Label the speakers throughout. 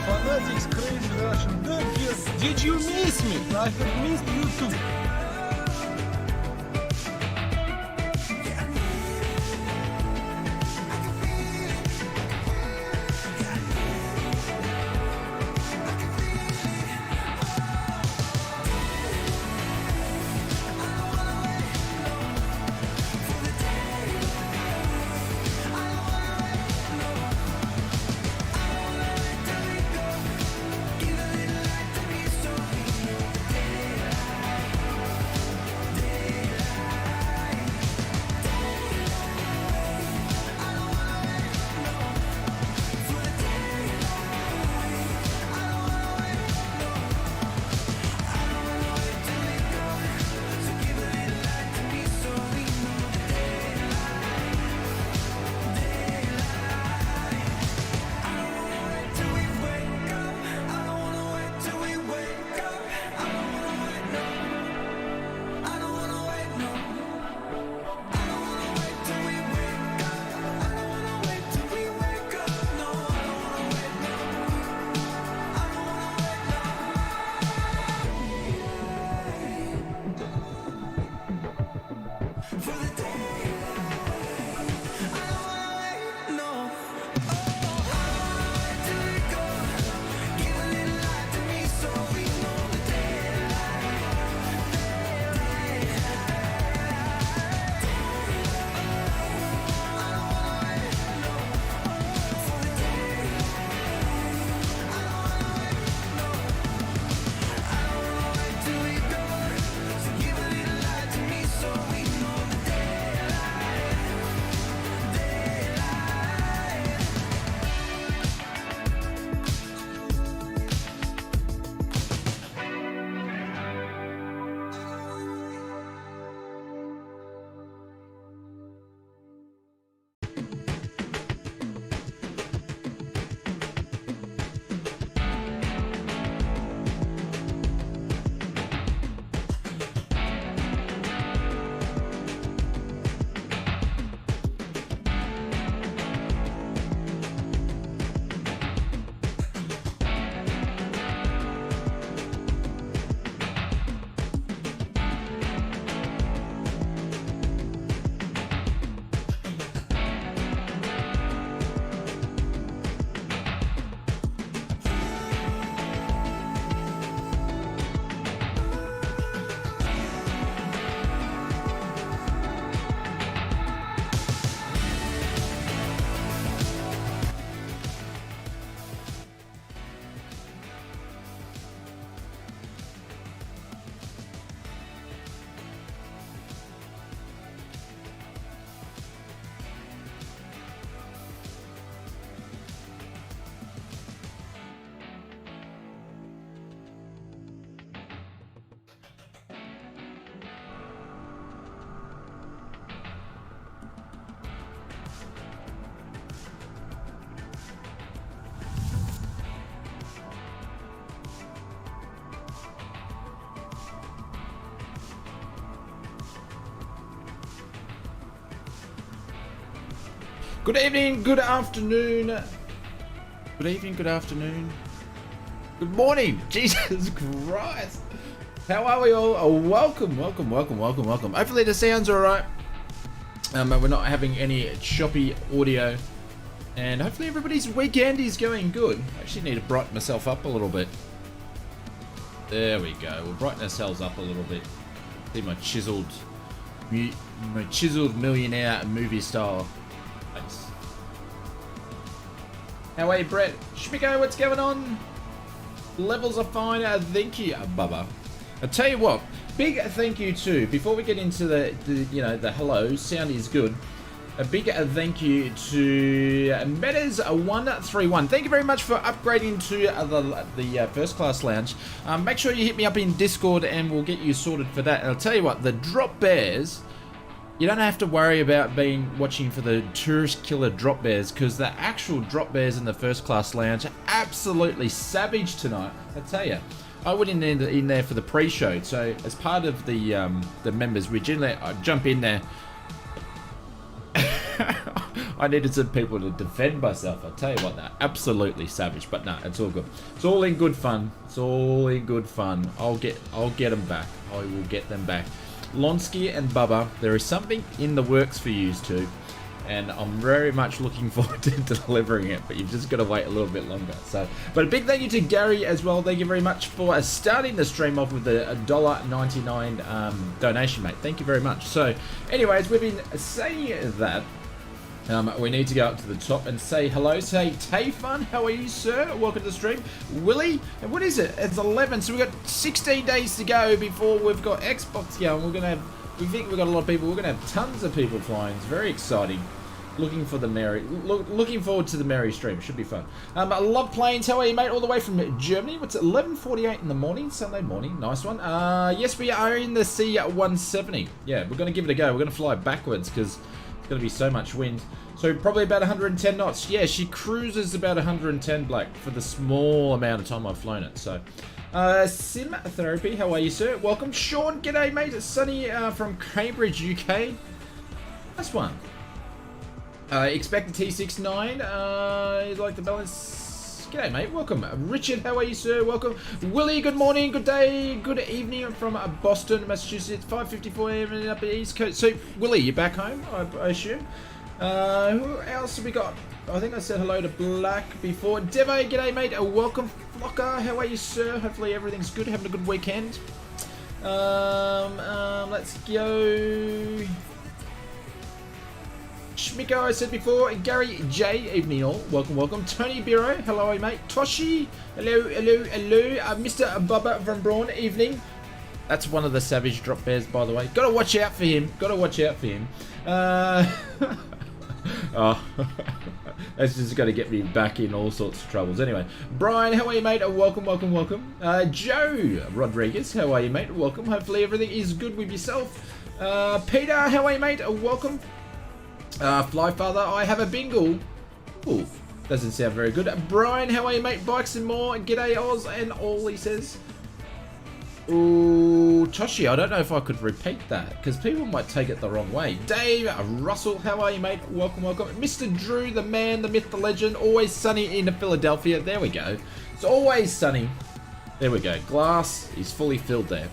Speaker 1: Fanatics, crazy Russian. Did you miss me? I have missed you too.
Speaker 2: Good evening, good afternoon. Good evening, good afternoon. Good morning. Jesus Christ. How are we all? Oh, welcome. Hopefully the sound's alright. We're not having any choppy audio. And hopefully everybody's weekend is going good. I actually need to brighten myself up a little bit. There we go. We'll brighten ourselves up a little bit. See my chiseled millionaire movie style. Thanks. How are you, Brett? Schmicko, what's going on? Levels are fine. Thank you, Bubba. I'll tell you what. Big thank you too. Before we get into the hello, sound is good. A big thank you to Metas131. Thank you very much for upgrading to the first class lounge. Make sure you hit me up in Discord and we'll get you sorted for that. And I'll tell you what, the drop bears, you don't have to worry about watching for the tourist killer drop bears, because the actual drop bears in the first class lounge are absolutely savage tonight. I tell you. I went in there for the pre-show, so as part of the members, we generally jump in there. I needed some people to defend myself. I'll tell you what, that absolutely savage. But no, it's all good. It's all in good fun. It's all in good fun. I'll get them back. I will get them back. Lonsky and Bubba, there is something in the works for you two, and I'm very much looking forward to delivering it, but you've just got to wait a little bit longer. So, but a big thank you to Gary as well. Thank you very much for starting the stream off with a $1.99 donation, mate. Thank you very much. So, anyways, we've been saying that we need to go up to the top and say hello. Say, Tay-Fun, how are you, sir? Welcome to the stream. Willie, and what is it? It's 11, so we've got 16 days to go before we've got Xbox going. We think we've got a lot of people. We're going to have tons of people flying. It's very exciting. Looking forward to the merry stream. Should be fun. I love planes. How are you, mate? All the way from Germany. What's it? 11:48 in the morning, Sunday morning. Nice one. Yes, we are in the C170. Yeah, we're going to give it a go. We're going to fly backwards because it's going to be so much wind. So probably about 110 knots. Yeah, she cruises about 110, Black, for the small amount of time I've flown it. So, Sim Therapy, how are you, sir? Welcome. Sean, g'day, mate. It's Sunny from Cambridge, UK. Nice one. Expect the T69. You'd like the balance. G'day, mate. Welcome. Richard, how are you, sir? Welcome. Willie, good morning, good day, good evening from Boston, Massachusetts. 5:54 a.m. up the East Coast. So, Willie, you're back home, I assume. Who else have we got? I think I said hello to Black before. Devo, g'day, mate. Welcome. Flocker, how are you, sir? Hopefully everything's good. Having a good weekend. Let's go. Schmicko, I said before. Gary J, evening all. Welcome, welcome. Tony Biro, hello, mate. Toshi, hello. Mr. Bubba from Braun, evening. That's one of the savage drop bears, by the way. Gotta watch out for him. Oh, that's just got to get me back in all sorts of troubles. Anyway, Brian, how are you, mate? Welcome. Joe Rodriguez, how are you, mate? Welcome. Hopefully everything is good with yourself. Peter, how are you, mate? Welcome. Flyfather, I have a bingle. Ooh, doesn't sound very good. Brian, how are you, mate? Bikes and more. G'day, Oz and all, he says. Ooh, Toshi, I don't know if I could repeat that because people might take it the wrong way. Dave, Russell, how are you, mate? Welcome. Mr. Drew, the man, the myth, the legend, always sunny in Philadelphia. There we go. It's always sunny. There we go. Glass is fully filled there.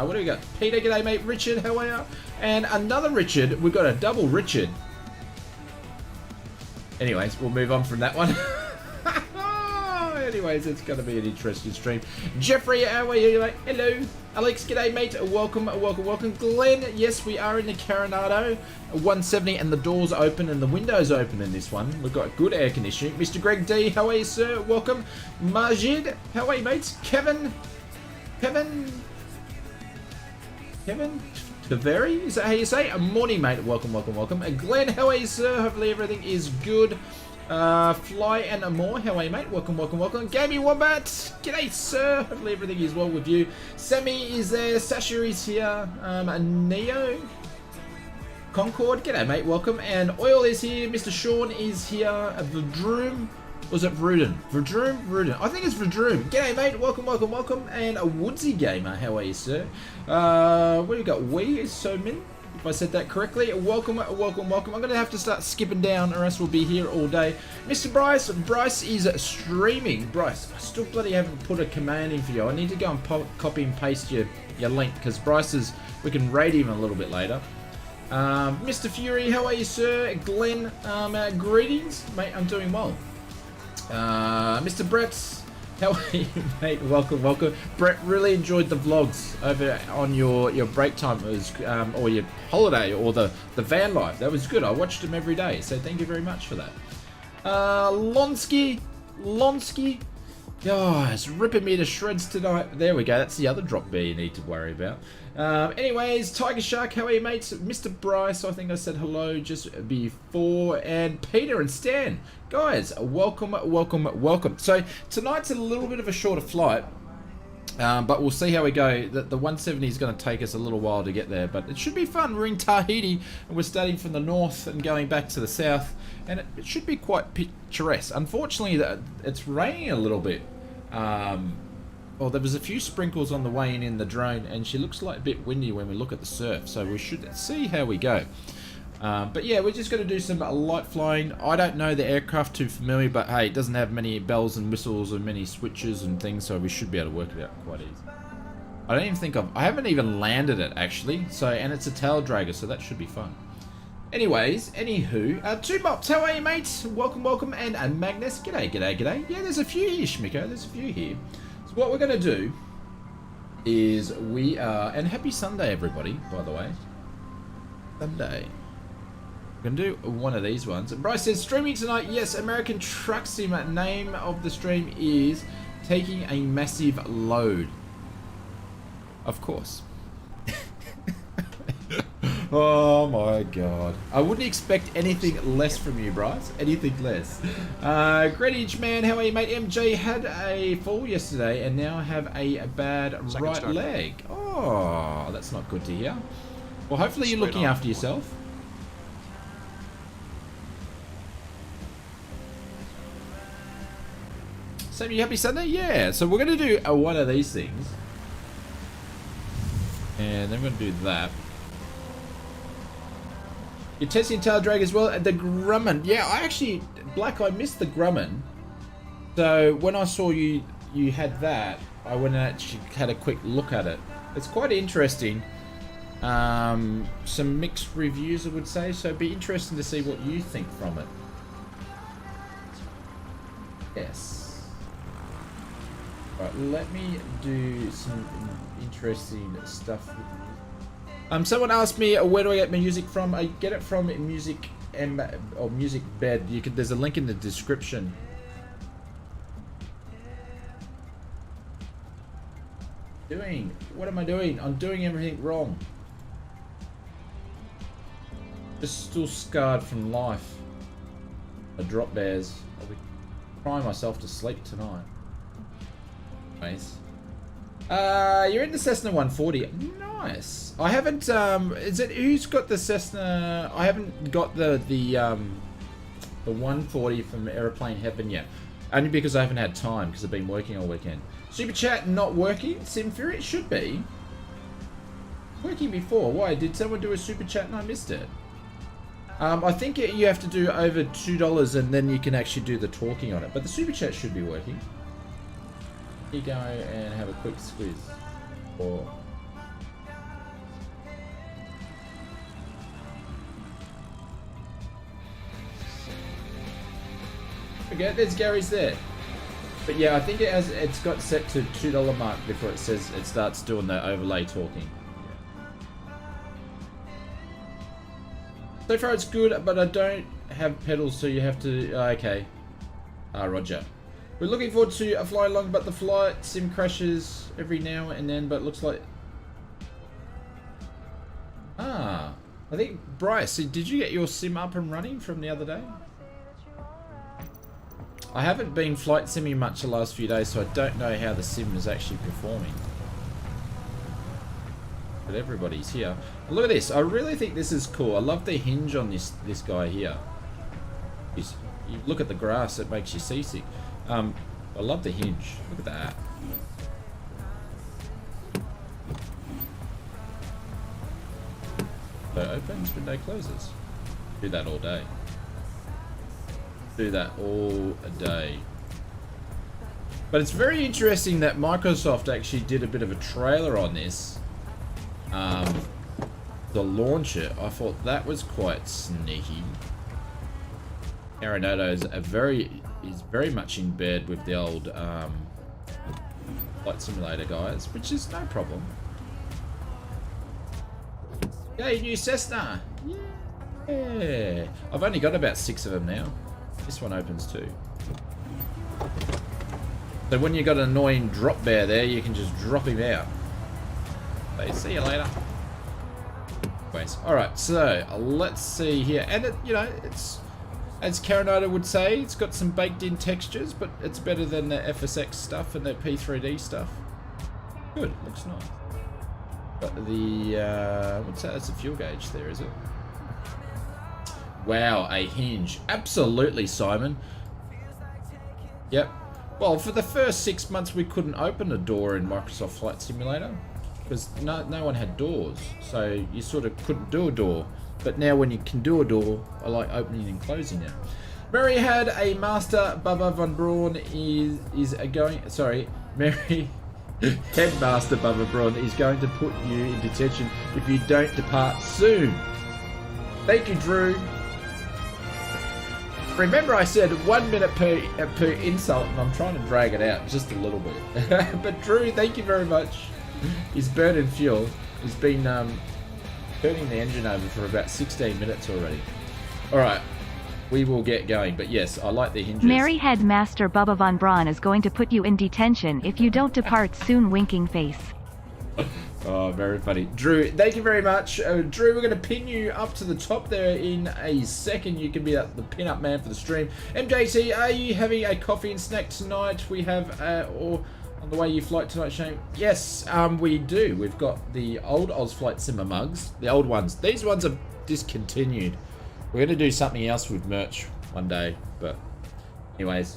Speaker 2: What do we got? Peter, g'day, mate. Richard, how are you? And another Richard. We've got a double Richard. Anyways, we'll move on from that one. Anyways, it's going to be an interesting stream. Jeffrey, how are you, mate? Hello. Alex, g'day, mate. Welcome. Glenn, yes, we are in the Coronado 170 and the doors open and the windows open in this one. We've got good air conditioning. Mr. Greg D, how are you, sir? Welcome. Majid, how are you, mates? Kevin Taveri, is that how you say? Morning, mate. Welcome. Glenn, how are you, sir? Hopefully everything is good. Fly and more, how are you, mate? Welcome. Gammy Wombat, g'day, sir. Hopefully everything is well with you. Sammy is there. Sasha is here. Neo Concord, g'day, mate. Welcome. And Oil is here. Mr. Sean is here. Verdroom. Was it Vruden? Vruden. I think it's Verdroom. G'day, mate. Welcome. And a Woodsy Gamer, how are you, sir? What do we got? We is so min. If I said that correctly. Welcome. I'm going to have to start skipping down or else we'll be here all day. Mr. Bryce is streaming. Bryce, I still bloody haven't put a command in for you. I need to go and copy and paste your link because Bryce we can raid him a little bit later. Mr. Fury, how are you, sir? Glenn, greetings. Mate, I'm doing well. Mr. Brett, how are you, mate? Welcome. Brett, really enjoyed the vlogs over on your break time, or your holiday, or the van life. That was good. I watched them every day, so thank you very much for that. Lonsky. Oh, it's ripping me to shreds tonight. There we go. That's the other drop bear you need to worry about. Anyways, Tiger Shark, how are you, mates? Mr. Bryce, I think I said hello just before. And Peter and Stan. Guys, welcome. So, tonight's a little bit of a shorter flight. But we'll see how we go. The 170 is going to take us a little while to get there. But it should be fun. We're in Tahiti. And we're starting from the north and going back to the south. And it should be quite picturesque. Unfortunately, it's raining a little bit. Well, there was a few sprinkles on the way in the drone, and she looks like a bit windy when we look at the surf, so we should see how we go. But yeah, we're just going to do some light flying. I don't know the aircraft too familiar, but hey, it doesn't have many bells and whistles and many switches and things, so we should be able to work it out quite easy. I don't even think I haven't even landed it actually, so, and it's a tail dragger, so that should be fun. Anyways, anywho, Two Mops, how are you, mates? Welcome, and Magnus, g'day. Yeah, there's a few here, Schmicko, there's a few here. So what we're going to do is and happy Sunday, everybody, by the way. Sunday. We're going to do one of these ones. And Bryce says, streaming tonight, yes, American Truck Sim. Name of the stream is Taking a Massive Load. Of course. Oh my god. I wouldn't expect anything less from you, Bryce. Anything less. Greenwich man, how are you, mate? MJ had a fall yesterday and now have a bad right leg. Oh, that's not good to hear. Well, hopefully you're looking after yourself. Sam, you happy Sunday? Yeah. So we're going to do one of these things. And then we're going to do that. You're testing tail drag as well, and the Grumman. Yeah, I actually, Black, I missed the Grumman. So when I saw you had that, I went and actually had a quick look at it. It's quite interesting. Some mixed reviews, I would say. So it'd be interesting to see what you think from it. Yes. Right, let me do some interesting stuff with you. Someone asked me where do I get my music from? I get it from Music or Music Bed. There's a link in the description. What am I doing? I'm doing everything wrong. Just still scarred from life. A drop bears. I'll be crying myself to sleep tonight. Nice. You're in the Cessna 140. Nice. I haven't. Who's got the Cessna? I haven't got the 140 from Aeroplane Heaven yet. Only because I haven't had time because I've been working all weekend. Super chat not working. Simfury, it should be working before. Why did someone do a super chat and I missed it? I think you have to do over $2 and then you can actually do the talking on it. But the super chat should be working. You go and have a quick squeeze. Or okay, there's Gary's there. But yeah, I think it's got set to $2 mark before it says it starts doing the overlay talking. So far it's good, but I don't have pedals, so you have to. Okay. Roger. We're looking forward to a fly along, but the flight sim crashes every now and then, but it looks like... I think, Bryce, did you get your sim up and running from the other day? I haven't been flight simming much the last few days, so I don't know how the sim is actually performing. But everybody's here. Look at this. I really think this is cool. I love the hinge on this guy here. You look at the grass, it makes you seasick. I love the hinge. Look at that. Window opens, window closes. Do that all day. Do that all day. But it's very interesting that Microsoft actually did a bit of a trailer on this. To launch it. I thought that was quite sneaky. Arenado is very much in bed with the old flight simulator guys, which is no problem. Yay, new Cessna! Yeah! I've only got about 6 of them now. This one opens too. So when you've got an annoying drop bear there, you can just drop him out. Okay, see you later. Anyways, alright, so let's see here. And it, it's, as Karanada would say, it's got some baked in textures, but it's better than the FSX stuff and the P3D stuff. Good, looks nice. Got the, what's that? That's a fuel gauge there, is it? Wow, a hinge. Absolutely, Simon. Yep. Well, for the first 6 months, we couldn't open a door in Microsoft Flight Simulator because no one had doors, so you sort of couldn't do a door. But now when you can do a door, I like opening and closing it. Mary had a master. Bubba von Braun is going. Sorry, Mary. Headmaster Bubba Braun is going to put you in detention if you don't depart soon. Thank you, Drew. Remember, I said 1 minute per insult, and I'm trying to drag it out just a little bit. But Drew, thank you very much. He's burning fuel. He's been turning the engine over for about 16 minutes already. All right. We will get going, but yes, I like the hinges.
Speaker 3: Mary Headmaster Bubba von Braun is going to put you in detention if you don't depart soon, winking face.
Speaker 2: Oh, very funny. Drew, thank you very much. Drew, we're going to pin you up to the top there in a second. You can be the pin-up man for the stream. MJT, are you having a coffee and snack tonight? We have, or on the way you flight tonight, Shane? Yes, we do. We've got the old Ozflight Simmer mugs, the old ones. These ones are discontinued. We're going to do something else with merch one day, but anyways,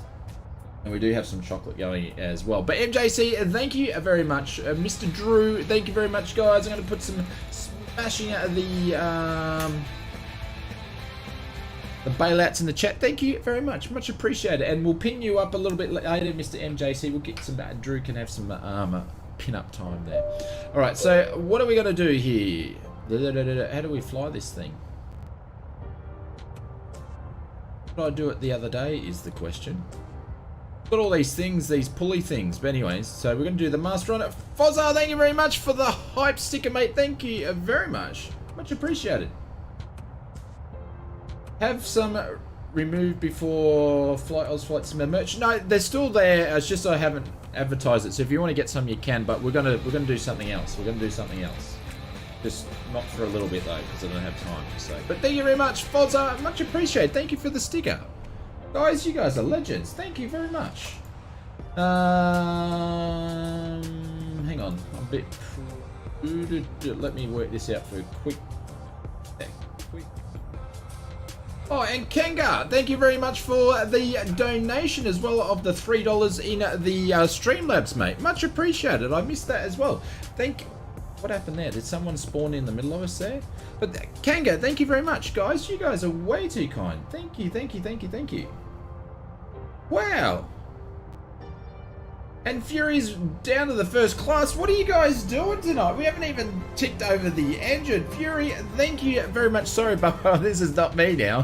Speaker 2: and we do have some chocolate going as well. But MJC, thank you very much. Mr. Drew, thank you very much, guys. I'm going to put some smashing the bailouts in the chat. Thank you very much. Much appreciated. And we'll pin you up a little bit later, Mr. MJC. We'll get some, Drew can have some pin-up time there. All right, so what are we going to do here? How do we fly this thing? What did I do it the other day is the question. Got all these things, these pulley things. But anyways, so we're going to do the master on it. Fozza, thank you very much for the hype sticker, mate. Thank you very much. Much appreciated. Have some removed before Ozflight Simmer merch. No, they're still there. It's just I haven't advertised it. So if you want to get some, you can. But we're gonna do something else. We're gonna do something else. Just not for a little bit though, because I don't have time. So, but thank you very much, Fozza. Much appreciated. Thank you for the sticker, guys. You guys are legends. Thank you very much. Hang on, I'm a bit. Let me work this out for a quick. Oh, and Kenga, thank you very much for the donation as well of the $3 in the Streamlabs, mate. Much appreciated. I missed that as well. What happened there? Did someone spawn in the middle of us there? But Kanga, thank you very much, guys. You guys are way too kind. Thank you, thank you, thank you, thank you. Wow. And Fury's down to the first class. What are you guys doing tonight? We haven't even ticked over the engine. Fury, thank you very much. Sorry, Bubba, this is not me now.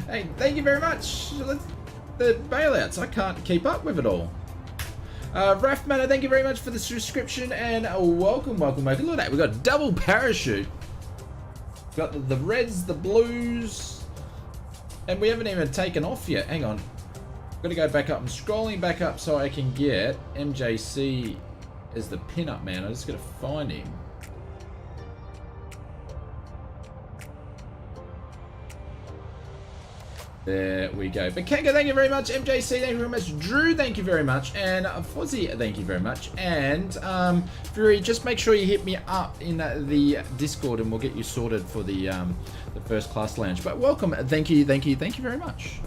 Speaker 2: Hey, thank you very much. The bailouts, I can't keep up with it all. Raf Manor, thank you very much for the subscription and welcome, welcome, welcome. Look at that, we've got double parachute. We've got the reds, the blues, and we haven't even taken off yet. Hang on, I've got to go back up. I'm scrolling back up so I can get MJC as the pin-up man. I just got to find him. There we go. But Kenga, thank you very much. MJC, thank you very much. Drew, thank you very much. And Fozzie, thank you very much. And Fury, just make sure you hit me up in the Discord and we'll get you sorted for the first class lounge. But welcome. Thank you, thank you, thank you very much.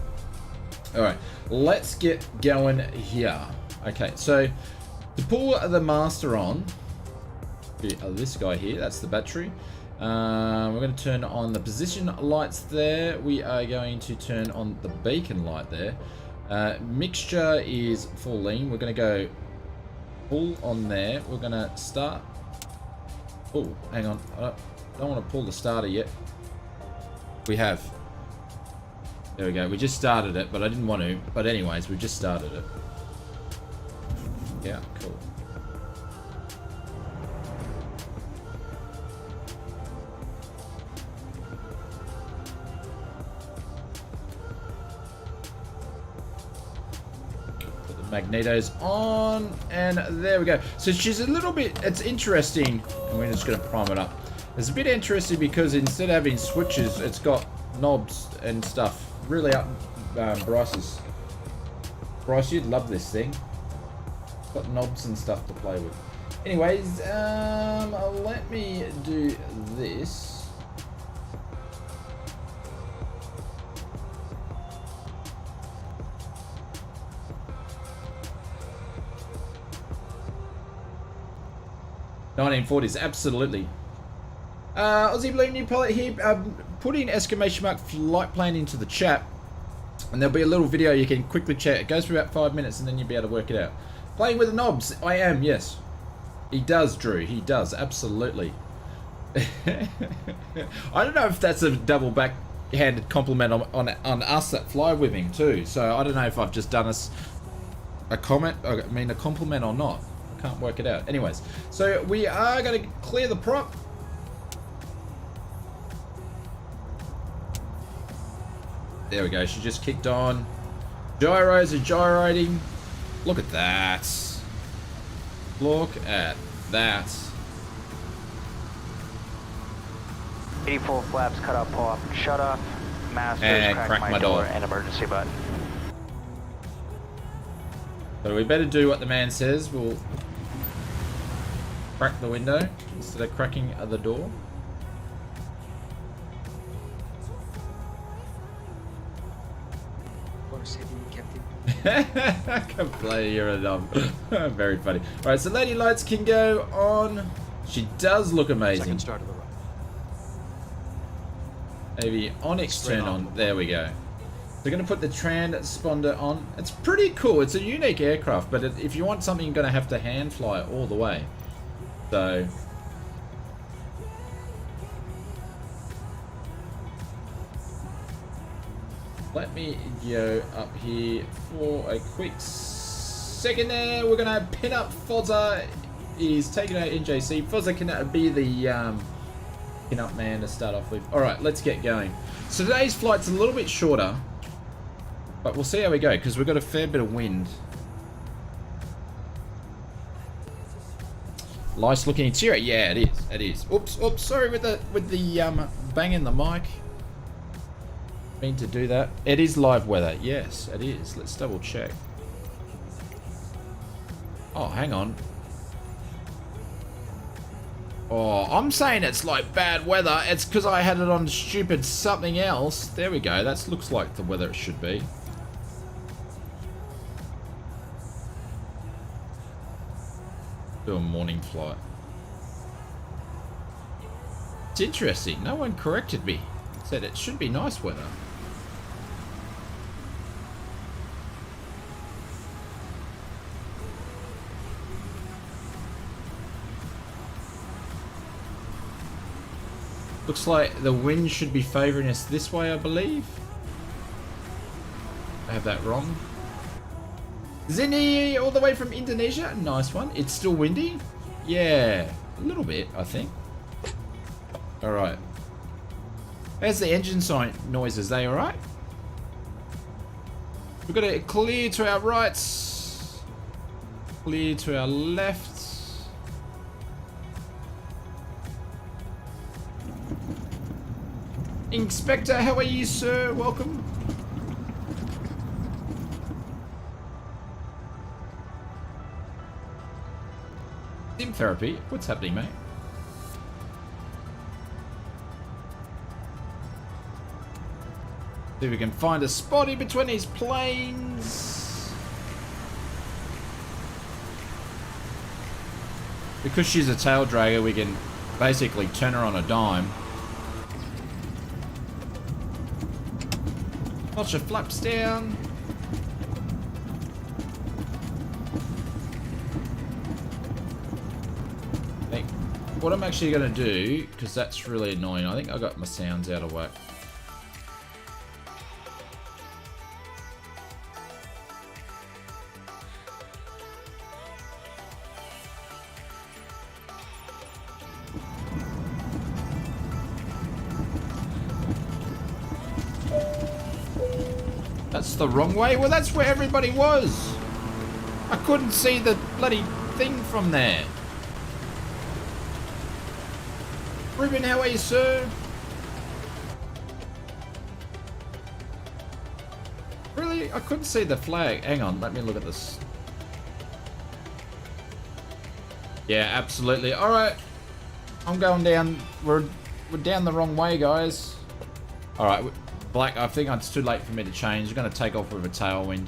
Speaker 2: All right, let's get going here. Okay, so to pull the master on, this guy here, that's the battery. We're going to turn on the position lights there. We are going to turn on the beacon light there. Mixture is full lean. We're going to go full on there. We're going to start. Oh, hang on. I don't want to pull the starter yet. We have. There we go. We just started it, but I didn't want to. But anyways, we just started it. Yeah, cool. Magneto's on, and there we go. So she's a little bit, it's interesting, and we're just going to prime it up. It's a bit interesting because instead of having switches, it's got knobs and stuff. Really up Bryce's. Bryce, you'd love this thing. It's got knobs and stuff to play with. Anyways, let me do this. '40s, absolutely. Aussie Blue, new pilot here. put in ! flight plan into the chat, and there'll be a little video you can quickly check. It goes for about 5 minutes, and then you'll be able to work it out. Playing with the knobs, I am, yes. He does, Drew. He does, absolutely. I don't know if that's a double backhanded compliment on us that fly with him too. So I don't know if I've just done us a comment, I mean a compliment or not. I can't work it out. Anyways, so we are going to clear the prop. There we go. She just kicked on. Gyros are gyrating. Look at that. Look at that.
Speaker 4: 84 flaps, cut off, pull off, shut off, masters,
Speaker 2: and
Speaker 4: crack my door, and emergency button.
Speaker 2: So we better do what the man says. We'll crack the window instead of cracking the door. I can play, you're a dumb. Very funny. Alright, so Lady Lights can go on. She does look amazing.
Speaker 5: Second start of the run.
Speaker 2: Maybe Onyx turn on. There we go. They're going to put the transponder on. It's pretty cool. It's a unique aircraft, but if you want something, you're going to have to hand fly all the way. So let me go up here for a quick second there. We're going to pin up Fozza. He's taking out NJC. Fozza can be the pin-up man to start off with. Alright, let's get going. So today's flight's a little bit shorter, but we'll see how we go, because we've got a fair bit of wind. Nice looking interior. Yeah, it is. It is. Oops, sorry with the banging the mic. Mean to do that. It is live weather. Yes, it is. Let's double check. Oh, hang on. Oh, I'm saying it's like bad weather. It's because I had it on stupid something else. There we go. That looks like the weather it should be. Do a morning flight. It's interesting. No one corrected me. Said it should be nice weather. Looks like the wind should be favouring us this way, I believe. I have that wrong. Zini, all the way from Indonesia. Nice one. It's still windy? Yeah, a little bit, I think. Alright. How's the engine sign noises? They alright? We've got it clear to our rights. Clear to our left. Inspector, how are you, sir? Welcome. Sim therapy. What's happening, mate? See if we can find a spot in between these planes. Because she's a tail dragger, we can basically turn her on a dime. Notch your flaps down. I think what I'm actually going to do, because that's really annoying, I think I got my sounds out of whack. That's the wrong way. Well, that's where everybody was. I couldn't see the bloody thing from there. Ruben, how are you, sir? Really? I couldn't see the flag. Hang on, let me look at this. Yeah, absolutely. All right. I'm going down. We're down the wrong way, guys. All right. Black, I think it's too late for me to change. I'm going to take off with a tailwind.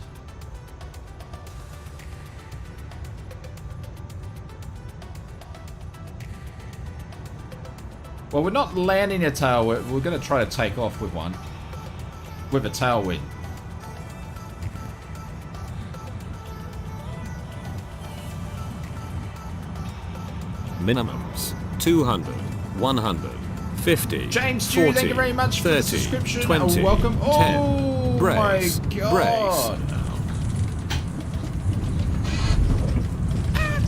Speaker 2: Well, we're not landing a tail. We're going to try to take off with one. With a tailwind.
Speaker 5: Minimums 200, 100, 50,
Speaker 2: James
Speaker 5: 40,
Speaker 2: thank you very much
Speaker 5: 30,
Speaker 2: for the subscription.
Speaker 5: 20,
Speaker 2: Welcome.
Speaker 5: 10,
Speaker 2: Oh
Speaker 5: brace,
Speaker 2: my god.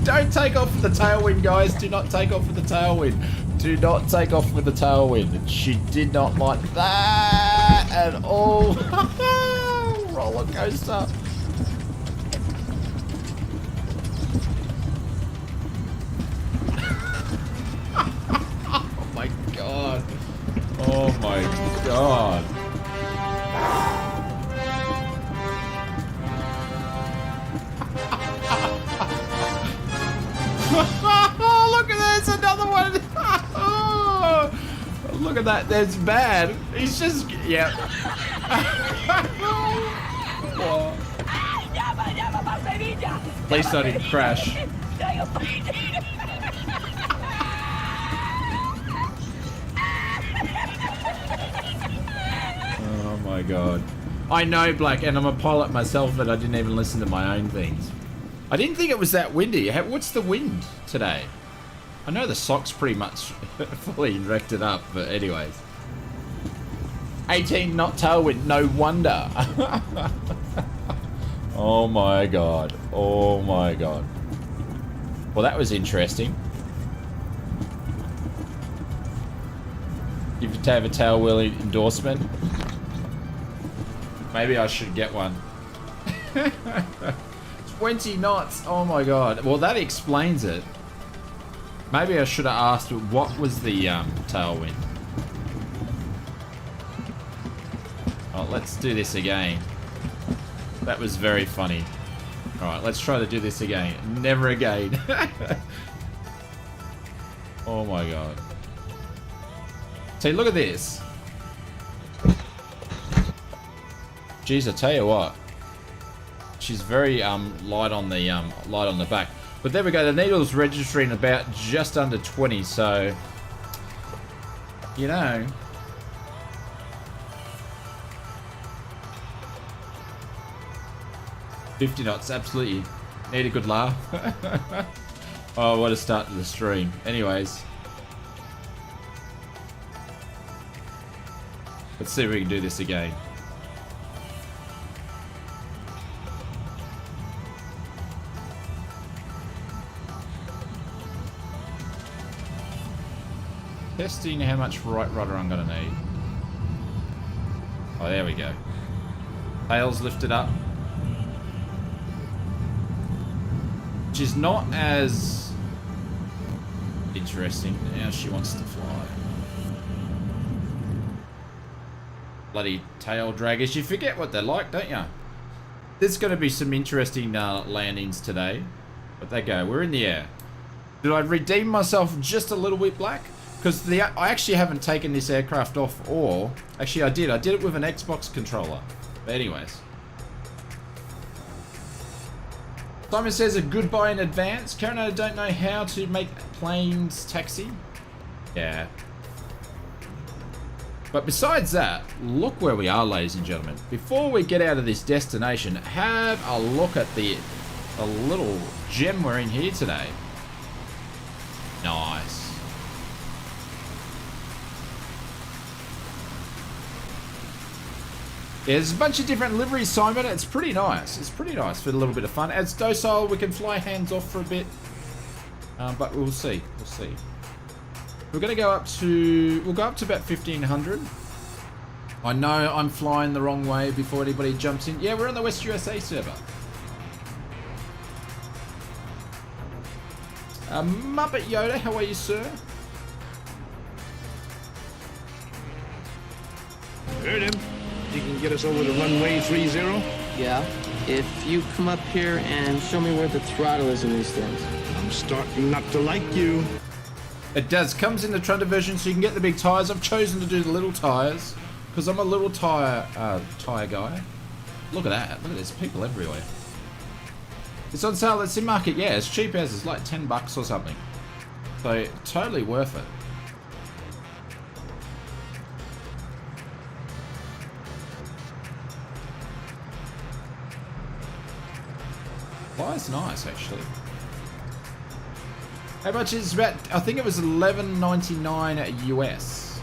Speaker 2: Don't take off with the tailwind, guys. Do not take off with the tailwind. Do not take off with the tailwind. She did not like that at all. Roller coaster. Oh my god. Oh my god. Oh, look at this, another one. Oh, look at that, that's bad. He's just, yeah. Oh. Please don't even crash. Oh my god. I know, Black, and I'm a pilot myself, but I didn't even listen to my own things. I didn't think it was that windy. What's the wind today? I know the sock's pretty much fully erected up, but anyways. 18 knot tailwind, no wonder. Oh my god. Oh my god. Well, that was interesting. You have to have a tail wheel endorsement. Maybe I should get one. 20 knots. Oh my god. Well, that explains it. Maybe I should have asked what was the tailwind. Oh, let's do this again. That was very funny. Alright, let's try to do this again. Never again. Oh my god. See, look at this. Jeez, I tell you what. She's very light on the back. But there we go. The needle's registering about just under 20, so you know. $50 knots, absolutely. Need a good laugh. Oh, what a start to the stream. Anyways. Let's see if we can do this again. Testing how much right rudder I'm going to need. Oh, there we go. Tails lifted up. Which is not as interesting. Now she wants to fly. Bloody tail draggers. You forget what they're like, don't you? There's going to be some interesting landings today. But there go. We're in the air. Did I redeem myself just a little bit, Black? Because I actually haven't taken this aircraft off, or... Actually, I did. I did it with an Xbox controller. But anyways. Simon says a goodbye in advance. Karen, I don't know how to make planes taxi. Yeah. But besides that, look where we are, ladies and gentlemen. Before we get out of this destination, have a look at the little gem we're in here today. Nice. Yeah, there's a bunch of different liveries, Simon. It's pretty nice. It's pretty nice for a little bit of fun. It's docile. We can fly hands off for a bit. But we'll see. We'll see. We're going to go up to... We'll go up to about 1,500. I know I'm flying the wrong way before anybody jumps in. Yeah, we're on the West USA server. Muppet Yoda, how are you, sir?
Speaker 6: Heard him. You can get us over the runway 30?
Speaker 7: Yeah. If you come up here and show me where the throttle is in these things.
Speaker 6: I'm starting not to like you.
Speaker 2: It does. Comes in the Trundle version, so you can get the big tires. I've chosen to do the little tires because I'm a little tire guy. Look at that. Look at this. People everywhere. It's on sale at Sim Market. Yeah, it's cheap as. It's like $10 or something. So totally worth it. Fly's nice, actually. How much is about? I think it was $11.99 US.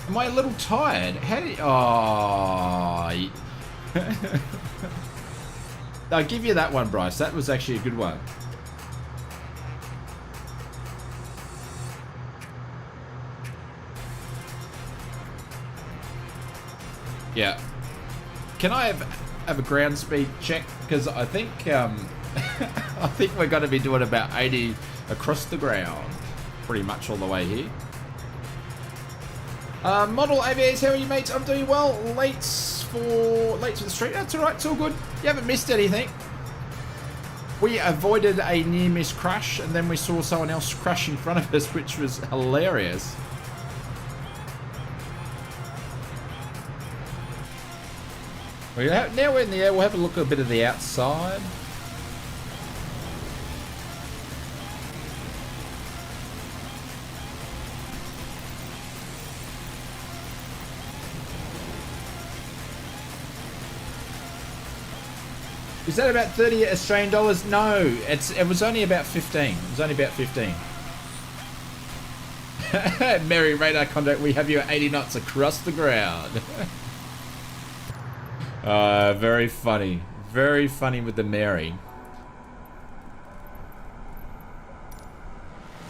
Speaker 2: Am I a little tired? How did? Oh, I'll give you that one, Bryce. That was actually a good one. Yeah. Can I have a ground speed check? Because I think I think we're going to be doing about 80 across the ground, pretty much all the way here. Model AVAs, how are you, mates? I'm doing well. Late to the street. That's all right. It's all good. You haven't missed anything. We avoided a near-miss crash, and then we saw someone else crash in front of us, which was hilarious. Now we're in the air, we'll have a look at a bit of the outside. Is that about 30 Australian dollars? No, it was only about 15. It was only about 15. Merry radar contact, we have you at 80 knots across the ground. Very funny. Very funny with the Mary.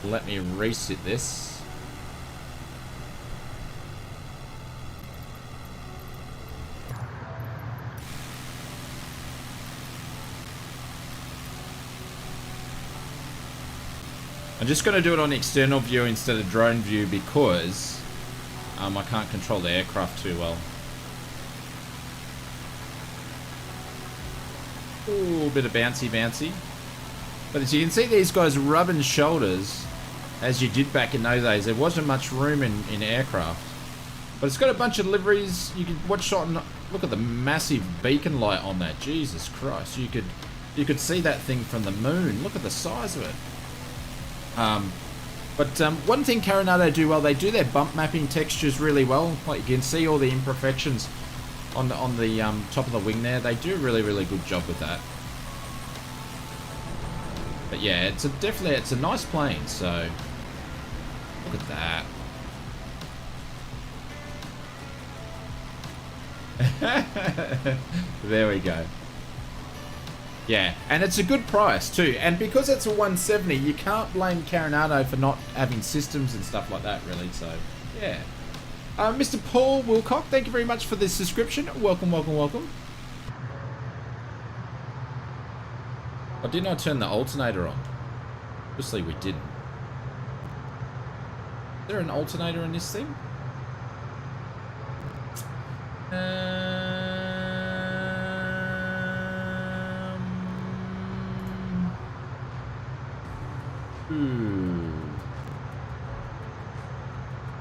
Speaker 2: Let me reset this. I'm just going to do it on external view instead of drone view because I can't control the aircraft too well. Ooh, bit of bouncy. But as you can see, these guys rubbing shoulders as you did back in those days. There wasn't much room in aircraft. But it's got a bunch of liveries. You can watch shot and look at the massive beacon light on that. Jesus Christ. You could see that thing from the moon. Look at the size of it. One thing Coronado do well, they do their bump mapping textures really well. Like you can see all the imperfections on the top of the wing there. They do a really good job with that. But yeah, it's a nice plane. So look at that. There we go. Yeah, and it's a good price too. And because it's a 170, you can't blame Coronado for not having systems and stuff like that, really. So, yeah. Mr. Paul Wilcock, thank you very much for the subscription. Welcome. Or didn't I turn the alternator on? Obviously we didn't. Is there an alternator in this thing?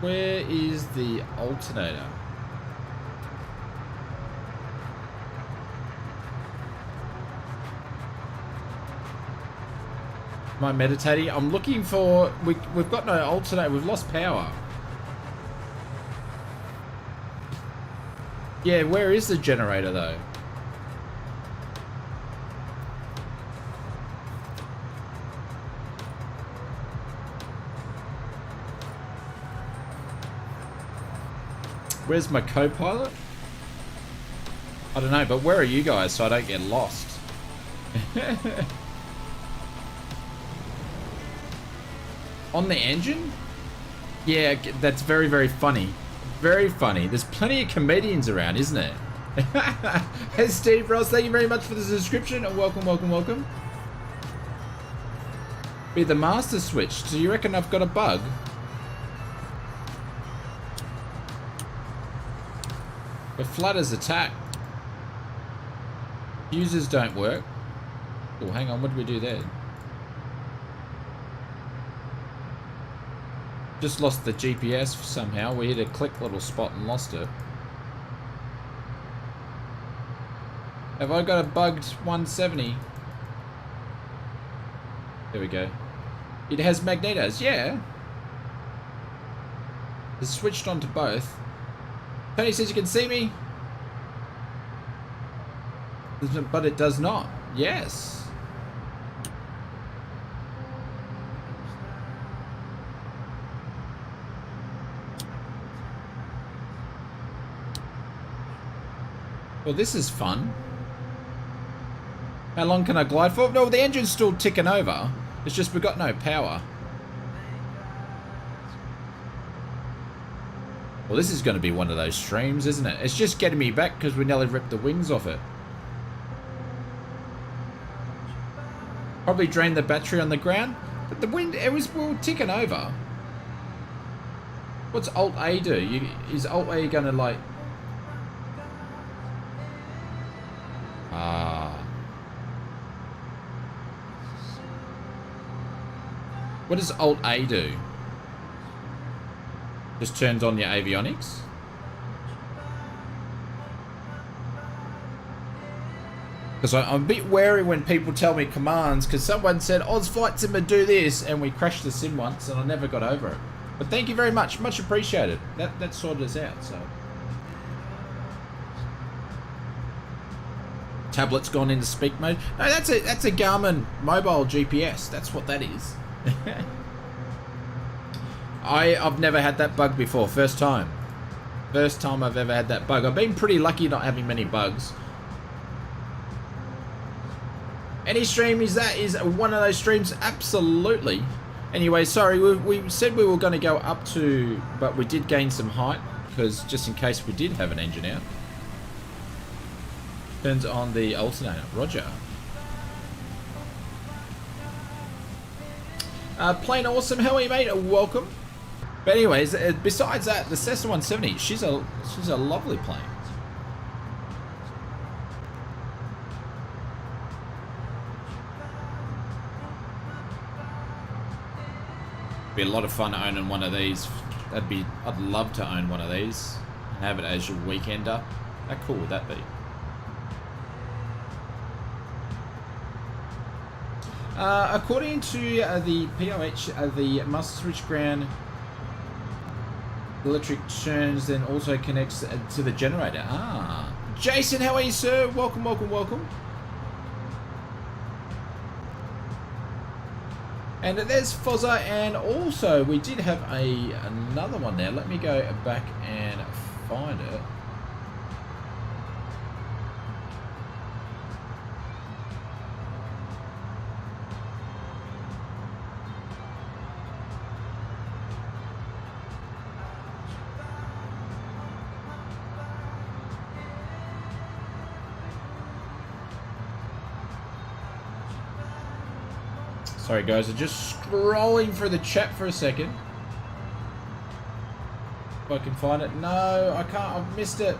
Speaker 2: Where is the alternator? Am I meditating? I'm looking for... We've got no alternator. We've lost power. Yeah, where is the generator though? Where's my co-pilot? I don't know, but where are you guys so I don't get lost? On the engine? Yeah, that's very funny. Very funny. There's plenty of comedians around, isn't it? Hey, Steve Ross, thank you very much for the subscription. Welcome. Be the master switch. Do you reckon I've got a bug? We're flat as attack. Fuses don't work. Oh, hang on. What did we do there? Just lost the GPS somehow. We hit a click little spot and lost it. Have I got a bugged 170? There we go. It has magnetos. Yeah. It's switched on to both. Tony says you can see me. But it does not. Yes. Well, this is fun. How long can I glide for? No, the engine's still ticking over. It's just we've got no power. Well, this is going to be one of those streams, isn't it? It's just getting me back because we nearly ripped the wings off it. Probably drained the battery on the ground. But the wind, we were ticking over. What's Alt-A do? Is Alt-A going to like... What does Alt-A do? Just turns on your avionics? Because I'm a bit wary when people tell me commands, because someone said, Oz Flight Simmer do this, and we crashed the sim once, and I never got over it. But thank you very much. Much appreciated. That sorted us out, so... Tablet's gone into speak mode. No, that's a Garmin mobile GPS. That's what that is. I've never had that bug before. First time I've ever had that bug. I've been pretty lucky not having many bugs. Any stream is one of those streams? Absolutely. Anyway, sorry, we said we were going to go up to, but we did gain some height because just in case we did have an engine out. Turns on the alternator. Roger. Plain awesome. How are you, mate? Welcome. But anyways, besides that, the Cessna 170, she's a lovely plane. Be a lot of fun owning one of these. I'd love to own one of these and have it as your weekender. How cool would that be? According to the POH, the master switch ground electric turns, then also connects to the generator. Ah, Jason, how are you, sir? Welcome, welcome, welcome. And there's Fozza, and also we did have another one there. Let me go back and find it. Sorry guys, I'm just scrolling through the chat for a second. If I can find it. No, I can't. I've missed it.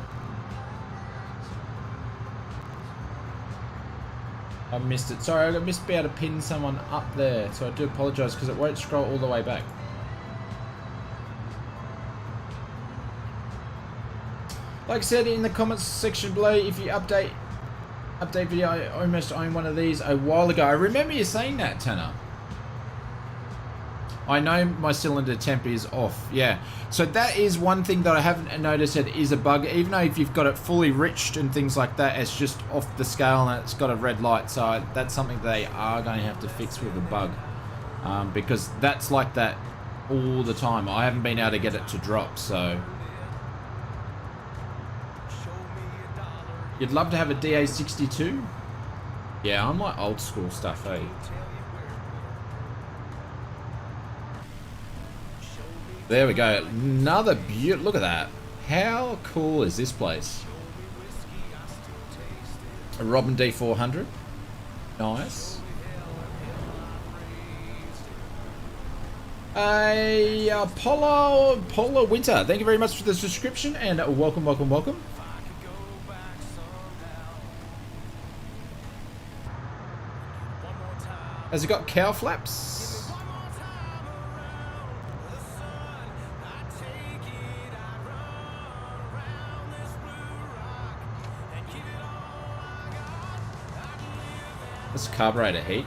Speaker 2: I missed it. Sorry, I missed being able to pin someone up there. So I do apologise because it won't scroll all the way back. Like I said in the comments section below, if you update video, I almost owned one of these a while ago. I remember you saying that, Tanner. I know my cylinder temp is off. Yeah, so that is one thing that I haven't noticed it is a bug. Even though if you've got it fully riched and things like that, it's just off the scale and it's got a red light. So that's something they are going to have to fix with a bug, because that's like that all the time. I haven't been able to get it to drop. So you'd love to have a DA62? Yeah, I'm like old school stuff, eh? There we go. Another beaut. Look at that. How cool is this place? A Robin D400. Nice. A Polo Winter. Thank you very much for the subscription and welcome, welcome, welcome. Has it got cow flaps? That's carburetor heat.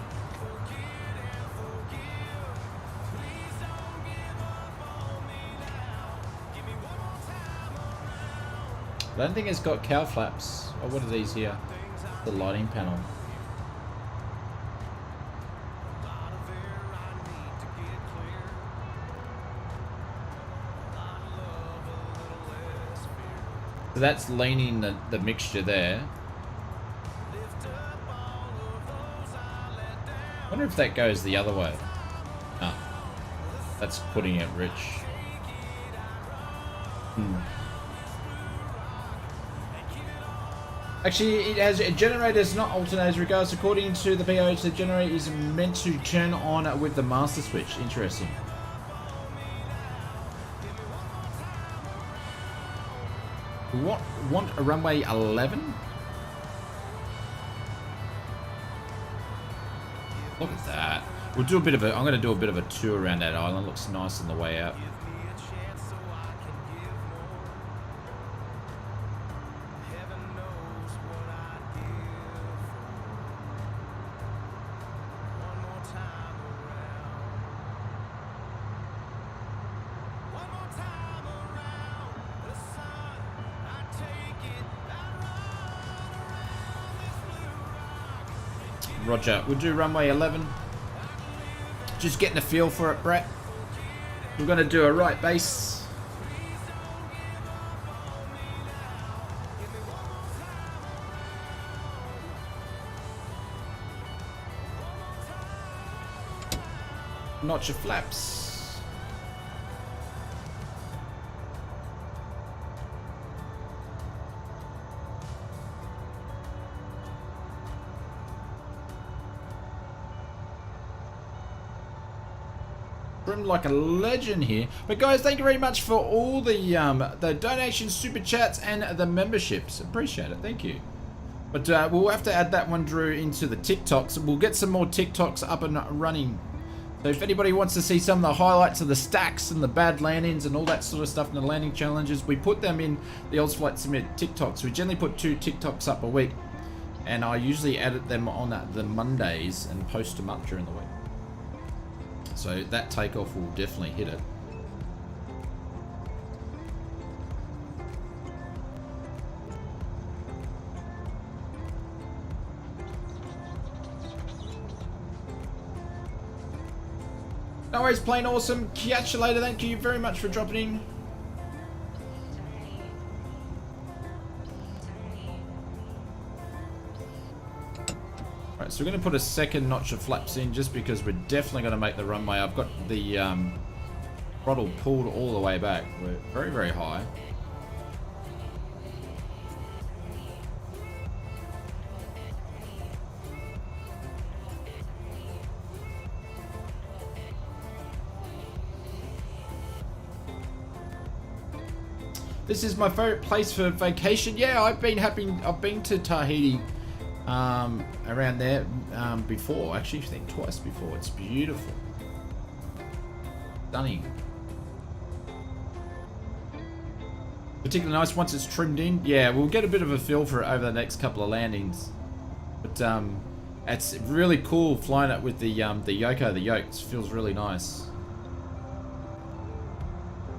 Speaker 2: I don't think it's got cow flaps. Oh, what are these here? The lighting panel. So that's leaning the mixture there. I wonder if that goes the other way. No. That's putting it rich. Actually, it has generators, not alternators. Regards, according to the POH, the generator is meant to turn on with the master switch. Interesting. What? Want a runway 11? Look at that. We'll do a bit of a. I'm going to do a bit of a tour around that island. Looks nice on the way out. Roger, we'll do runway 11. Just getting a feel for it, Brett. We're going to do a right base. Notch your flaps. Like a legend here. But guys, thank you very much for all the donations, super chats, and the memberships. Appreciate it. Thank you. But we'll have to add that one, Drew, into the TikToks. We'll get some more TikToks up and running. So if anybody wants to see some of the highlights of the stacks and the bad landings and all that sort of stuff and the landing challenges, we put them in the Ozflight Submit TikToks. We generally put 2 TikToks up a week, and I usually edit them on the Mondays and post them up during the week. So that takeoff will definitely hit it. No worries, plain awesome. Catch you later. Thank you very much for dropping in. Right, so we're going to put a second notch of flaps in just because we're definitely going to make the runway. I've got the throttle pulled all the way back. We're very, very high. This is my favorite place for vacation. Yeah, I've been to Tahiti around there before. Actually, I think twice before. It's beautiful. Stunning. Particularly nice once it's trimmed in. Yeah, we'll get a bit of a feel for it over the next couple of landings. But it's really cool flying it with the Yoko. The yoke feels really nice.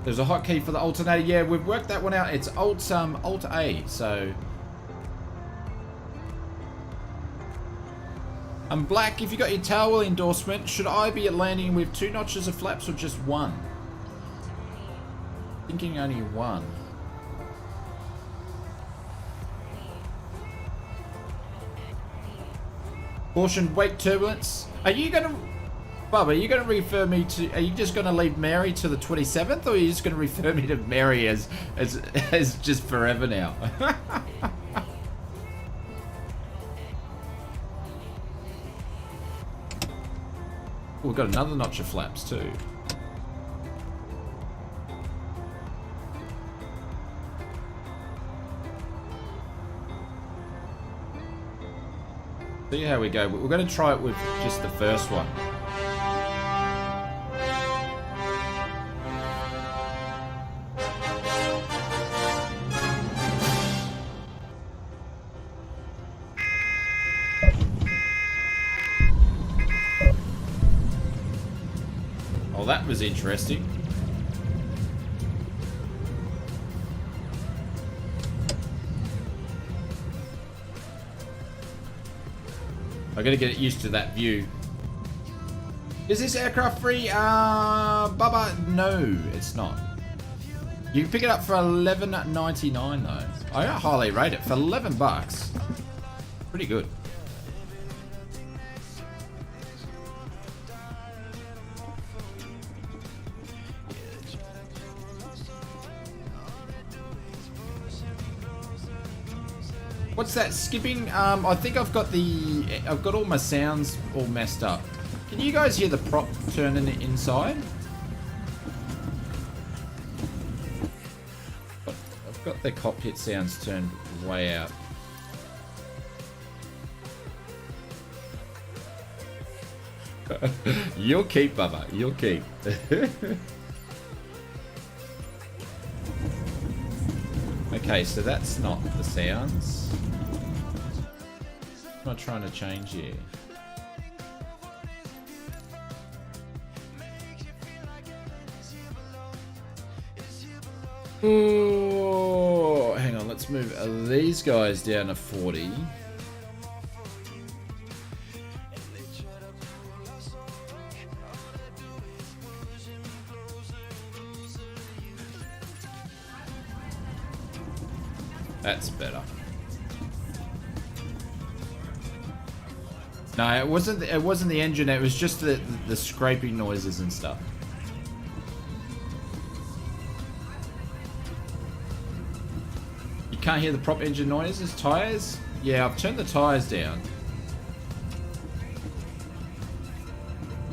Speaker 2: There's a hotkey for the alternator. Yeah, we've worked that one out. It's Alt A. So, Black, if you got your tail wheel endorsement, should I be landing with 2 notches of flaps or just 1? Thinking only 1. Caution, wake turbulence. Are you gonna, Bubba, are you gonna refer me to? Are you just gonna leave Mary to the 27th, or are you just gonna refer me to Mary as just forever now? We've got another notch of flaps too. See how we go. We're going to try it with just the first one. Oh, that was interesting. I gotta get used to that view. Is this aircraft free? Bubba, no, it's not. You can pick it up for $11.99 though. I highly rate it for 11 bucks. Pretty good. What's that skipping? I think I've got all my sounds all messed up. Can you guys hear the prop turning inside? I've got the cockpit sounds turned way out. You'll keep, Bubba. You'll keep. Okay, so that's not the sounds. I'm not trying to change here. Oh, hang on, let's move these guys down to 40. That's better. No, it wasn't the engine, it was just the scraping noises and stuff. Can't hear the prop engine noises. Tires? Yeah, I've turned the tires down.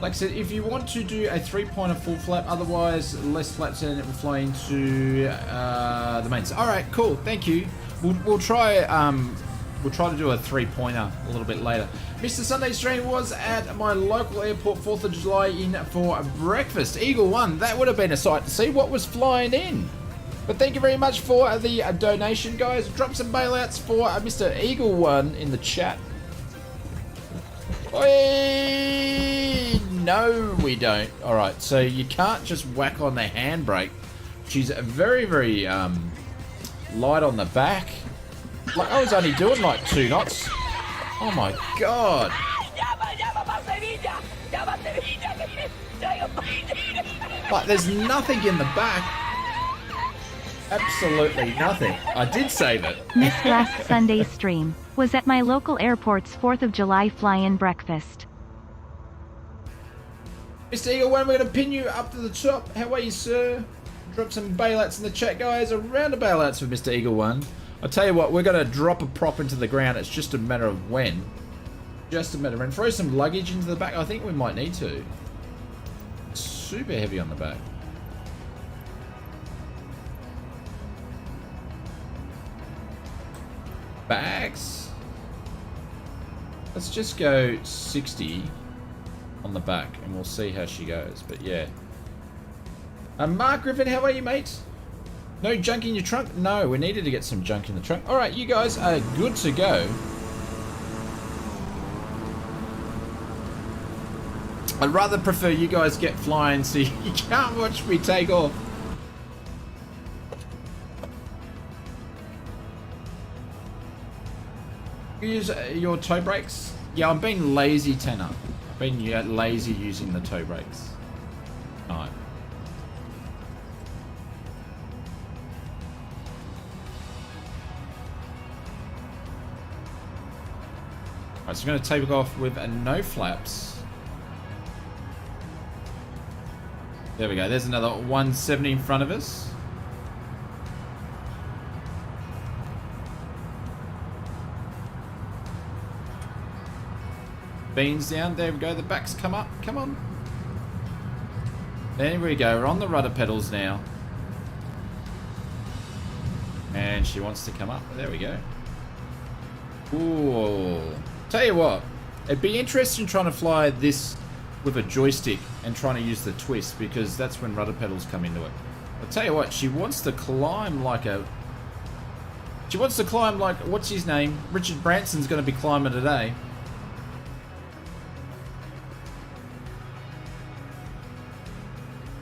Speaker 2: Like I said, if you want to do a 3-pointer full flap, otherwise less flaps and it will fly into the mains. All right, cool. Thank you. We'll try to do a 3-pointer a little bit later. Mr. Sunday Stream was at my local airport 4th of July in for breakfast. Eagle 1, that would have been a sight to see what was flying in. But thank you very much for the donation, guys. Drop some bailouts for Mr. Eagle 1 in the chat. Oi! No, we don't. All right, so you can't just whack on the handbrake. She's very, very light on the back. Like, I was only doing like 2 knots. Oh my god. Like, there's nothing in the back. Absolutely nothing. I did save it.
Speaker 3: Missed last Sunday's stream. Was at my local airport's 4th of July fly-in breakfast.
Speaker 2: Mr. Eagle 1, we're going to pin you up to the top. How are you, sir? Drop some bailouts in the chat, guys. A round of bailouts for Mr. Eagle 1. I'll tell you what, we're going to drop a prop into the ground. It's just a matter of when. Just a matter of when. Throw some luggage into the back. I think we might need to. It's super heavy on the back. Bags. Let's just go 60 on the back and we'll see how she goes. But yeah. Mark Griffin, how are you, mate? No junk in your trunk? No, we needed to get some junk in the trunk. Alright, you guys are good to go. I'd rather prefer you guys get flying so you can't watch me take off. You use your toe brakes? Yeah, I'm being lazy, Tanner. I've been lazy using the toe brakes. Alright. Alright, so I'm going to take off with no flaps. There we go. There's another 170 in front of us. Beans down. There we go. The backs come up. Come on. There we go. We're on the rudder pedals now. And she wants to come up. There we go. Ooh. Tell you what. It'd be interesting trying to fly this with a joystick and trying to use the twist, because that's when rudder pedals come into it. I'll tell you what. She wants to climb like a... She wants to climb like... What's his name? Richard Branson's going to be climbing today.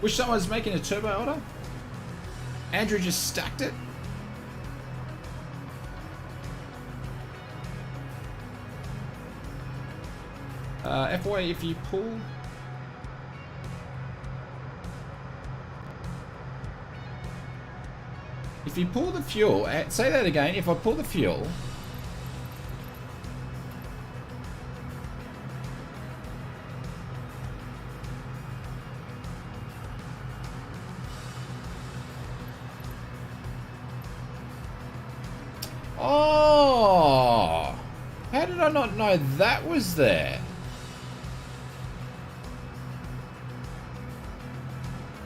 Speaker 2: Wish someone was making a turbo order. Andrew just stacked it. FY, if you pull... If you pull the fuel, say that again, if I pull the fuel... Oh! How did I not know that was there?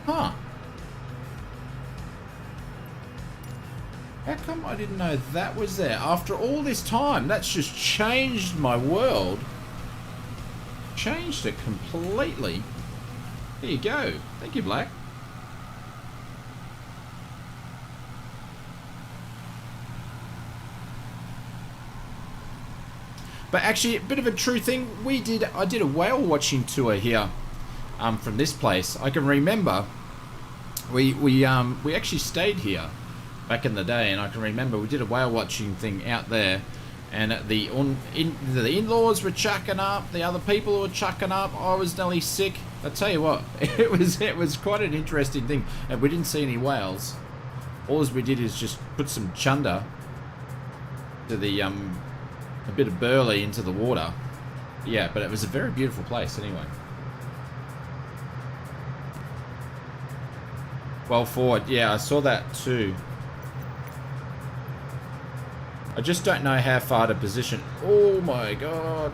Speaker 2: Huh. How come I didn't know that was there? After all this time, that's just changed my world. Changed it completely. There you go. Thank you, Black. But actually, a bit of a true thing. I did a whale watching tour here, from this place. I can remember we actually stayed here back in the day, and I can remember we did a whale watching thing out there, and the in-laws were chucking up, the other people were chucking up. I was nearly sick. I tell you what, it was quite an interesting thing, and we didn't see any whales. All we did is just put some chunder to the a bit of burley into the water. Yeah, but it was a very beautiful place anyway. Well forward, yeah, I saw that too. I just don't know how far to position. Oh my god.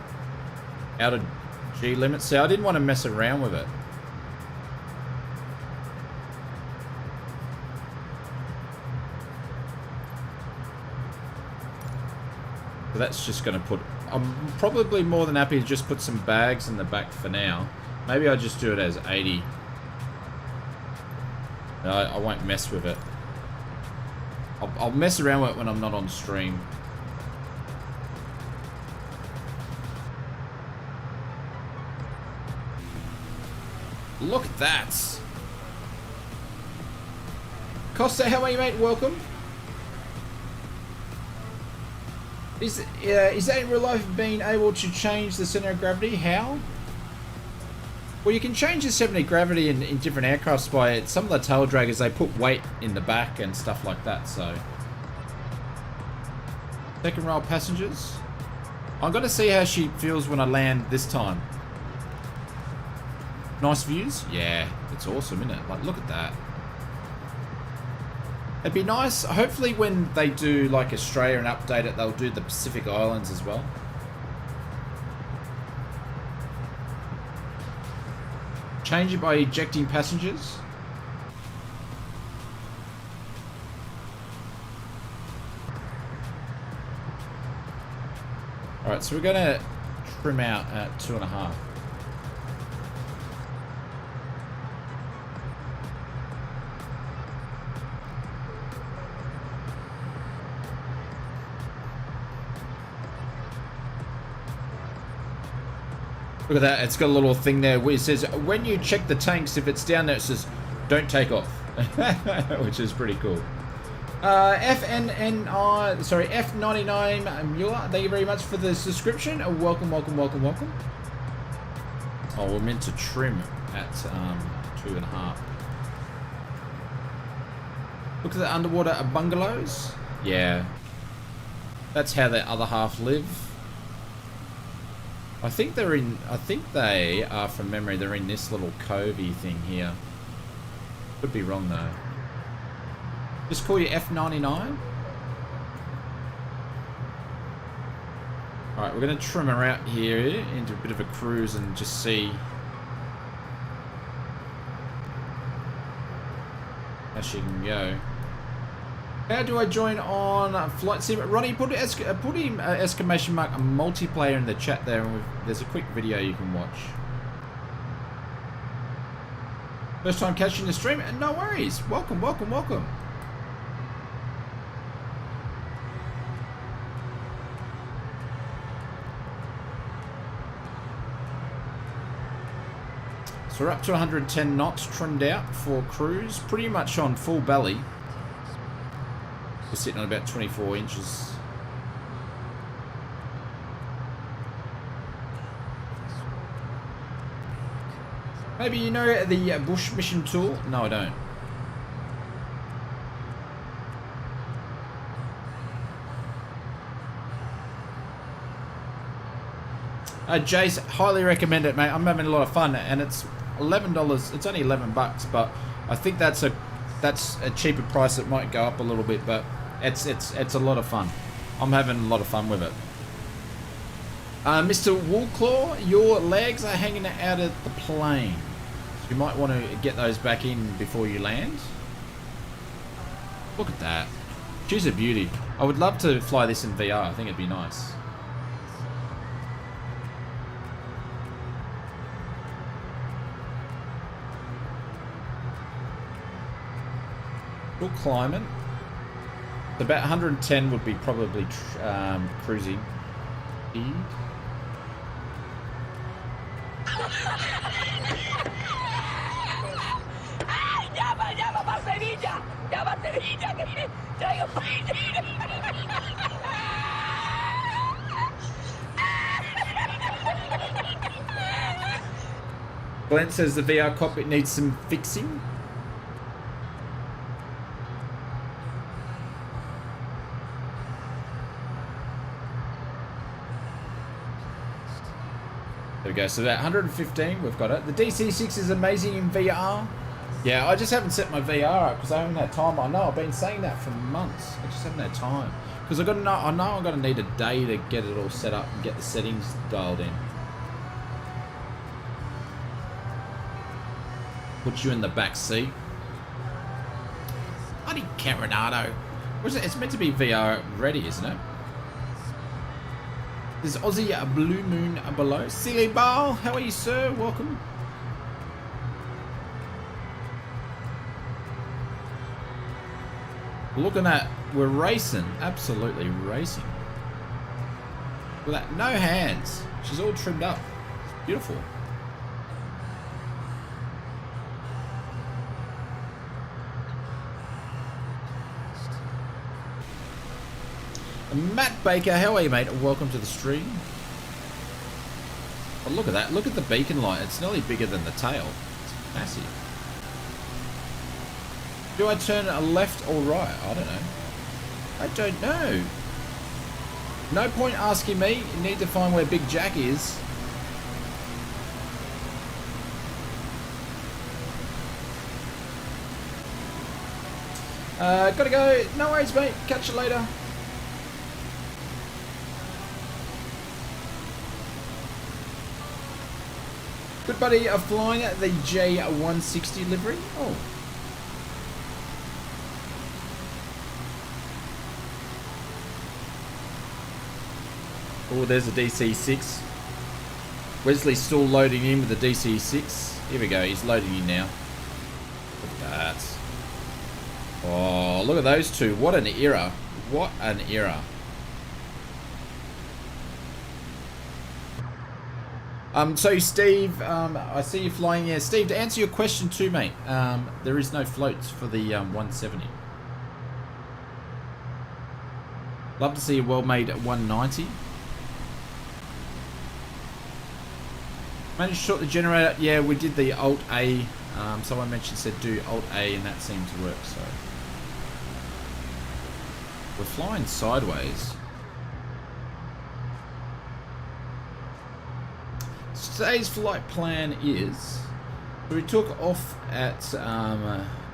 Speaker 2: Out of G limits. See, I didn't want to mess around with it. So that's just going to put... I'm probably more than happy to just put some bags in the back for now. Maybe I'll just do it as 80. No, I won't mess with it. I'll mess around with it when I'm not on stream. Look at that. Costa, how are you, mate? Welcome. Is that in real life being able to change the center of gravity? How? Well, you can change the center of gravity in different aircrafts by it. Some of the tail draggers, they put weight in the back and stuff like that, so. Second row passengers. I'm going to see how she feels when I land this time. Nice views? Yeah, it's awesome, isn't it? Like, look at that. It'd be nice, hopefully when they do like Australia and update it, they'll do the Pacific Islands as well. Change it by ejecting passengers. Alright, so we're going to trim out at 2.5. Look at that, it's got a little thing there where it says, when you check the tanks, if it's down there, it says, don't take off. Which is pretty cool. F99 Mueller, thank you very much for the subscription. Welcome, welcome, welcome, welcome. Oh, we're meant to trim at 2.5. Look at the underwater bungalows. Yeah. That's how the other half live. I think they are, from memory, they're in this little covey thing here. Could be wrong though. Just call you F99. Alright, we're going to trim her out here into a bit of a cruise and just see how she can go. How do I join on Flight Sim? Ronnie, put him exclamation mark multiplayer in the chat there, and there's a quick video you can watch. First time catching the stream? No worries. Welcome, welcome, welcome. So we're up to 110 knots trimmed out for cruise, pretty much on full belly. We're sitting on about 24 inches. Maybe you know the bush mission tool? No, I don't. Jace, highly recommend it, mate. I'm having a lot of fun, and it's $11. It's only $11, but I think that's a cheaper price. It might go up a little bit, but it's a lot of fun. I'm having a lot of fun with it. Mr. Woolclaw, your legs are hanging out of the plane. You might want to get those back in before you land. Look at that. She's a beauty. I would love to fly this in VR. I think it'd be nice. Still climbing. About 110 would be probably cruising. Speed. Glenn says the VR cockpit needs some fixing. There we go, so about 115, we've got it. The DC-6 is amazing in VR. Yeah, I just haven't set my VR up because I haven't had time. I know, I've been saying that for months. I just haven't had time. Because I know I'm going to need a day to get it all set up and get the settings dialed in. Put you in the back seat. Bloody Caronado. It's meant to be VR ready, isn't it? There's Aussie Blue Moon below. Silly Ball, how are you, sir? Welcome. Look at that. We're racing. Absolutely racing. Look at that. No hands. She's all trimmed up. It's beautiful. Matt Baker, how are you, mate? Welcome to the stream. Oh, look at that. Look at the beacon light. It's nearly bigger than the tail. It's massive. Do I turn left or right? I don't know. I don't know. No point asking me. You need to find where Big Jack is. Gotta go. No worries, mate. Catch you later. Good buddy, flying the J160 livery. Oh. Oh, there's a DC-6. Wesley's still loading in with the DC-6. Here we go, he's loading in now. Look at that. Oh, look at those two. What an era. What an era. So Steve, I see you flying here. Steve, to answer your question too, mate, there is no floats for the 170. Love to see a well-made 190. Managed to short the generator. Yeah, we did the Alt-A. Someone mentioned, said do Alt-A, and that seemed to work, so. We're flying sideways. Today's flight plan is, we took off at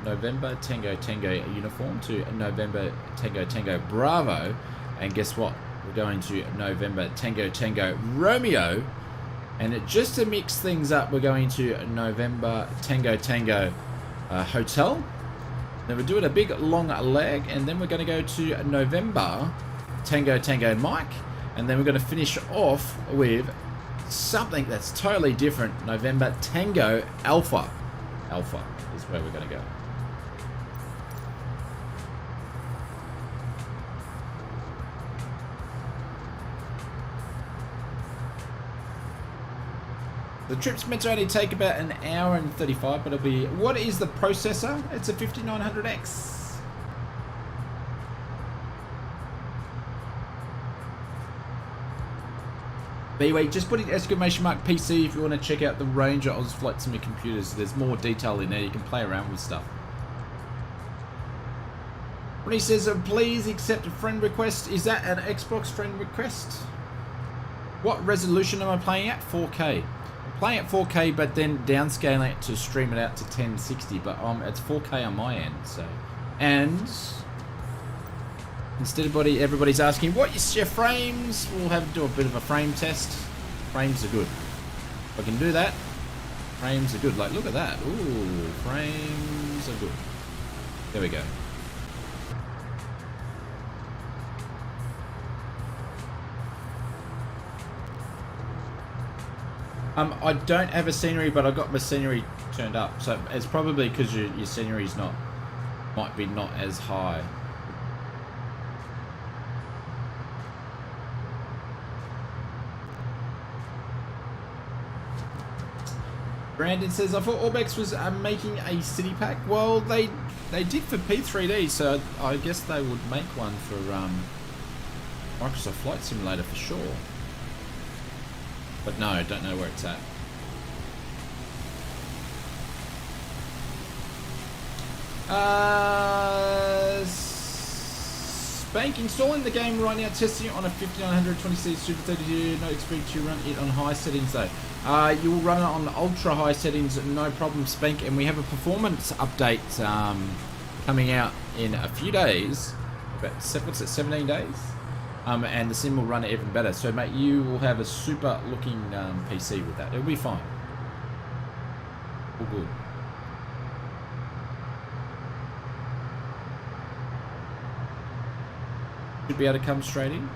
Speaker 2: November Tango Tango uniform to November Tango Tango Bravo, and guess what? We're going to November Tango Tango Romeo, and just to mix things up, we're going to November Tango Tango Hotel. Then we're doing a big long leg, and then we're going to go to November Tango Tango Mike, and then we're going to finish off with something that's totally different. November Tango Alpha. Alpha is where we're going to go. The trip's meant to only take about an hour and 35, but it'll be... What is the processor? It's a 5900X. But anyway, just put in exclamation mark PC if you want to check out the Ranger Oz Flight Sim computers. There's more detail in there. You can play around with stuff. When he says, please accept a friend request, is that an Xbox friend request? What resolution am I playing at? 4K. I'm playing at 4K, but then downscaling it to stream it out to 1060. But it's 4K on my end. So, and instead of everybody's asking, what is your frames? We'll have to do a bit of a frame test. Frames are good. If I can do that, frames are good. Like, look at that. Ooh, frames are good. There we go. I don't have a scenery, but I got my scenery turned up. So it's probably because your scenery's might be not as high. Brandon says, I thought Orbex was making a city pack. Well, they did for P3D, so I guess they would make one for Microsoft Flight Simulator for sure. But no, I don't know where it's at. Spank, installing the game right now, testing it on a 5926 Super 32, no expect to run it on high settings though. You will run it on ultra high settings, no problem, Spank, and we have a performance update coming out in a few days, about 17 days? And the sim will run it even better. So, mate, you will have a super looking PC with that. It'll be fine. All good. Should be able to come straight in.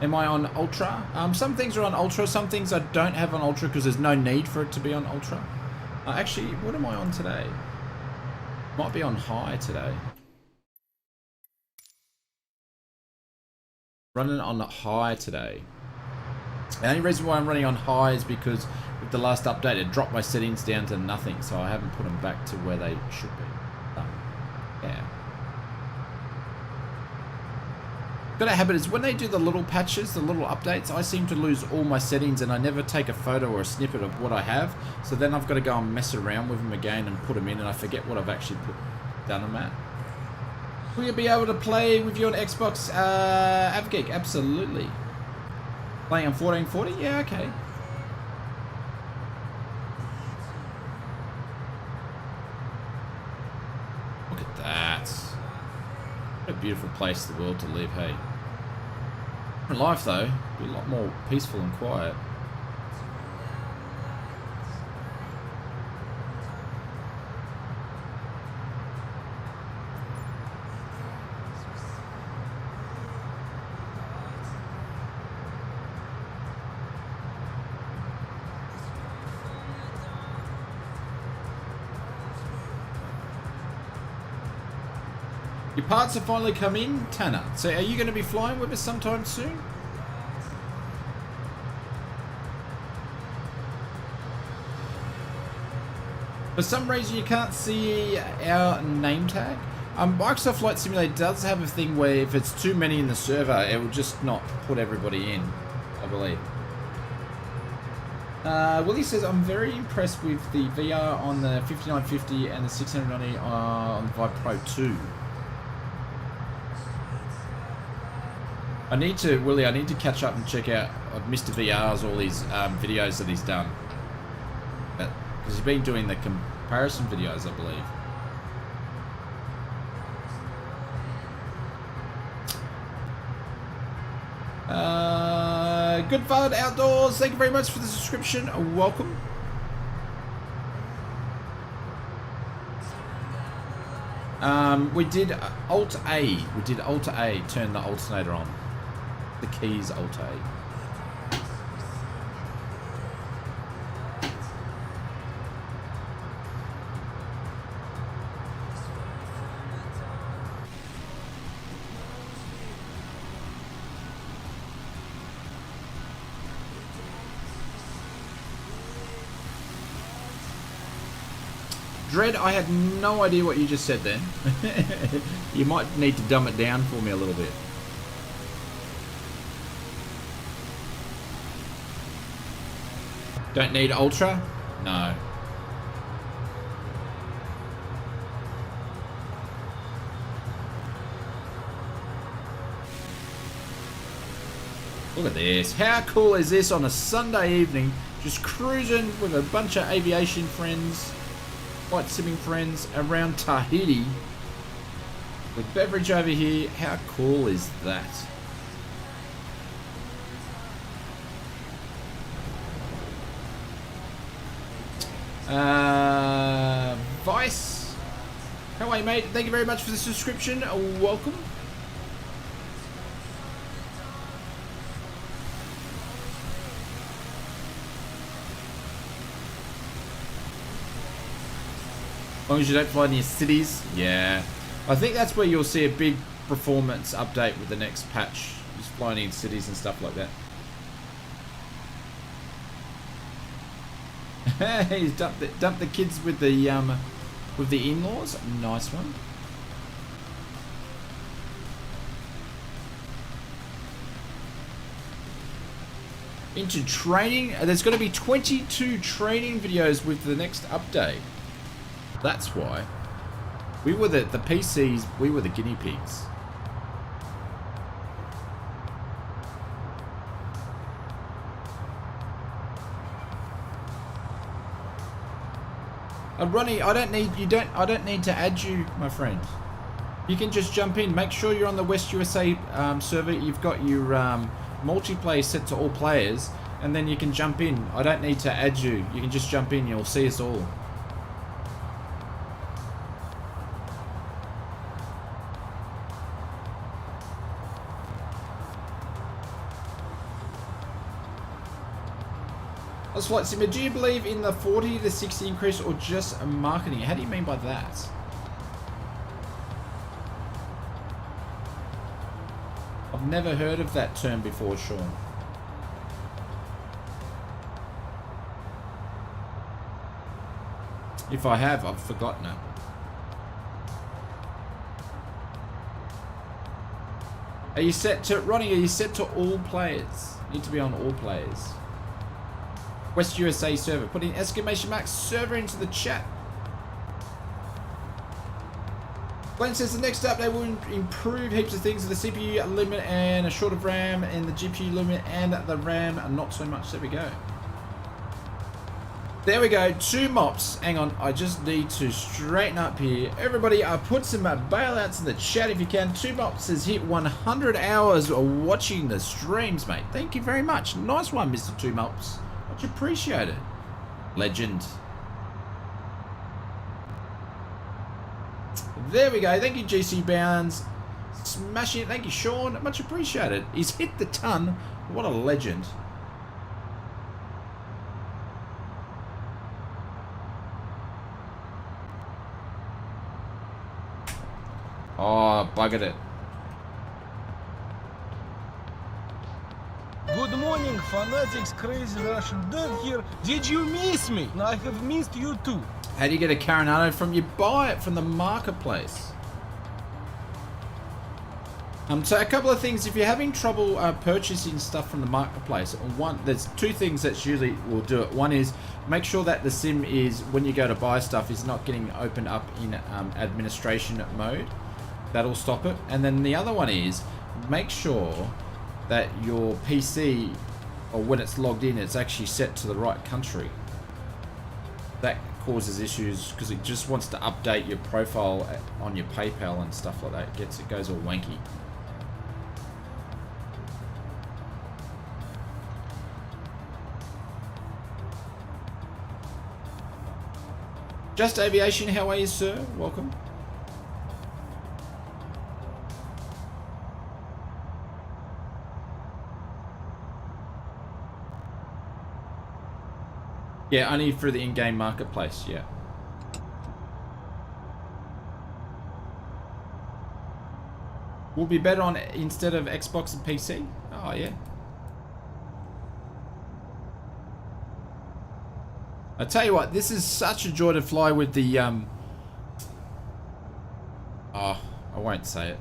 Speaker 2: Am I on Ultra? Some things are on Ultra. Some things I don't have on Ultra because there's no need for it to be on Ultra. Actually, what am I on today? Might be on High today. Running on High today. The only reason why I'm running on High is because with the last update it dropped my settings down to nothing, so I haven't put them back to where they should be. Yeah. Got a habit is when they do the little patches, the little updates, I seem to lose all my settings and I never take a photo or a snippet of what I have, so then I've got to go and mess around with them again and put them in, and I forget what I've actually done them at. Will you be able to play with you on Xbox AvGeek? Absolutely. Playing on 1440? Yeah, okay. Look at that. What a beautiful place in the world to live, hey. In life, though, be a lot more peaceful and quiet. Your parts have finally come in, Tanner. So are you going to be flying with us sometime soon? For some reason you can't see our name tag. Microsoft Flight Simulator does have a thing where if it's too many in the server, it will just not put everybody in, I believe. Willie says, I'm very impressed with the VR on the 5950 and the 690 on the Vive Pro 2. I need to catch up and check out Mr. VR's all these videos that he's done. Because he's been doing the comparison videos, I believe. Good Fun Outdoors, thank you very much for the subscription. Welcome. We did Alt A. We did Alt A, turn the alternator on. The keys Alt A. Dread, I had no idea what you just said then. You might need to dumb it down for me a little bit. Don't need Ultra? No. Look at this. How cool is this on a Sunday evening? Just cruising with a bunch of aviation friends, flight simming friends around Tahiti. With beverage over here. How cool is that? Vice. How are you, mate? Thank you very much for the subscription. Welcome. As long as you don't fly near cities. Yeah. I think that's where you'll see a big performance update with the next patch. Just flying in cities and stuff like that. He's dumped the kids with the in-laws. Nice one. Into training. There's going to be 22 training videos with the next update. That's why. We were the PCs, we were the guinea pigs. Ronnie, I don't need to add you, my friend. You can just jump in. Make sure you're on the West USA server. You've got your multiplayer set to all players, and then you can jump in. I don't need to add you. You can just jump in. You'll see us all. Flight Simmer, do you believe in the 40 to 60 increase or just marketing? How do you mean by that? I've never heard of that term before, Sean. If I have, I've forgotten it. Are you set to, Ronnie, are you set to all players? You need to be on all players. West USA server. Put in exclamation mark server into the chat. Glenn says the next update will improve heaps of things with the CPU limit and a shorter RAM and the GPU limit and the RAM not so much. There we go. There we go. 2 mops. Hang on. I just need to straighten up here. Everybody, put some bailouts in the chat if you can. 2 mops has hit 100 hours watching the streams, mate. Thank you very much. Nice one, Mr. 2 mops. Much appreciated. Legend. There we go. Thank you, GC Bounds. Smashing it. Thank you, Sean. Much appreciated. He's hit the ton. What a legend. Oh, buggered it.
Speaker 1: Good morning, fanatics, crazy Russian dog here. Did you miss me? I have missed you too.
Speaker 2: How do you get a Carinado from? You buy it from the marketplace. So a couple of things. If you're having trouble purchasing stuff from the marketplace, there's 2 things that usually will do it. One is make sure that the sim is, when you go to buy stuff, is not getting opened up in administration mode. That'll stop it. And then the other one is make sure that your PC, or when it's logged in, it's actually set to the right country. That causes issues because it just wants to update your profile on your PayPal and stuff like that. It goes all wanky. Just Aviation, how are you, sir? Welcome. Yeah, only through the in-game marketplace, yeah. Will be better on instead of Xbox and PC? Oh, yeah. I tell you what, this is such a joy to fly with the, oh, I won't say it.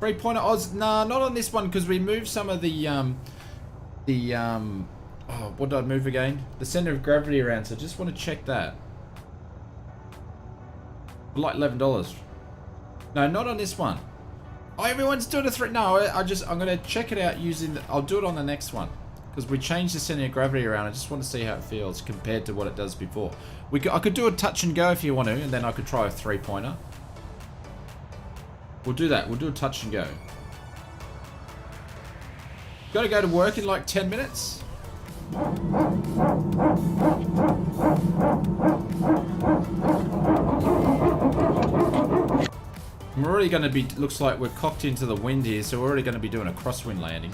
Speaker 2: 3-pointer Oz. Nah, not on this one because we moved some of the oh, what did I move again? The center of gravity around. So just want to check that. Like $11. No, not on this one. Oh, everyone's doing a 3. No, I'm gonna check it out using. I'll do it on the next one because we changed the center of gravity around. I just want to see how it feels compared to what it does before. I could do a touch and go if you want to, and then I could try a 3-pointer. We'll do that. We'll do a touch and go. Got to go to work in like 10 minutes. We're already going to be, looks like we're cocked into the wind here, so we're already going to be doing a crosswind landing.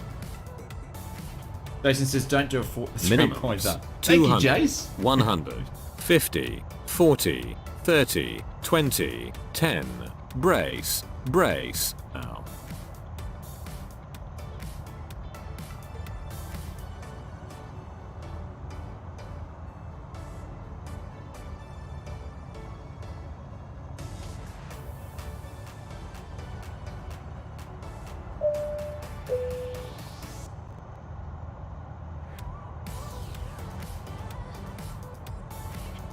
Speaker 2: Jason says don't do a 3-pointer. Thank you, Jace.
Speaker 5: 100, 50, 40, 30, 20, 10. Brace, brace. Ow.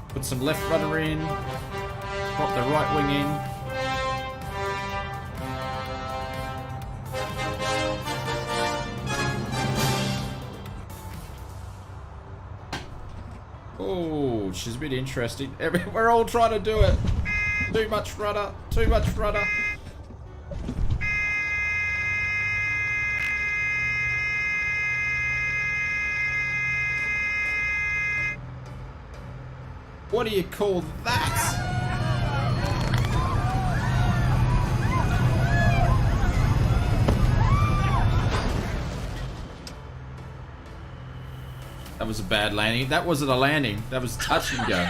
Speaker 2: Put some left rudder in. Drop the right wing in. Oh, she's a bit interesting. We're all trying to do it. Too much rudder. Too much rudder. What do you call that? That was a bad landing. That wasn't a landing. That was touch and go.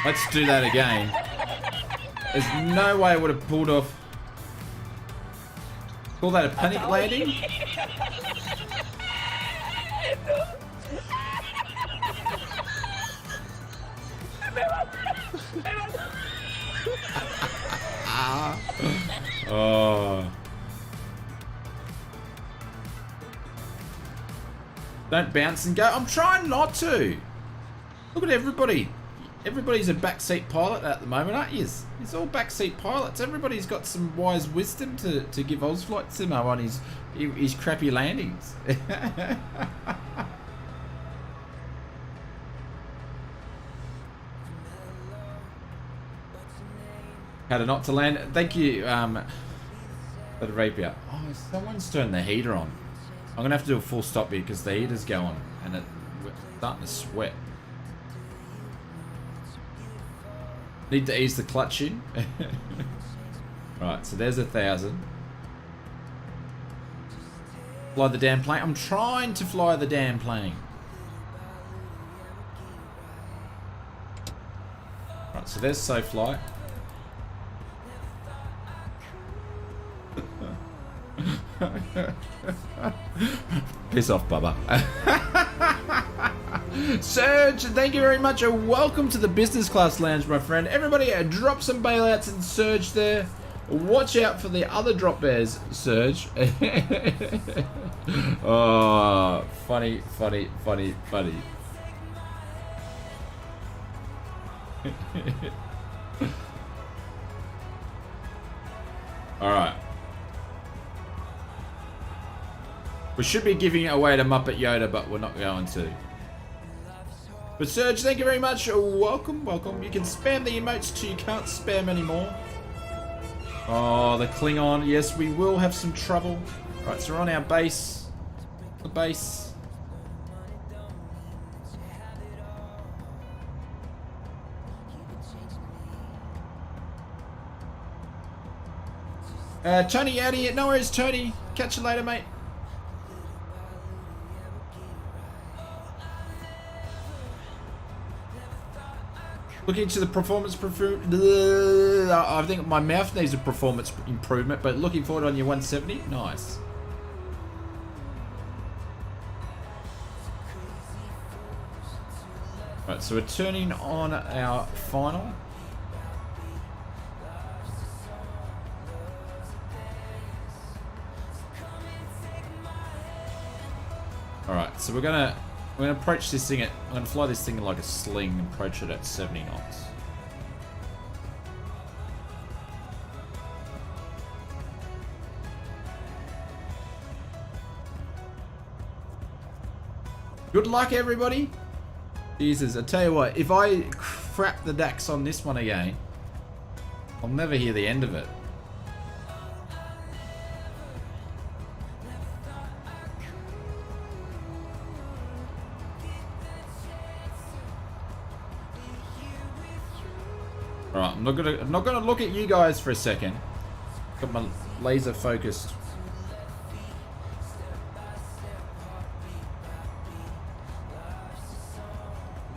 Speaker 2: Let's do that again. There's no way I would have pulled off. Call that a panic landing? Oh. Don't bounce and go. I'm trying not to. Look at everybody. Everybody's a backseat pilot at the moment, aren't you? It's all backseat pilots. Everybody's got some wise wisdom to give Ozflight Simo on his crappy landings. How to not to land. Thank you, the rapier. Oh, someone's turned the heater on. I'm going to have to do a full stop here because the heater's going and we're starting to sweat. Need to ease the clutch in. Right, so there's 1,000. Fly the damn plane. I'm trying to fly the damn plane. Right, so there's safe flight. Piss off, Bubba. Serge, thank you very much and welcome to the business class lounge, my friend. Everybody drop some bailouts and Serge there. Watch out for the other drop bears, Serge. Oh, funny, funny, funny, funny. Alright. We should be giving it away to Muppet Yoda, but we're not going to. But Serge, thank you very much. Welcome, welcome. You can spam the emotes till you can't spam anymore. Oh, the Klingon. Yes, we will have some trouble. Right, so we're on our base. The base. Tony out here. No worries, Tony. Catch you later, mate. Looking into the performance I think my mouth needs a performance improvement, but looking forward on your 170. Nice. Right, so we're turning on our final. Alright, so we're gonna approach this thing I'm gonna fly this thing like a sling and approach it at 70 knots. Good luck, everybody. Jesus, I tell you what, if I crap the DAX on this one again, I'll never hear the end of it. Alright, I'm not gonna look at you guys for a second. Got my laser focused.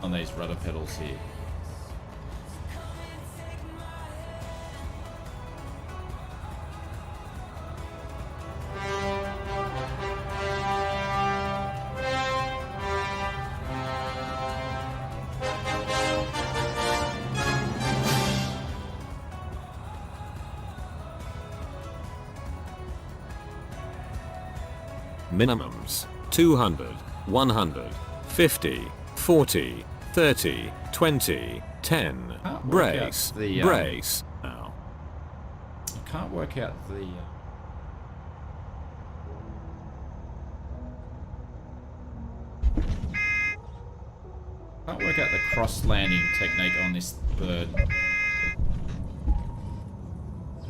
Speaker 2: On these rudder pedals here.
Speaker 5: Minimums 200, 100, 50, 40, 30, 20, 10. Brace, brace. Ow.
Speaker 2: I can't work out the... Can't work out the cross landing technique on this bird.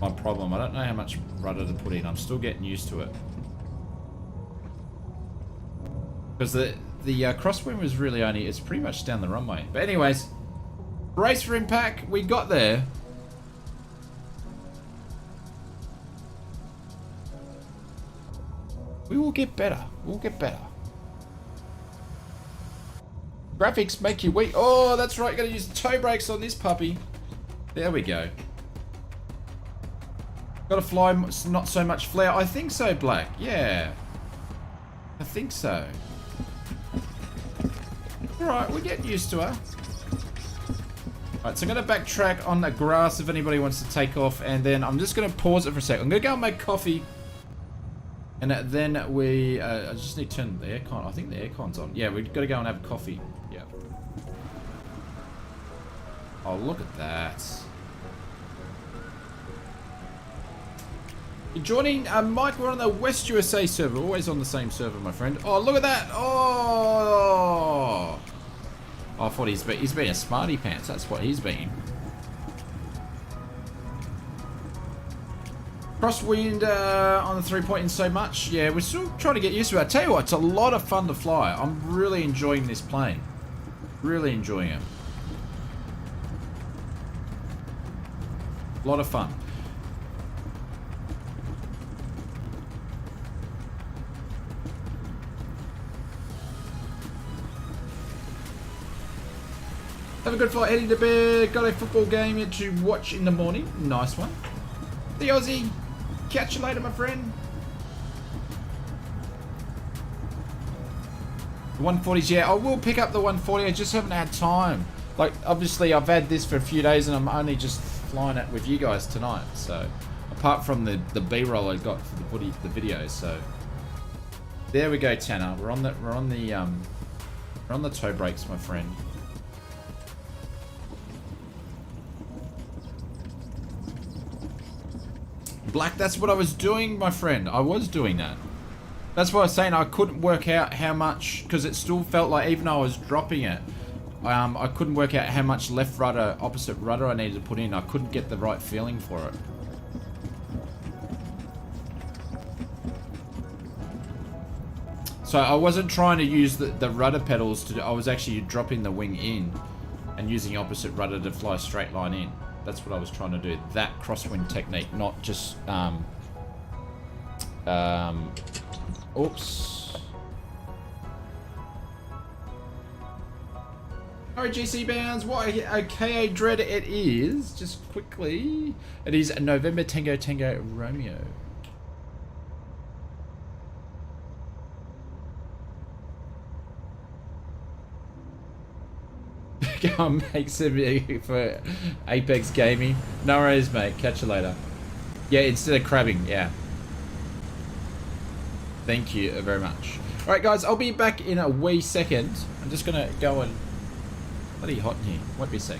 Speaker 2: My problem. I don't know how much rudder to put in. I'm still getting used to it. Because the crosswind was really only, it's pretty much down the runway. But anyways, brace for impact. We got there. We will get better. We'll get better. Graphics make you weak. Oh, that's right. Gotta use toe brakes on this puppy. There we go. Gotta fly not so much flare. I think so, Black. Yeah. I think so. Alright, we're getting used to her. Alright, so I'm going to backtrack on the grass if anybody wants to take off. And then I'm just going to pause it for a second. I'm going to go and make coffee. And then we... I just need to turn the aircon. I think the aircon's on. Yeah, we've got to go and have coffee. Yeah. Oh, look at that. You're joining Mike, we're on the West USA server. Always on the same server, my friend. Oh, look at that. Oh, I thought he's been a smarty pants. That's what he's been. Crosswind on the 3-point in so much. Yeah, we're still trying to get used to it. I tell you what, it's a lot of fun to fly. I'm really enjoying this plane. Really enjoying it. A lot of fun. Have a good flight heading to bed. Got a football game to watch in the morning. Nice one. The Aussie. Catch you later, my friend. The 140s, yeah. I will pick up the 140. I just haven't had time. Like, obviously, I've had this for a few days, and I'm only just flying it with you guys tonight. So, apart from the B-roll I got for the video. So, there we go, Tanner. We're on the toe brakes, my friend. Black, that's what I was doing, my friend. I was doing that. That's what I was saying. I couldn't work out how much, because it still felt like, even though I was dropping it, I couldn't work out how much left rudder, opposite rudder I needed to put in. I couldn't get the right feeling for it. So I wasn't trying to use the rudder pedals to do, I was actually dropping the wing in and using opposite rudder to fly a straight line in. That's what I was trying to do. That crosswind technique, not just oops. Alright, GC Bounds, what a KA Dread it is, just quickly. It is November Tango Tango Romeo. I'll make some for Apex Gaming. No worries, mate. Catch you later. Yeah, instead of crabbing, yeah. Thank you very much. Alright guys, I'll be back in a wee second. I'm just gonna go and... Bloody hot in here. Won't be a sec.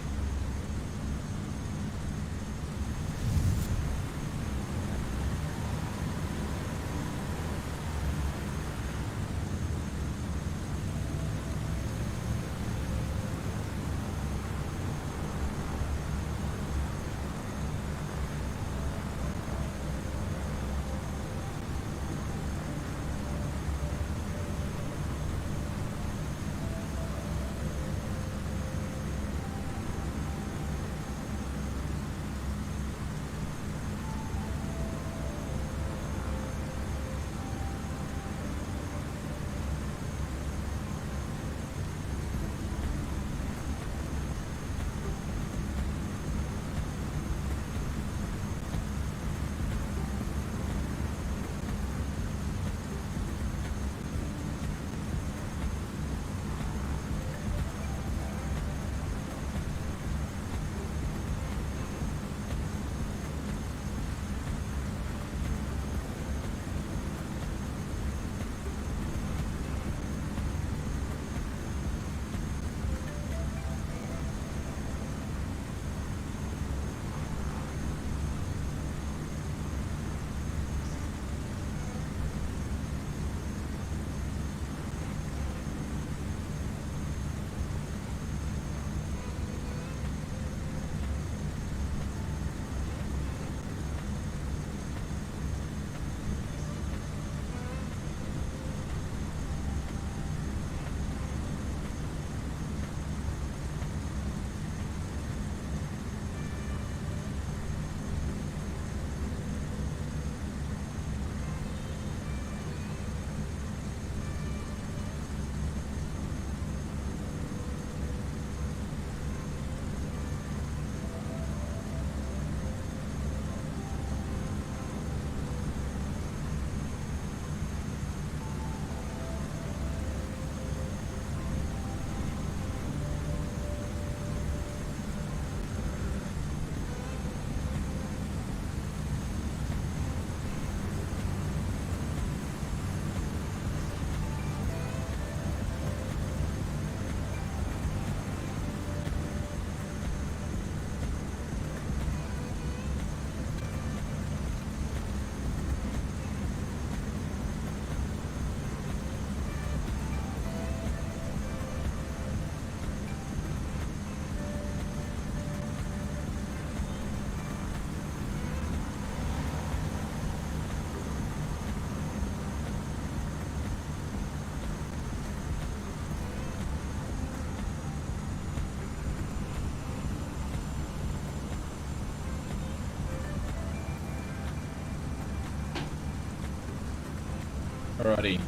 Speaker 2: Alrighty.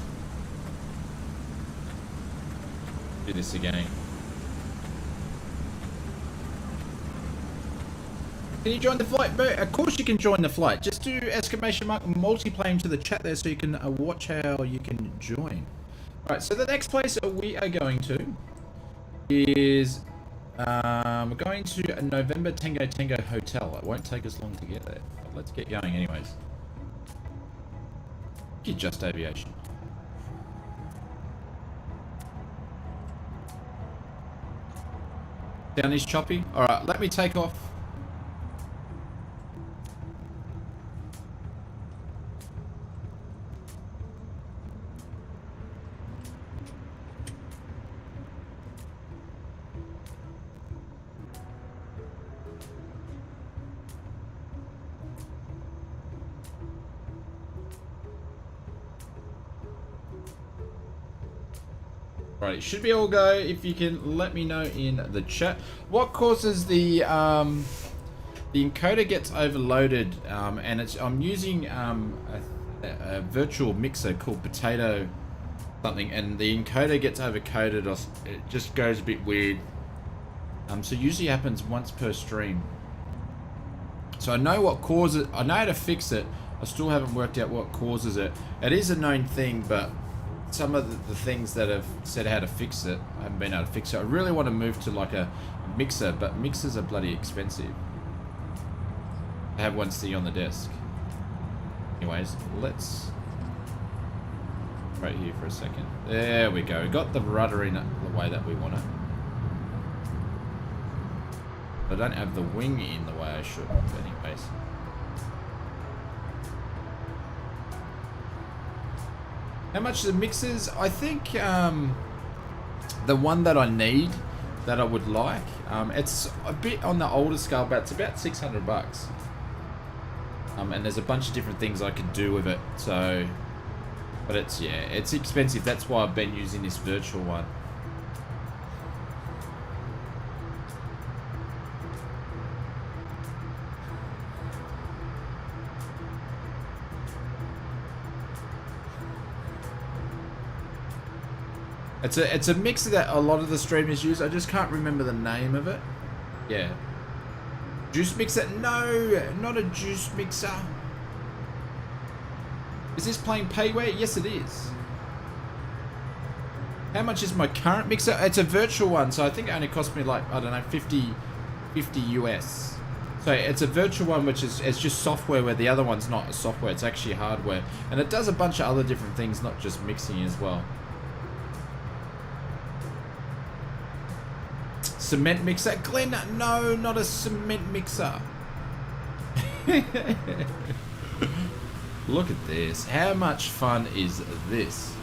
Speaker 2: Do this again. Can you join the flight? Of course you can join the flight. Just do exclamation mark multiplayer into the chat there so you can watch how you can join. Alright, so the next place we are going to is we're going to a November Tango Tango Hotel. It won't take us long to get there, but let's get going anyways. Just aviation. Down is choppy. Alright, let me take off. Right, it should be all go. If you can let me know in the chat. What causes the encoder gets overloaded, and I'm using a virtual mixer called Potato something, and the encoder gets overcoded, or it just goes a bit weird. So usually happens once per stream. So I know what causes it. I know how to fix it. I still haven't worked out what causes it. It is a known thing, but some of the things that have said how to fix it, I haven't been able to fix it. I really want to move to like a mixer, but mixers are bloody expensive. I have one sitting on the desk. Anyways, let's right here for a second. There we go. We got the rudder in the way that we want it. I don't have the wing in the way I should, but anyways. How much the mixers? I think the one that I need, that I would like, it's a bit on the older scale, but it's about 600 bucks. And there's a bunch of different things I could do with it, so, but it's, yeah, it's expensive. That's why I've been using this virtual one. It's a mixer that a lot of the streamers use. I just can't remember the name of it. Yeah. Juice mixer? No, not a juice mixer. Is this playing payware? Yes, it is. How much is my current mixer? It's a virtual one, so I think it only cost me like, I don't know, 50 US. So it's a virtual one, which is, it's just software, where the other one's not software, it's actually hardware. And it does a bunch of other different things, not just mixing as well. Cement mixer? Glenn, no, not a cement mixer. Look at this. How much fun is this?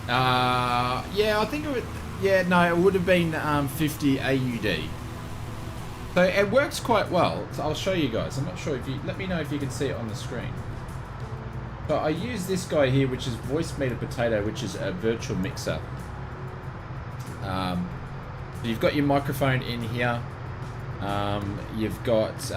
Speaker 2: Yeah, I think it would, yeah, no, it would have been 50 AUD. So it works quite well. So I'll show you guys. I'm not sure if you, let me know if you can see it on the screen. So I use this guy here, which is Voice Meter Potato, which is a virtual mixer. You've got your microphone in here. You've got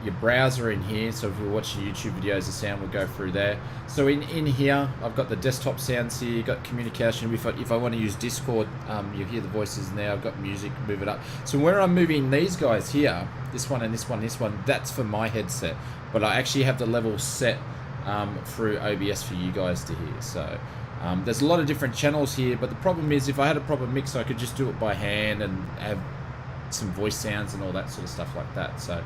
Speaker 2: your browser in here. So if you're watching YouTube videos, the sound will go through there. So in here, I've got the desktop sounds here. You've got communication. If I want to use Discord, you hear the voices in there. I've got music, move it up. So where I'm moving these guys here, this one and this one, that's for my headset. But I actually have the level set through OBS for you guys to hear. So there's a lot of different channels here, but the problem is if I had a proper mixer, I could just do it by hand and have some voice sounds and all that sort of stuff like that. So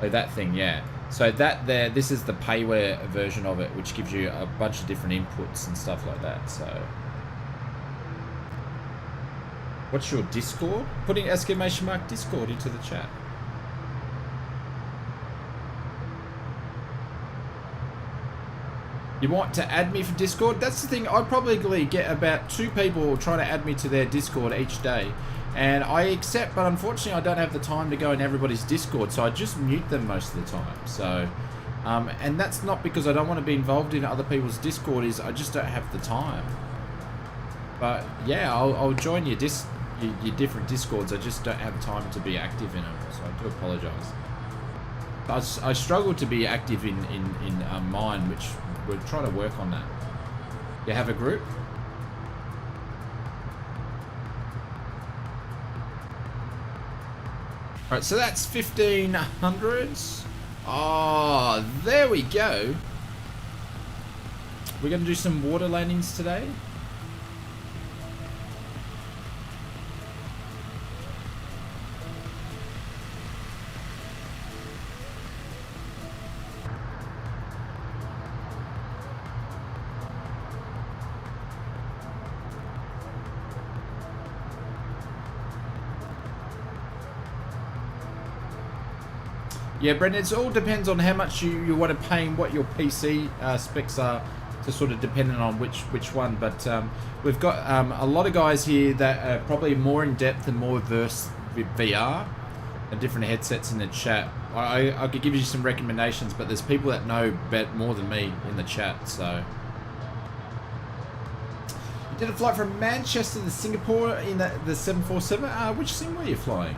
Speaker 2: that thing, yeah. So that there, this is the payware version of it, which gives you a bunch of different inputs and stuff like that. So what's your Discord? Putting exclamation mark Discord into the chat. You want to add me for Discord? That's the thing, I probably get about 2 people trying to add me to their Discord each day. And I accept, but unfortunately I don't have the time to go in everybody's Discord, so I just mute them most of the time. So, and that's not because I don't want to be involved in other people's Discord, is I just don't have the time. But yeah, I'll join your different Discords, I just don't have time to be active in them, so I do apologise. I struggle to be active in mine, which we're trying to work on that. You have a group? Alright, so that's 1500. Oh, there we go. We're going to do some water landings today. Yeah, Brendan, it all depends on how much you want to pay and what your PC specs are, to sort of depending on which one. But we've got a lot of guys here that are probably more in depth and more versed with VR and different headsets in the chat. I could give you some recommendations, but there's people that know more than me in the chat. So you did a flight from Manchester to Singapore in the 747. Which sim were you flying?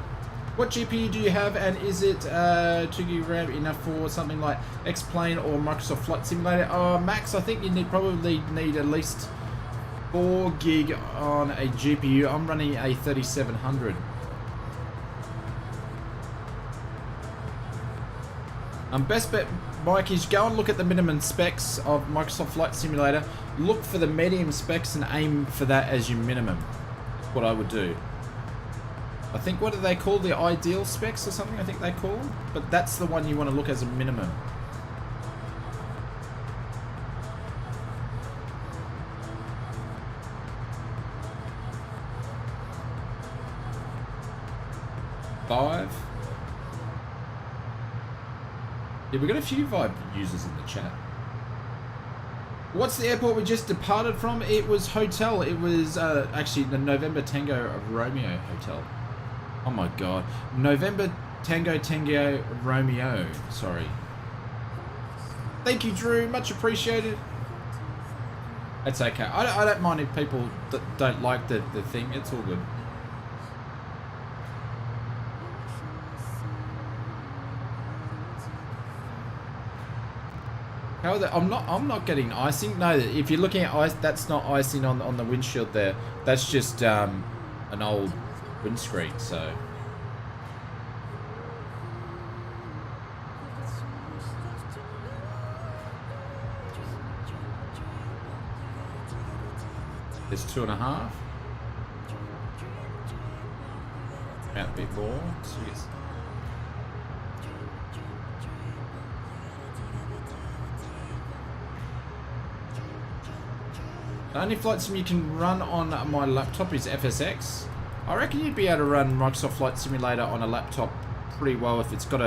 Speaker 2: What GPU do you have, and is it 2 GB RAM enough for something like X-Plane or Microsoft Flight Simulator? Max, I think you probably need at least 4 gig on a GPU. I'm running a 3700. Best bet, Mike, is go and look at the minimum specs of Microsoft Flight Simulator. Look for the medium specs and aim for that as your minimum. That's what I would do. I think, what do they call the ideal specs or something? I think they call, but that's the one you want to look as a minimum. Vive. Yeah, we got a few Vive users in the chat. What's the airport we just departed from? It was hotel. It was actually the November Tango Romeo hotel. Oh my god. November Tango Romeo. Sorry. Thank you, Drew. Much appreciated. That's okay. I don't mind if people don't like the thing. It's all good. How are they? I'm not getting icing. No, if you're looking at ice, that's not icing on the windshield there. That's just an old windscreen. So there's 2.5. Out a bit more. So yes. The only flight sim you can run on my laptop is FSX. I reckon you'd be able to run Microsoft Flight Simulator on a laptop pretty well if it's got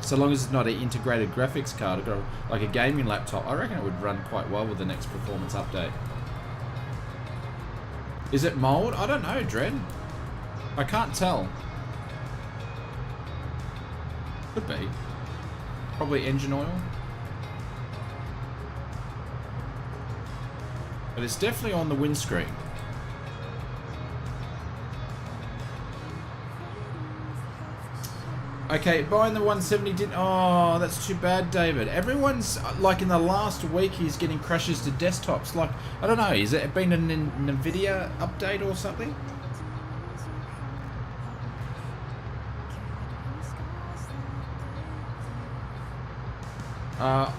Speaker 2: so long as it's not an integrated graphics card, like a gaming laptop. I reckon it would run quite well with the next performance update. Is it mold? I don't know, Dread. I can't tell. Could be. Probably engine oil. But it's definitely on the windscreen. Okay, buying the 170 didn't... Oh, that's too bad, David. Everyone's, like, in the last week, he's getting crashes to desktops. Like, I don't know, is it been an NVIDIA update or something?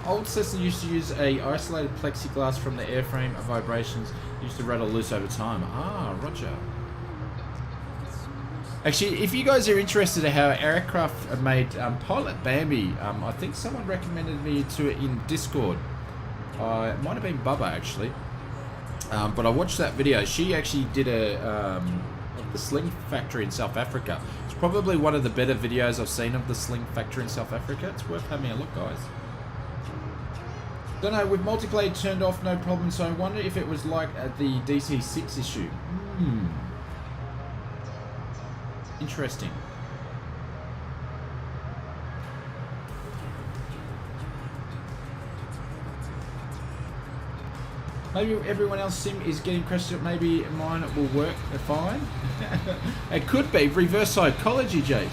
Speaker 2: Old Cessna used to use a isolated plexiglass from the airframe. Vibrations used to rattle loose over time. Ah, roger. Actually, if you guys are interested in how aircraft are made, Pilot Bambi, I think someone recommended me to it in Discord. It might have been Bubba, actually. But I watched that video. She actually did the Sling factory in South Africa. It's probably one of the better videos I've seen of the Sling factory in South Africa. It's worth having a look, guys. Don't know, with multiplayer turned off, no problem, so I wonder if it was like the DC6 issue. Interesting. Maybe everyone else's sim is getting crashed, maybe mine will work fine. It could be reverse psychology, Jace.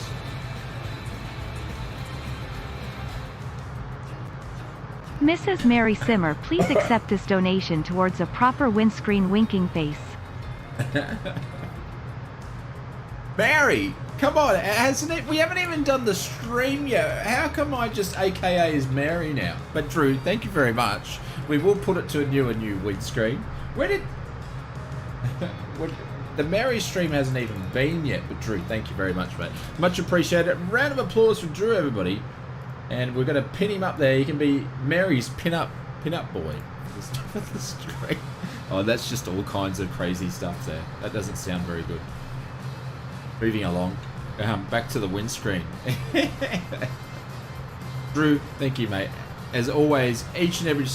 Speaker 3: Mrs. Mary Simmer, please accept this donation towards a proper windscreen winking face.
Speaker 2: Mary, come on, hasn't it? We haven't even done the stream yet. How come I just AKA is Mary now? But Drew, thank you very much. We will put it to a new windscreen. Where did... The Mary stream hasn't even been yet, but Drew, thank you very much, mate. Much appreciated. Round of applause for Drew, everybody. And we're going to pin him up there. He can be Mary's pin-up boy. Oh, that's just all kinds of crazy stuff there. That doesn't sound very good. Moving along. Back to the windscreen. Drew, thank you, mate. As always, each and every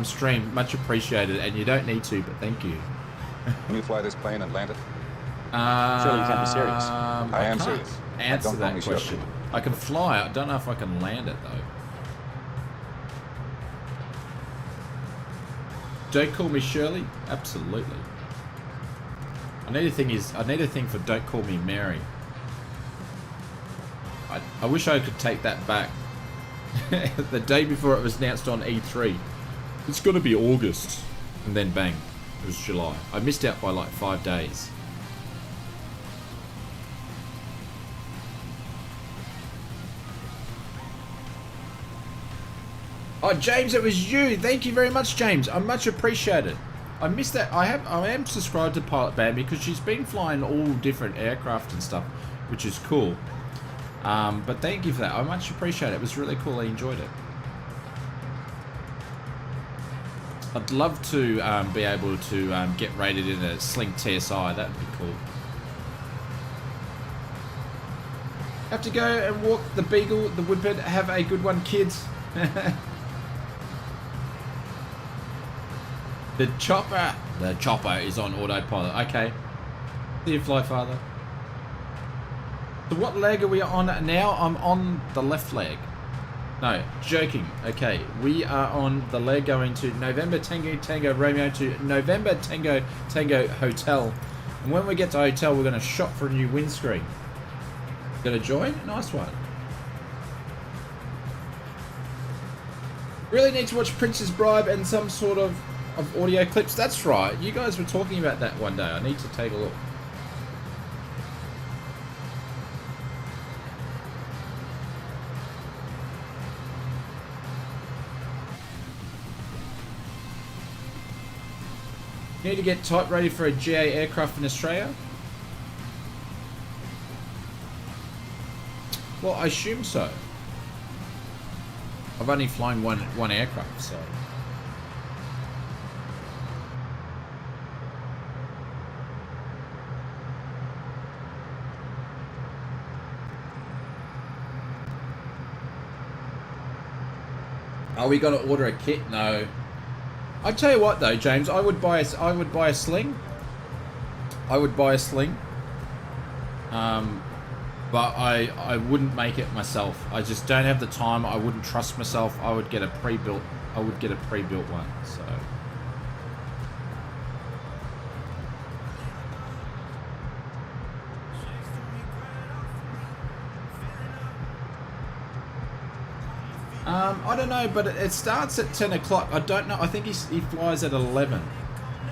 Speaker 2: stream, much appreciated. And you don't need to, but thank you.
Speaker 8: Can you fly this plane and land it?
Speaker 6: Surely you can't be serious.
Speaker 8: I am serious.
Speaker 2: Answer that question. I can fly. I don't know if I can land it though. Don't call me Shirley. Absolutely. I need a thing for don't call me Mary. I wish I could take that back. The day before it was announced on E3. It's got to be August, and then bang, it was July. I missed out by like 5 days. Oh, James, it was you. Thank you very much, James. I much appreciate it. I missed that. I am subscribed to Pilot Band because she's been flying all different aircraft and stuff, which is cool. But thank you for that. I much appreciate it. It was really cool. I enjoyed it. I'd love to be able to get rated in a Sling TSI. That would be cool. Have to go and walk the Beagle, the Whippet. Have a good one, kids. The chopper is on autopilot. Okay. See you, Fly Father. So what leg are we on now? I'm on the left leg. No, joking. Okay, we are on the leg going to November Tango Tango Romeo to November Tango Tango Hotel. And when we get to hotel, we're going to shop for a new windscreen. Gonna join? Nice one. Really need to watch Princess Bride and some sort of audio clips. That's right. You guys were talking about that one day. I need to take a look. Need to get type ready for a GA aircraft in Australia? Well, I assume so. I've only flown one aircraft, so. Are we gonna order a kit? No. I tell you what, though, James, I would buy a sling. I would buy a sling. But I wouldn't make it myself. I just don't have the time. I wouldn't trust myself. I would get a pre-built. I would get a pre-built one. So. I don't know, but it starts at 10 o'clock. I don't know. I think he flies at 11.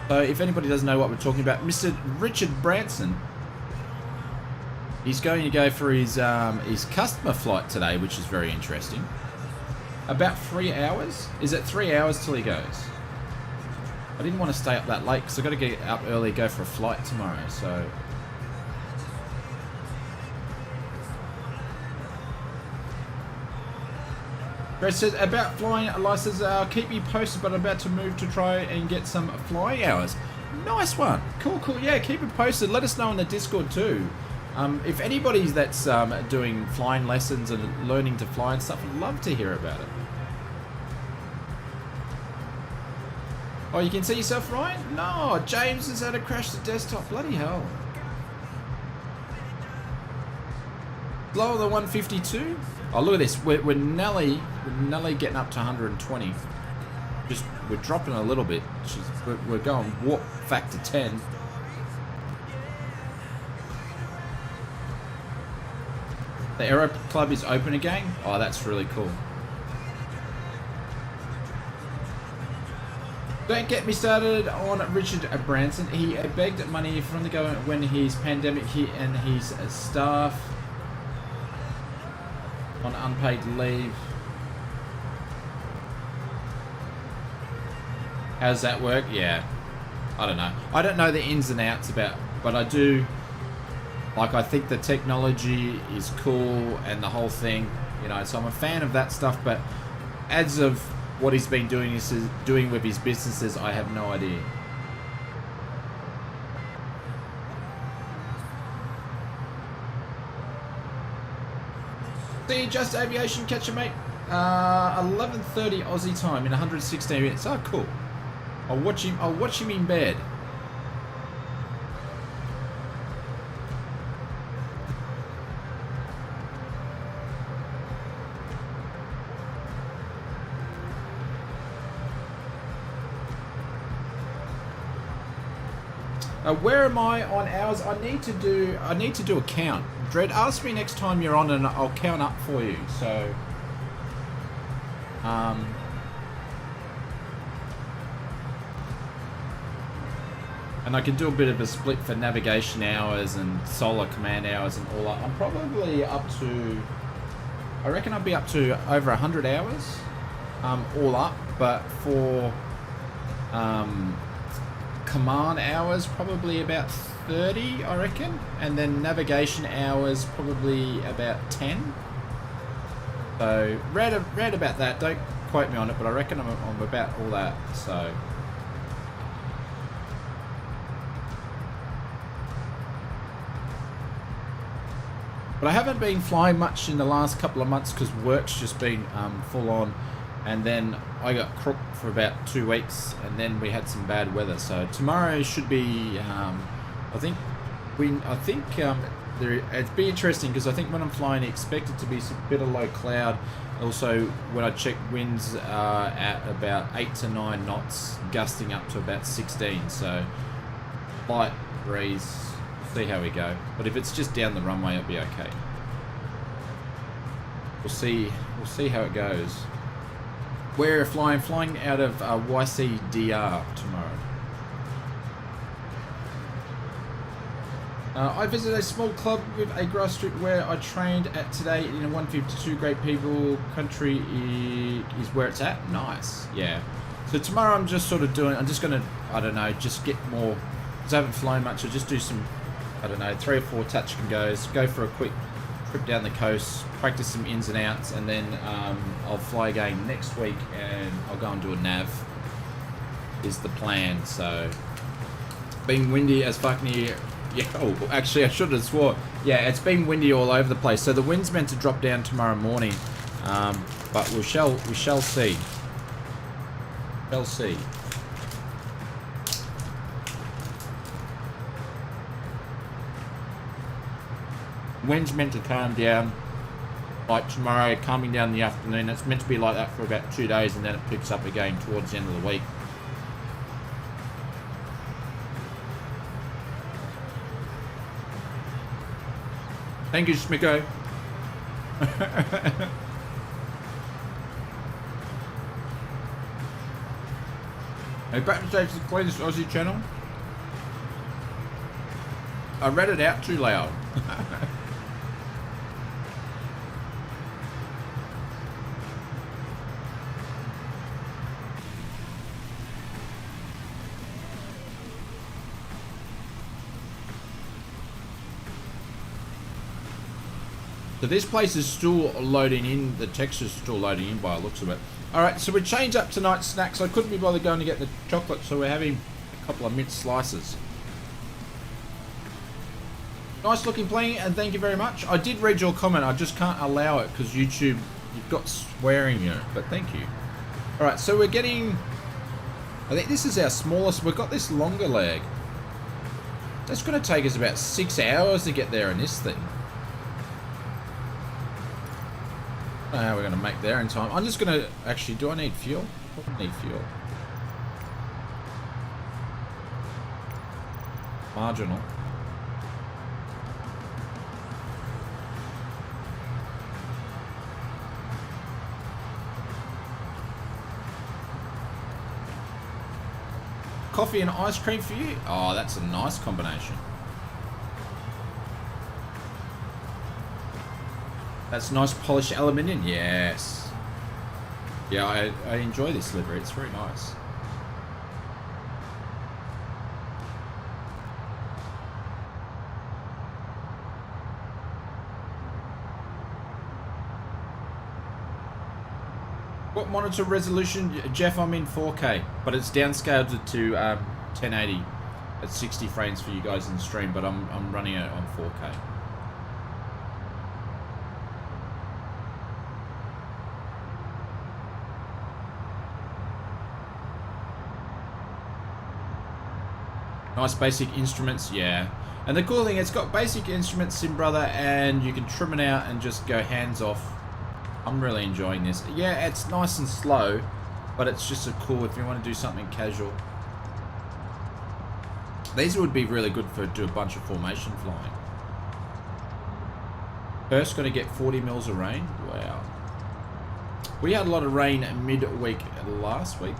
Speaker 2: So if anybody doesn't know what we're talking about, Mr. Richard Branson, he's going to go for his customer flight today, which is very interesting. About 3 hours. Is it 3 hours till he goes? I didn't want to stay up that late because I've got to get up early, go for a flight tomorrow. So. Brett says, about flying license, I'll keep you posted, but I'm about to move to try and get some flying hours. Nice one. Cool, cool. Yeah, keep it posted. Let us know in the Discord too. If anybody's that's doing flying lessons and learning to fly and stuff, I'd love to hear about it. Oh, you can see yourself, Ryan? No, James has had to crash the desktop. Bloody hell. Lower than 152? Oh, look at this. We're nearly getting up to 120. Just we're dropping a little bit. We're going warp factor 10. The Aero Club is open again. Oh, that's really cool. Don't get me started on Richard Branson. He begged money from the government when his pandemic hit and his staff on unpaid leave. How does that work? Yeah, I don't know. I don't know the ins and outs about, but I do. Like, I think the technology is cool and the whole thing, you know. So I'm a fan of that stuff. But as of what he's been doing with his businesses, I have no idea. See you, Just Aviation, catch you, mate. 11:30 Aussie time in 116 minutes. Oh, cool. I'll watch him in bed. Where am I on hours? I need to do a count. Dread, ask me next time you're on and I'll count up for you. So and I can do a bit of a split for navigation hours and solar command hours and all that. I'm probably up to, I reckon I'll be up to over 100 hours. all up, but for command hours probably about 30, I reckon, and then navigation hours probably about 10. So read about that. Don't quote me on it, but I reckon I'm about all that. So but I haven't been flying much in the last couple of months because work's just been full on, and then I got crooked for about 2 weeks, and then we had some bad weather. So tomorrow should be, it'd be interesting because I think when I'm flying, expect it to be a bit of low cloud. Also, when I check, winds are at about 8 to 9 knots, gusting up to about 16. So light breeze. See how we go. But if it's just down the runway, it'll be okay. We'll see how it goes. We're flying out of YCDR tomorrow. I visited a small club with a grassroots where I trained at today in a 152. Great people, country is where it's at. Nice, yeah. So tomorrow I'm just sort of I'm just gonna, I don't know, just get more, because I haven't flown much. I'll just do some, I don't know, 3 or 4 touch and goes, go for a quick trip down the coast, practice some ins and outs, and then I'll fly again next week, and I'll go and do a nav is the plan. So being windy as fuck near, yeah, oh, actually I should have swore, yeah, it's been windy all over the place. So the wind's meant to drop down tomorrow morning, but we shall see. Shall see. Wind's meant to calm down like tomorrow, calming down in the afternoon. It's meant to be like that for about 2 days, and then it picks up again towards the end of the week. Thank you, Smicko. Hey, back to the cleanest Aussie channel. I read it out too loud. So this place is still loading in, the texture's still loading in by the looks of it. Alright, so we changed up tonight's snacks. I couldn't be bothered going to get the chocolate, so we're having a couple of mint slices. Nice looking plane, and thank you very much. I did read your comment, I just can't allow it because YouTube, you've got swearing in it, but thank you. Alright, so we're getting, I think this is our smallest. We've got this longer leg. That's going to take us about 6 hours to get there in this thing. I don't know how we're going to make there in time. I'm just going to, actually, do I need fuel? I need fuel. Marginal. Coffee and ice cream for you? Oh, that's a nice combination. That's nice polished aluminium. Yes. Yeah, I enjoy this livery. It's very nice. What monitor resolution, Jeff? I'm in 4K, but it's downscaled to 1080 at 60 frames for you guys in the stream, but I'm running it on 4K. Nice basic instruments, yeah. And the cool thing, it's got basic instruments, Sim Brother, and you can trim it out and just go hands off. I'm really enjoying this. Yeah, it's nice and slow, but it's just so cool if you want to do something casual. These would be really good for do a bunch of formation flying. First, going to get 40 mils of rain. Wow. We had a lot of rain mid-week last week.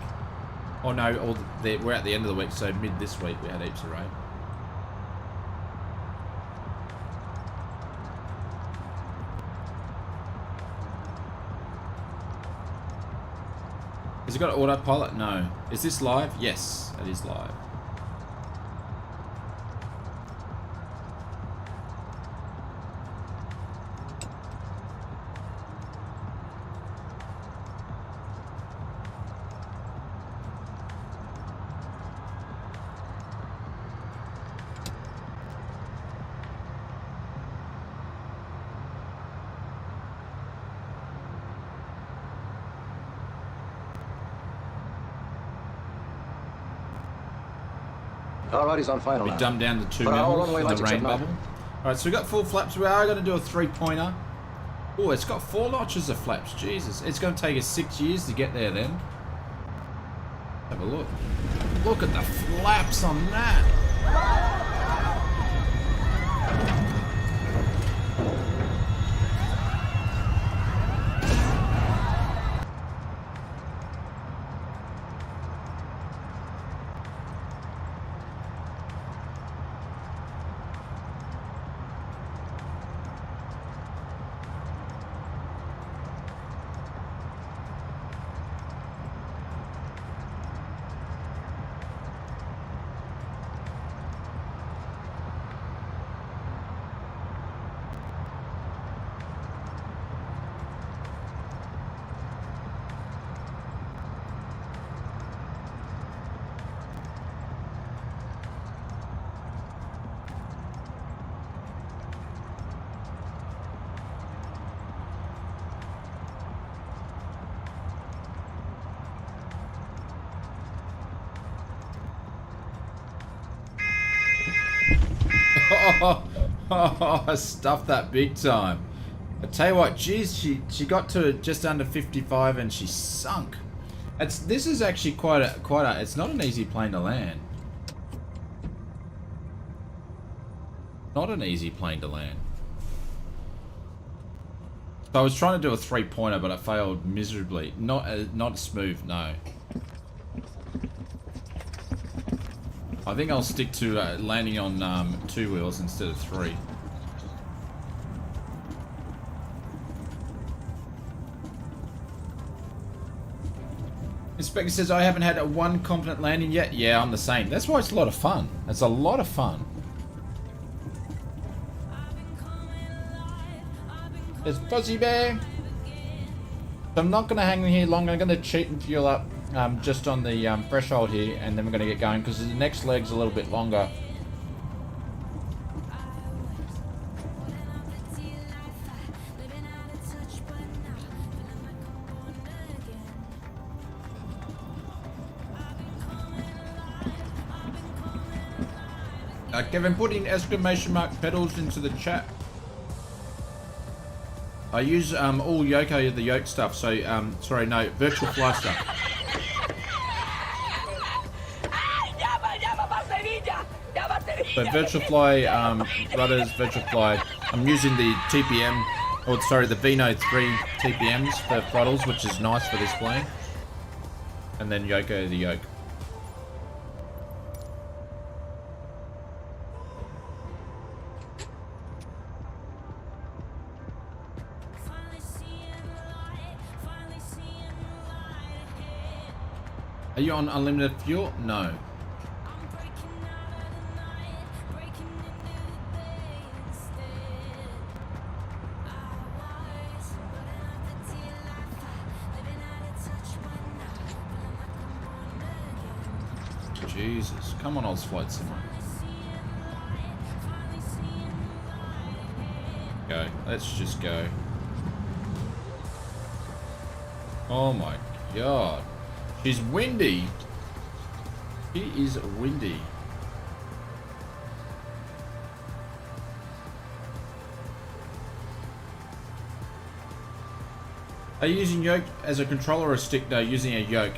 Speaker 2: Oh no, we're at the end of the week, so mid this week we had heaps of rain. Has it got autopilot? No. Is this live? Yes, it is live.
Speaker 9: Alrighty's on final
Speaker 2: We
Speaker 9: now.
Speaker 2: dumbed down to 2
Speaker 9: But I'll
Speaker 2: mils
Speaker 9: run away
Speaker 2: in
Speaker 9: like
Speaker 2: the
Speaker 9: it's
Speaker 2: rain
Speaker 9: a
Speaker 2: bubble.
Speaker 9: mountain.
Speaker 2: Alright, so we got full flaps. We are going to do a 3-pointer. Oh, it's got 4 notches of flaps. Jesus. It's going to take us 6 years to get there then. Have a look. Look at the flaps on that. I stuffed that big time. I tell you what, geez, she got to just under 55 and she sunk. This is actually quite a. It's not an easy plane to land. Not an easy plane to land. So I was trying to do a 3-pointer, but I failed miserably. Not smooth, no. I think I'll stick to landing on 2 wheels instead of 3. Inspector says, I haven't had one confident landing yet. Yeah, I'm the same. That's why it's a lot of fun. It's a lot of fun. There's Fuzzy Bear. So I'm not going to hang here long. I'm going to cheat and fuel up just on the threshold here, and then we're going to get going because the next leg's a little bit longer. Kevin, put in exclamation mark pedals into the chat. I use all Yoko, the yoke stuff, so sorry, no, virtual fly stuff. So virtual fly rudders, virtual fly. I'm using the TPM, or sorry, the Vino 3 TPMs for throttles, which is nice for this plane. And then Yoko, the yoke. Are you on unlimited fuel? No. Jesus, come on, Oz Flight Simmer. Go, let's just go. Oh my god. She's windy. She is windy. Are you using yoke as a controller or a stick? No, using a yoke.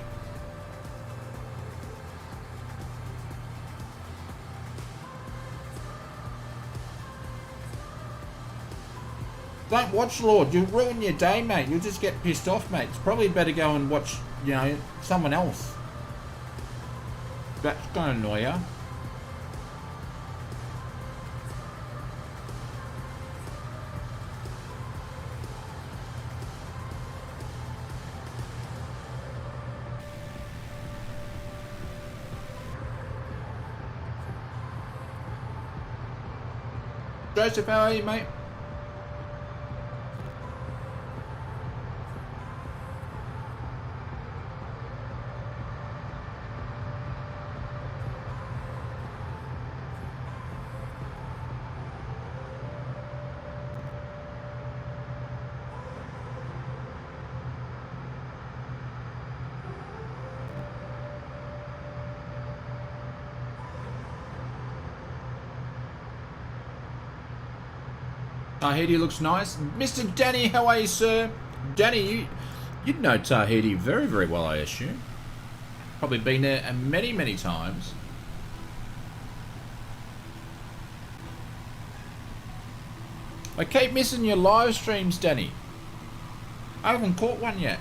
Speaker 2: Don't watch Lord, you'll ruin your day, mate. You'll just get pissed off, mate. It's probably better go and watch, you know, someone else. That's gonna annoy you. Joseph, how are you, mate? Tahiti looks nice. Mr. Danny, how are you, sir? Danny, you'd know Tahiti very, very well, I assume. Probably been there many, many times. I keep missing your live streams, Danny. I haven't caught one yet.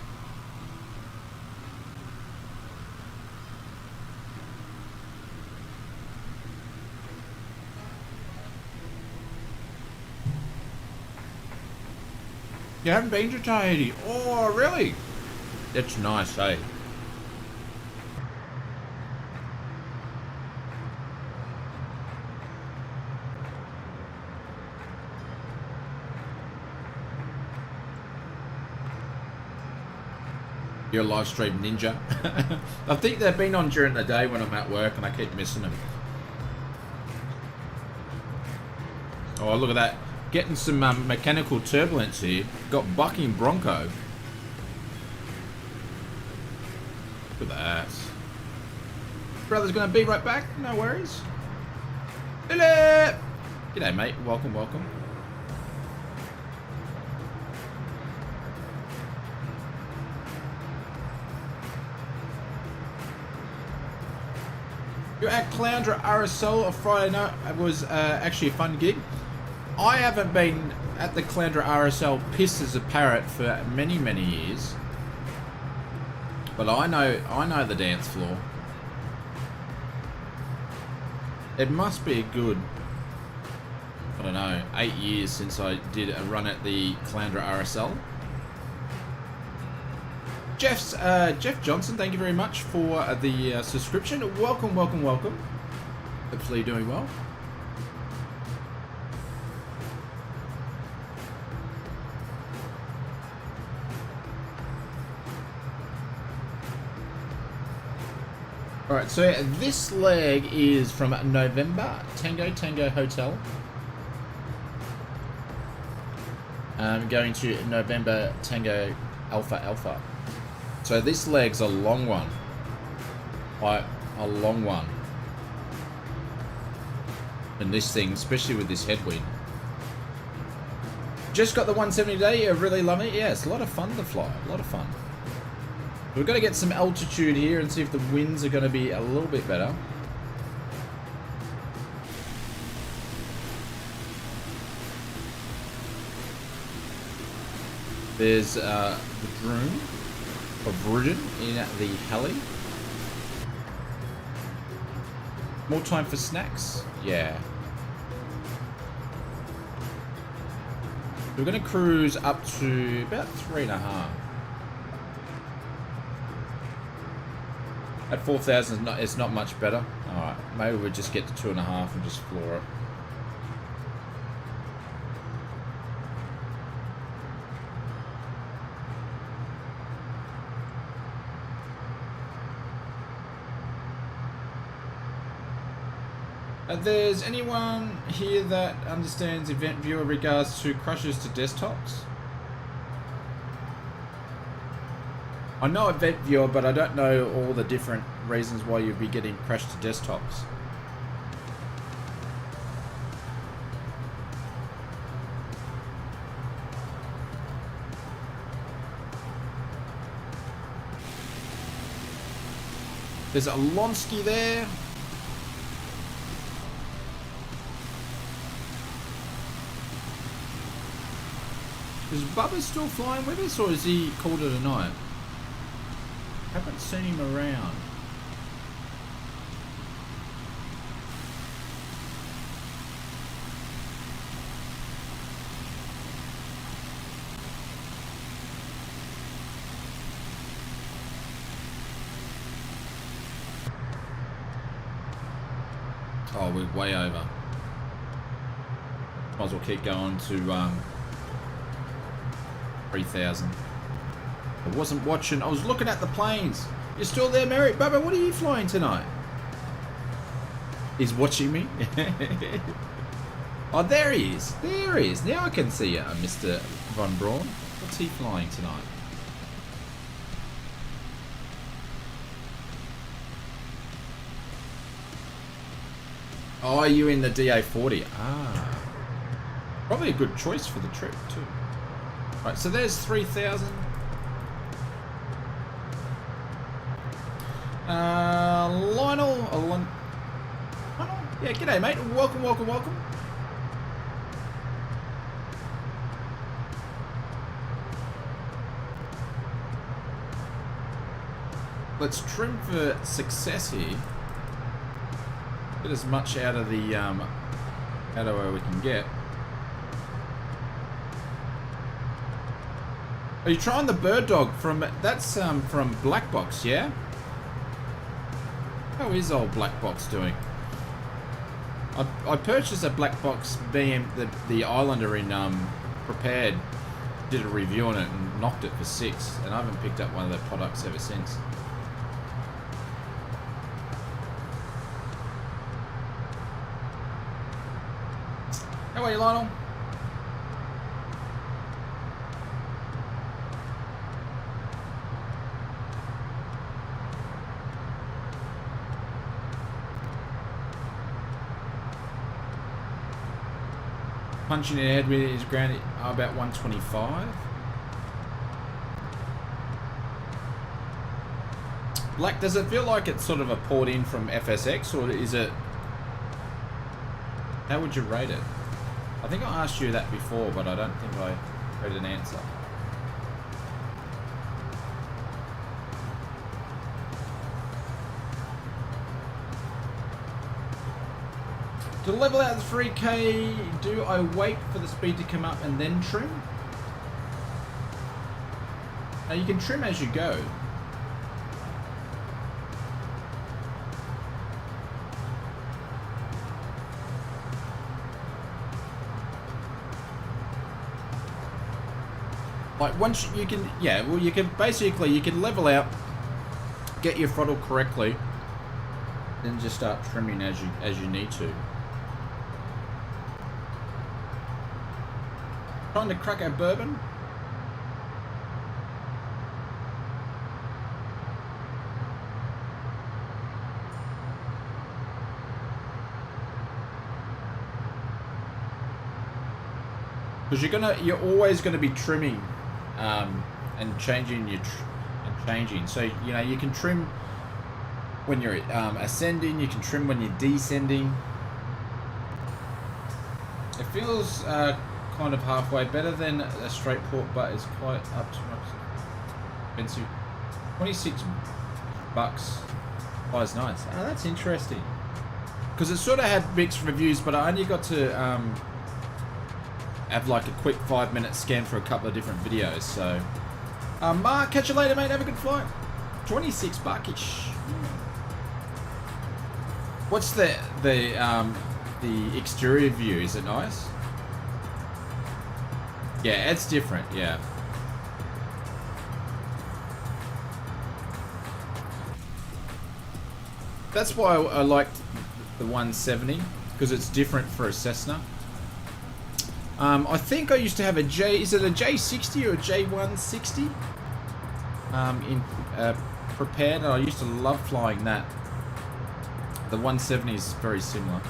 Speaker 2: You haven't been to Tahiti? Oh, really? That's nice, eh? You're a live stream ninja. I think they've been on during the day when I'm at work and I keep missing them. Oh, look at that. Getting some mechanical turbulence here. Got bucking Bronco. Look at that. Brother's gonna be right back. No worries. Hello. G'day, mate. Welcome, welcome. You're at Cloundra RSL on Friday night. It was actually a fun gig. I haven't been at the Cloundra RSL pissed as a parrot for many, many years. But I know the dance floor. It must be a good, I don't know, 8 years since I did a run at the Cloundra RSL. Jeff Johnson, thank you very much for the subscription. Welcome, welcome, welcome. Hopefully you're doing well. Alright, so this leg is from November, Tango Hotel. Going to November, Tango Alpha. So this leg's a long one. A long one. And this thing, especially with this headwind. Just got the 170 today, really love it. Yeah, it's a lot of fun to fly, a lot of fun. We've got to get some altitude here and see if the winds are going to be a little bit better. There's the drone of Rudin in the heli. More time for snacks? Yeah. We're going to cruise up to about 3.5. At 4,000, it's not much better. Alright, maybe we'll just get to 2.5 and just floor it. There's anyone here that understands Event Viewer regards to crashes to desktops? I know Event Viewer, but I don't know all the different reasons why you'd be getting crashed to desktops. There's a Lonsky there. Is Bubba still flying with us, or is he called it a night? Haven't seen him around. Oh, we're way over. Might as well keep going to 3,000. I wasn't watching. I was looking at the planes. You're still there, Mary? Bubba, what are you flying tonight? He's watching me. Oh, there he is. There he is. Now I can see you, Mr. Von Braun. What's he flying tonight? Oh, are you in the DA40? Ah. Probably a good choice for the trip, too. Right, so there's 3,000. Lionel. Lionel? Yeah, g'day, mate. Welcome, welcome, welcome. Let's trim for success here. Get as much out of the out of where we can get. Are you trying the bird dog from from Black Box, yeah? How is old Black Box doing? I purchased a Black Box BM the Islander in Prepared, did a review on it and knocked it for 6, and I haven't picked up one of their products ever since. How are you, Lionel? Punching in the head with his ground about 125. Black, does it feel like it's sort of a port in from FSX, or is it? How would you rate it? I think I asked you that before, but I don't think I heard an answer. To level out the 3K, do I wait for the speed to come up and then trim? Now you can trim as you go. Like once you can, yeah, well you can basically, you can level out, get your throttle correctly, then just start trimming as you need to. Trying to crack a bourbon? Because you're always gonna be trimming, and changing So you know you can trim when you're ascending. You can trim when you're descending. It feels kind of halfway better than a straight port, but it's quite up to much expensive. $26. Oh, it's nice. Oh, that's interesting. Because it sort of had mixed reviews, but I only got to have like a quick 5-minute scan for a couple of different videos. So, Mark, catch you later, mate. Have a good flight. $26-ish. What's the exterior view? Is it nice? Yeah, it's different. Yeah. That's why I liked the 170, because it's different for a Cessna. I think I used to have a is it a J60 or a J160? In Prepared, and I used to love flying that. The 170 is very similar.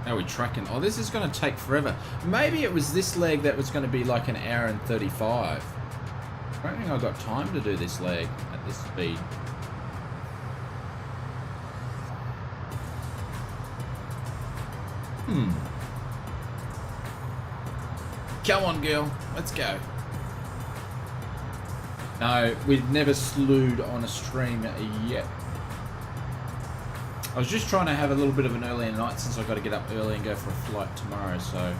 Speaker 2: Now we're tracking. Oh, this is going to take forever. Maybe it was this leg that was going to be like an hour and 35. I don't think I've got time to do this leg at this speed. Come on, girl. Let's go. No, we've never slewed on a stream yet. I was just trying to have a little bit of an earlier night since I've got to get up early and go for a flight tomorrow, so...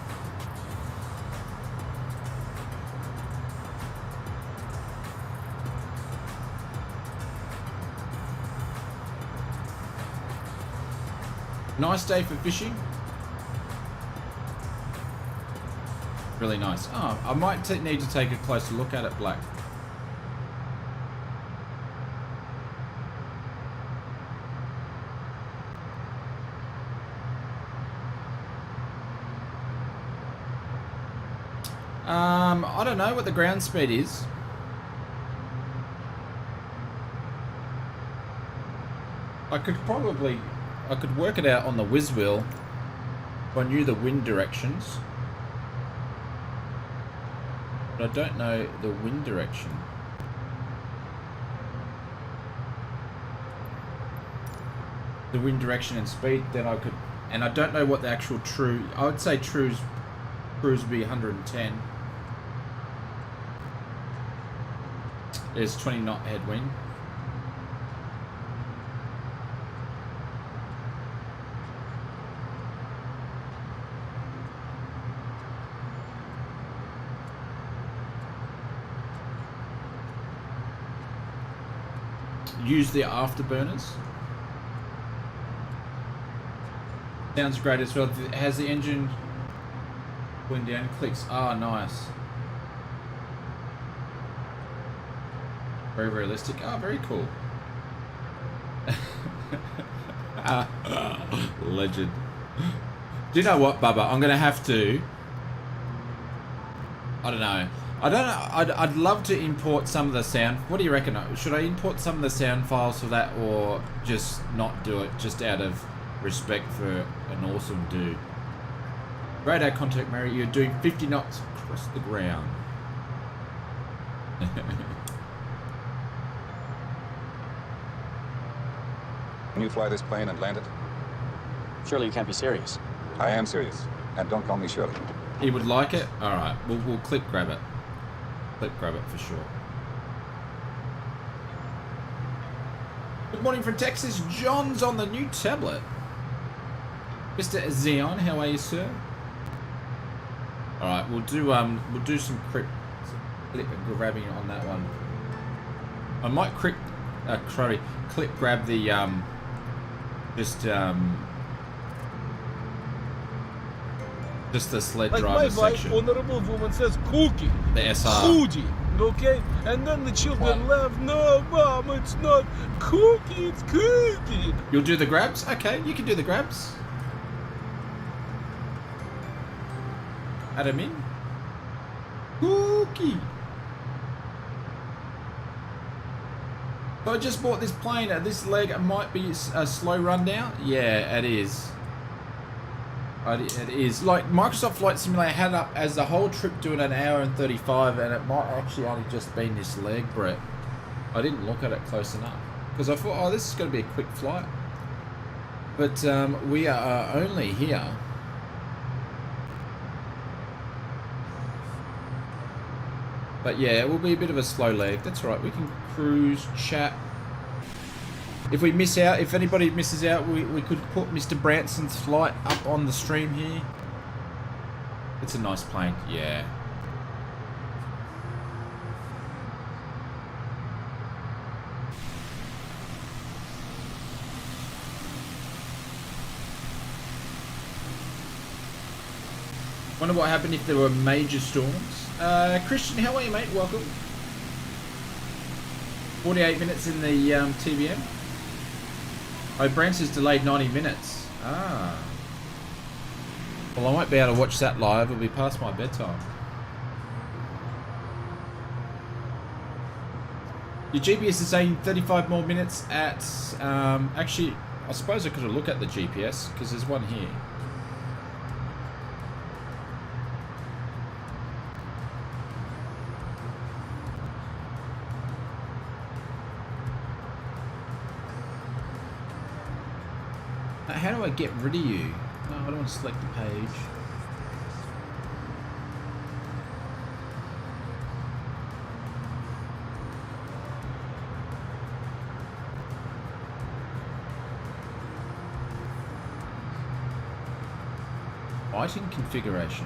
Speaker 2: Nice day for fishing. Really nice. Oh, I might need to take a closer look at it, Black. I don't know what the ground speed is. I could work it out on the whiz wheel if I knew the wind directions. But I don't know the wind direction. The wind direction and speed, then I could, and I don't know what the actual true, I would say cruise would be 110. There's 20 knot headwind. Use the afterburners. Sounds great as well. Has the engine wind down clicks? Ah, nice. Very realistic. Ah, very cool. Legend. Do you know what, Bubba? I'm gonna have to. I don't know. I'd love to import some of the sound. What do you reckon? Should I import some of the sound files for that, or just not do it, just out of respect for an awesome dude? Radar contact, Mary. You're doing 50 knots across the ground.
Speaker 8: Can you fly this plane and land it?
Speaker 9: Surely you can't be serious.
Speaker 8: I am serious. And don't call me Shirley.
Speaker 2: He would like it? Alright, we'll click grab it. Click grab it for sure. Good morning from Texas. John's on the new tablet. Mr. Xeon, how are you, sir? Alright, we'll do some clip grabbing on that one. I might click grab the just the sled
Speaker 1: Like
Speaker 2: driver
Speaker 1: my wife,
Speaker 2: section.
Speaker 1: honorable woman, says cookie.
Speaker 2: The SR.
Speaker 1: Cookie. Okay? And then the children laugh. No, Mom, it's not cookie, it's cookie.
Speaker 2: You'll do the grabs? Okay, you can do the grabs. Add him in. Cookie. So I just bought this plane. This leg might be a slow rundown. Yeah, it is. It is. Like, Microsoft Flight Simulator had up as the whole trip doing an hour and 35, and it might actually only just been this leg, Brett. I didn't look at it close enough because I thought, oh, this is going to be a quick flight. But we are only here. But yeah, it will be a bit of a slow leg. That's right. We can cruise, chat. If we miss out, if anybody misses out, we could put Mr. Branson's flight up on the stream here. It's a nice plane, yeah. Wonder what happened if there were major storms. Christian, how are you, mate? Welcome. 48 minutes in the TBM. Oh, Branson's delayed 90 minutes. Ah. Well, I won't be able to watch that live. It'll be past my bedtime. Your GPS is saying 35 more minutes at... actually, I suppose I could have looked at the GPS, because there's one here. How do I get rid of you? No, I don't want to select the page. Lighting configuration.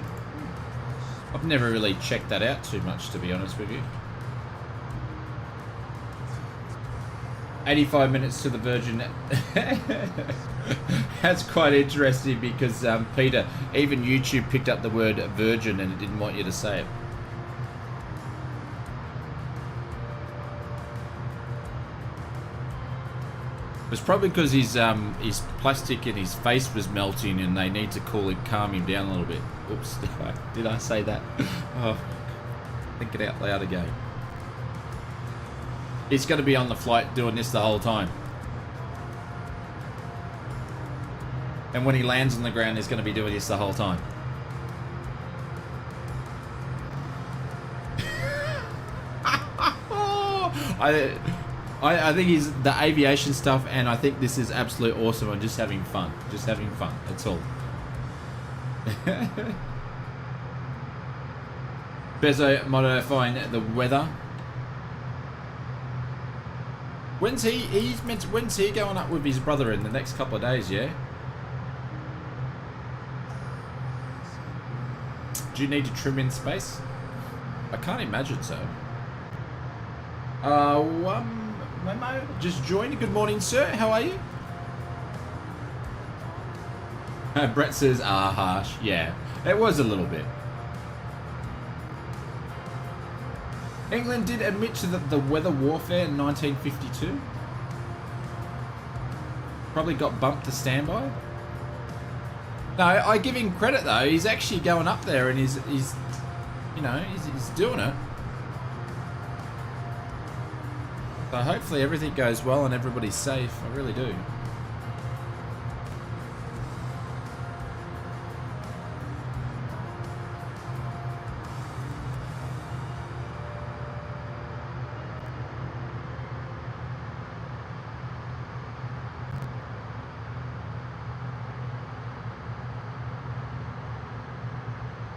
Speaker 2: I've never really checked that out too much, to be honest with you. 85 minutes to the Virgin. That's quite interesting because Peter, even YouTube picked up the word virgin and it didn't want you to say it. It's probably because his plastic in his face was melting and they need to calm him down a little bit. Oops, did I say that? Oh, think it out loud again. He's going to be on the flight doing this the whole time. And when he lands on the ground, he's going to be doing this the whole time. I think he's the aviation stuff, and I think this is absolutely awesome. I'm just having fun. Just having fun. That's all. Bezo modifying the weather. When's he going up with his brother in the next couple of days? Yeah. Do you need to trim in space? I can't imagine so. Memo, just joined. Good morning, sir. How are you? Brett says, harsh. Yeah, it was a little bit. England did admit to the weather warfare in 1952. Probably got bumped to standby. No, I give him credit though. He's actually going up there and he's doing it. So hopefully everything goes well and everybody's safe. I really do.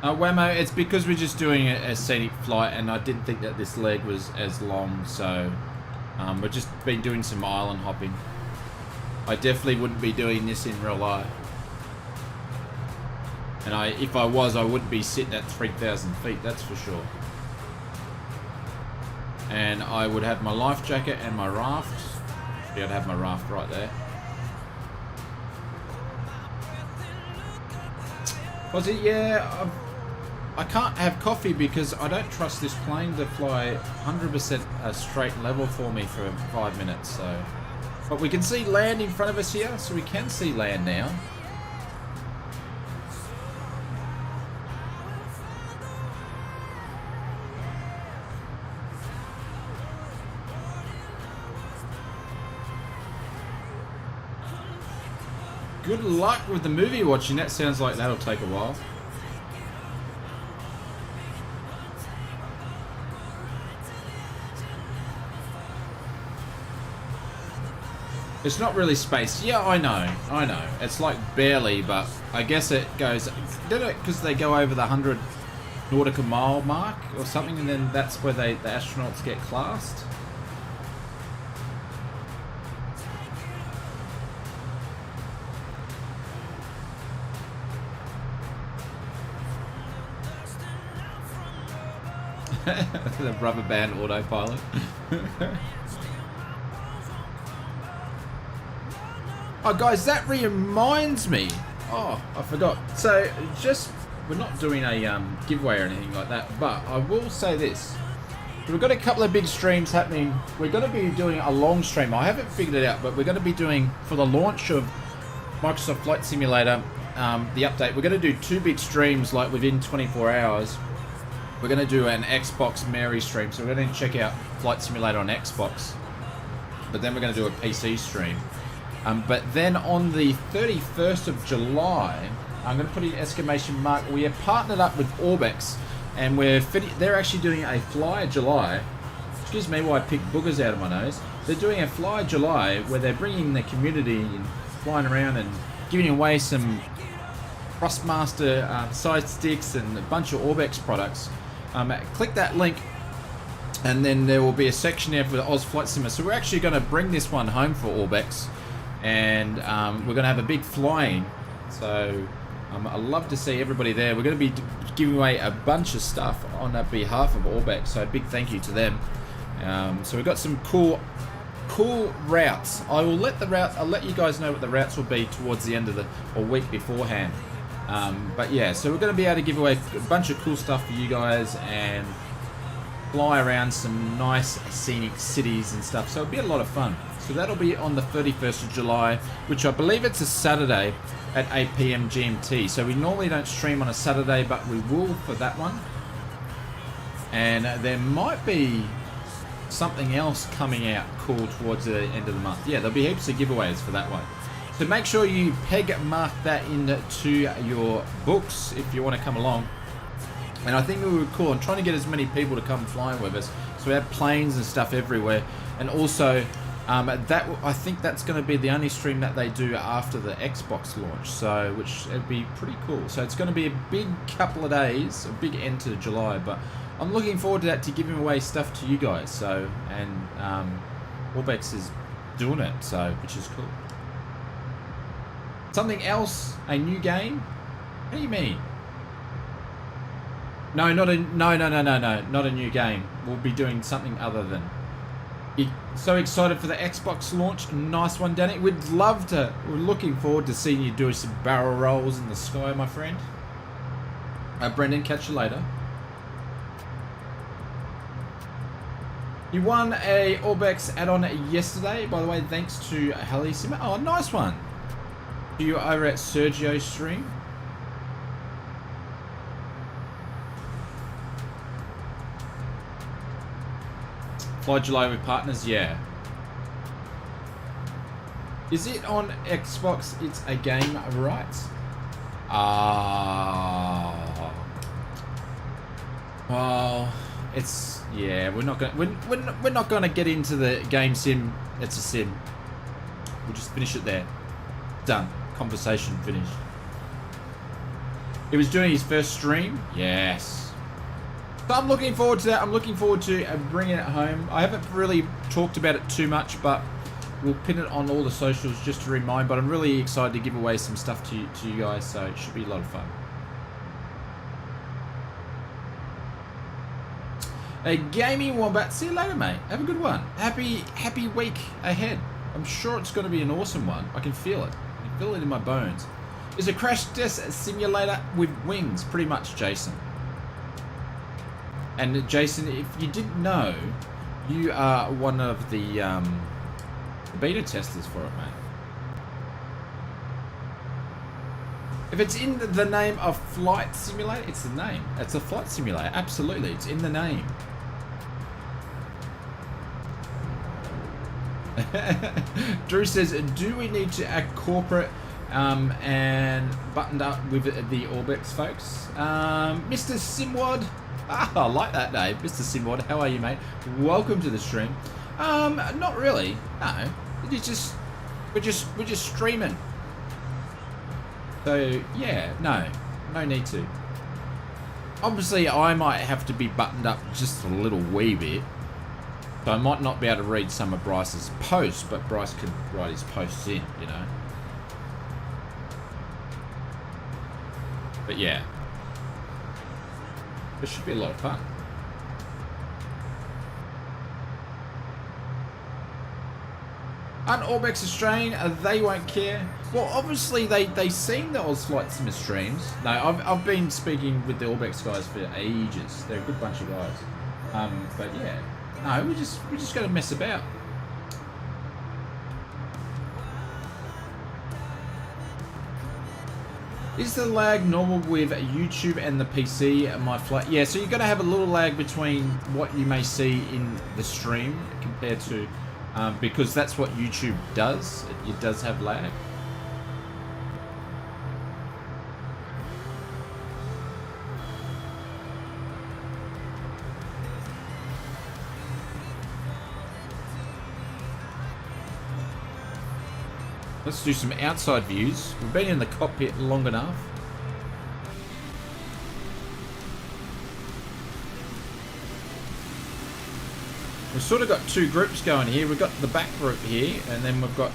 Speaker 2: Whammo, it's because we're just doing a scenic flight and I didn't think that this leg was as long, so we've just been doing some island hopping. I definitely wouldn't be doing this in real life. And if I was, I wouldn't be sitting at 3,000 feet, that's for sure. And I would have my life jacket and my raft. Yeah, I'd have my raft right there. Was it? Yeah, I can't have coffee because I don't trust this plane to fly 100% a straight level for me for 5 minutes. So, but we can see land in front of us here, so we can see land now. Good luck with the movie watching. That sounds like that'll take a while. It's not really space. Yeah, I know. It's like barely, but I guess it goes... Did it because they go over the 100 nautical mile mark or something, and then that's where the astronauts get classed? The rubber band autopilot. Oh guys, that reminds me. Oh, I forgot. So we're not doing a giveaway or anything like that, but I will say this. We've got a couple of big streams happening. We're going to be doing a long stream. I haven't figured it out, but we're going to be doing, for the launch of Microsoft Flight Simulator, the update, we're going to do 2 big streams like within 24 hours. We're going to do an Xbox Mary stream, so we're going to check out Flight Simulator on Xbox. But then we're going to do a PC stream. But then on the 31st of July, I'm going to put in exclamation mark, we have partnered up with Orbex, and they're actually doing a Fly July. Excuse me while I pick boogers out of my nose. They're doing a Fly July where they're bringing the community and flying around and giving away some Thrustmaster side sticks and a bunch of Orbex products. Click that link and then there will be a section there for the Oz Flight Simmer. So we're actually going to bring this one home for Orbex, and we're going to have a big flying. So I'd love to see everybody there. We're going to be giving away a bunch of stuff on behalf of Orbex, so a big thank you to them. So we've got some cool cool routes. I'll let you guys know what the routes will be towards the end of the week beforehand. But yeah, so we're going to be able to give away a bunch of cool stuff for you guys and fly around some nice scenic cities and stuff. So it'll be a lot of fun. So that'll be on the 31st of July, which I believe it's a Saturday at 8 PM GMT. So we normally don't stream on a Saturday, but we will for that one. And there might be something else coming out cool towards the end of the month. Yeah, there'll be heaps of giveaways for that one. So make sure you peg mark that into your books if you want to come along. And I think we were cool. I'm trying to get as many people to come flying with us. So we have planes and stuff everywhere. And also, I think that's going to be the only stream that they do after the Xbox launch. So, which it'd be pretty cool. So it's going to be a big couple of days, a big end to July. But I'm looking forward to that, to giving away stuff to you guys. So, and Orbex is doing it, so which is cool. Something else, a new game? What do you mean? No, not a new game. We'll be doing something other than. So excited for the Xbox launch. Nice one, Danny. We'd love to. We're looking forward to seeing you do some barrel rolls in the sky, my friend. Brendan, catch you later. You won a Orbex add-on yesterday, by the way, thanks to Heli Simmer. Oh, nice one. You over at Sergio's stream. Fly July with partners, yeah. Is it on Xbox? It's a game, right? Well, it's yeah. We're not gonna get into the game sim. It's a sim. We'll just finish it there. Done. Conversation finished. He was doing his first stream. Yes. So I'm looking forward to that. I'm looking forward to bringing it home. I haven't really talked about it too much, but we'll pin it on all the socials just to remind. But I'm really excited to give away some stuff to you guys, so it should be a lot of fun. A gaming wombat. See you later, mate. Have a good one. Happy week ahead. I'm sure it's going to be an awesome one. I can feel it. I can feel it in my bones. It's a crash test simulator with wings, pretty much, Jason. And Jason, if you didn't know, you are one of the beta testers for it, mate. If it's in the name of flight simulator, it's the name. It's a flight simulator, absolutely. It's in the name. Drew says, do we need to act corporate and buttoned up with the Orbex folks? Mr. Simwad. I like that name, Mr. Simwad. How are you, mate? Welcome to the stream. Not really. No, we're just streaming. So yeah, no need to. Obviously, I might have to be buttoned up just a little wee bit. So I might not be able to read some of Bryce's posts, but Bryce could write his posts in, you know. But yeah. This should be a lot of fun. Aren't Orbex Australian? They won't care. Well, obviously they seen the Oz Flight Simmer streams. No, I've been speaking with the Orbex guys for ages. They're a good bunch of guys. But yeah, no, we just got to mess about. Is the lag normal with YouTube and the PC? My flight, yeah. So you're gonna have a little lag between what you may see in the stream compared to, because that's what YouTube does. It does have lag. Let's do some outside views. We've been in the cockpit long enough. We've sort of got two groups going here. We've got the back group here, and then we've got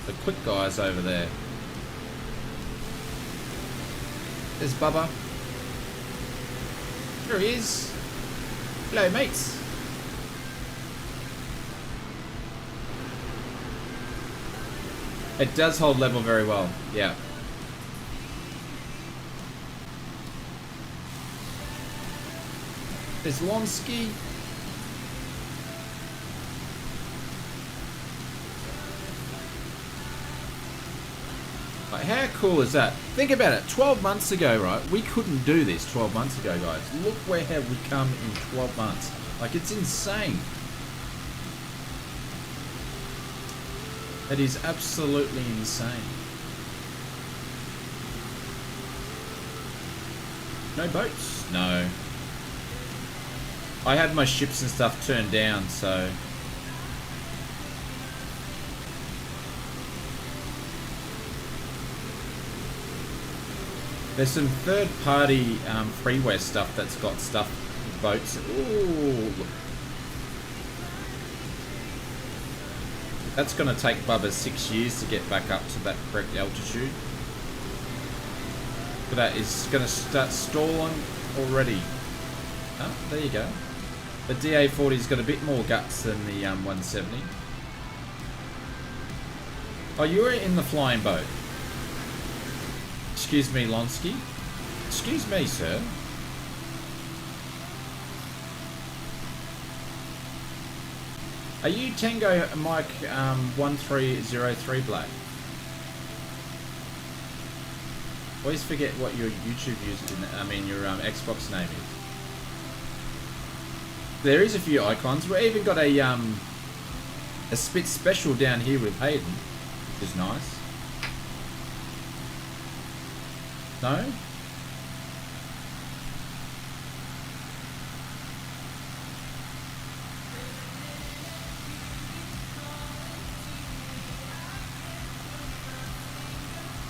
Speaker 2: the quick guys over there. There's Bubba. There he is. Hello, mates. It does hold level very well, yeah. There's Lonsky. Like, how cool is that? Think about it. 12 months ago, right? We couldn't do this 12 months ago, guys. Look where have we come in 12 months. Like, it's insane. It is absolutely insane. No boats? No. I had my ships and stuff turned down, so... There's some third-party freeware stuff that's got stuff, boats. Ooh. That's going to take Bubba 6 years to get back up to that correct altitude. But that is going to start stalling already. Oh, there you go. The DA40's got a bit more guts than the 170. Oh, you were in the flying boat. Excuse me, Lonsky. Excuse me, sir. Are you Tango Mike 1303 Black? Always forget what your YouTube your Xbox name is. There is a few icons. We even got a Spit special down here with Hayden, which is nice. No?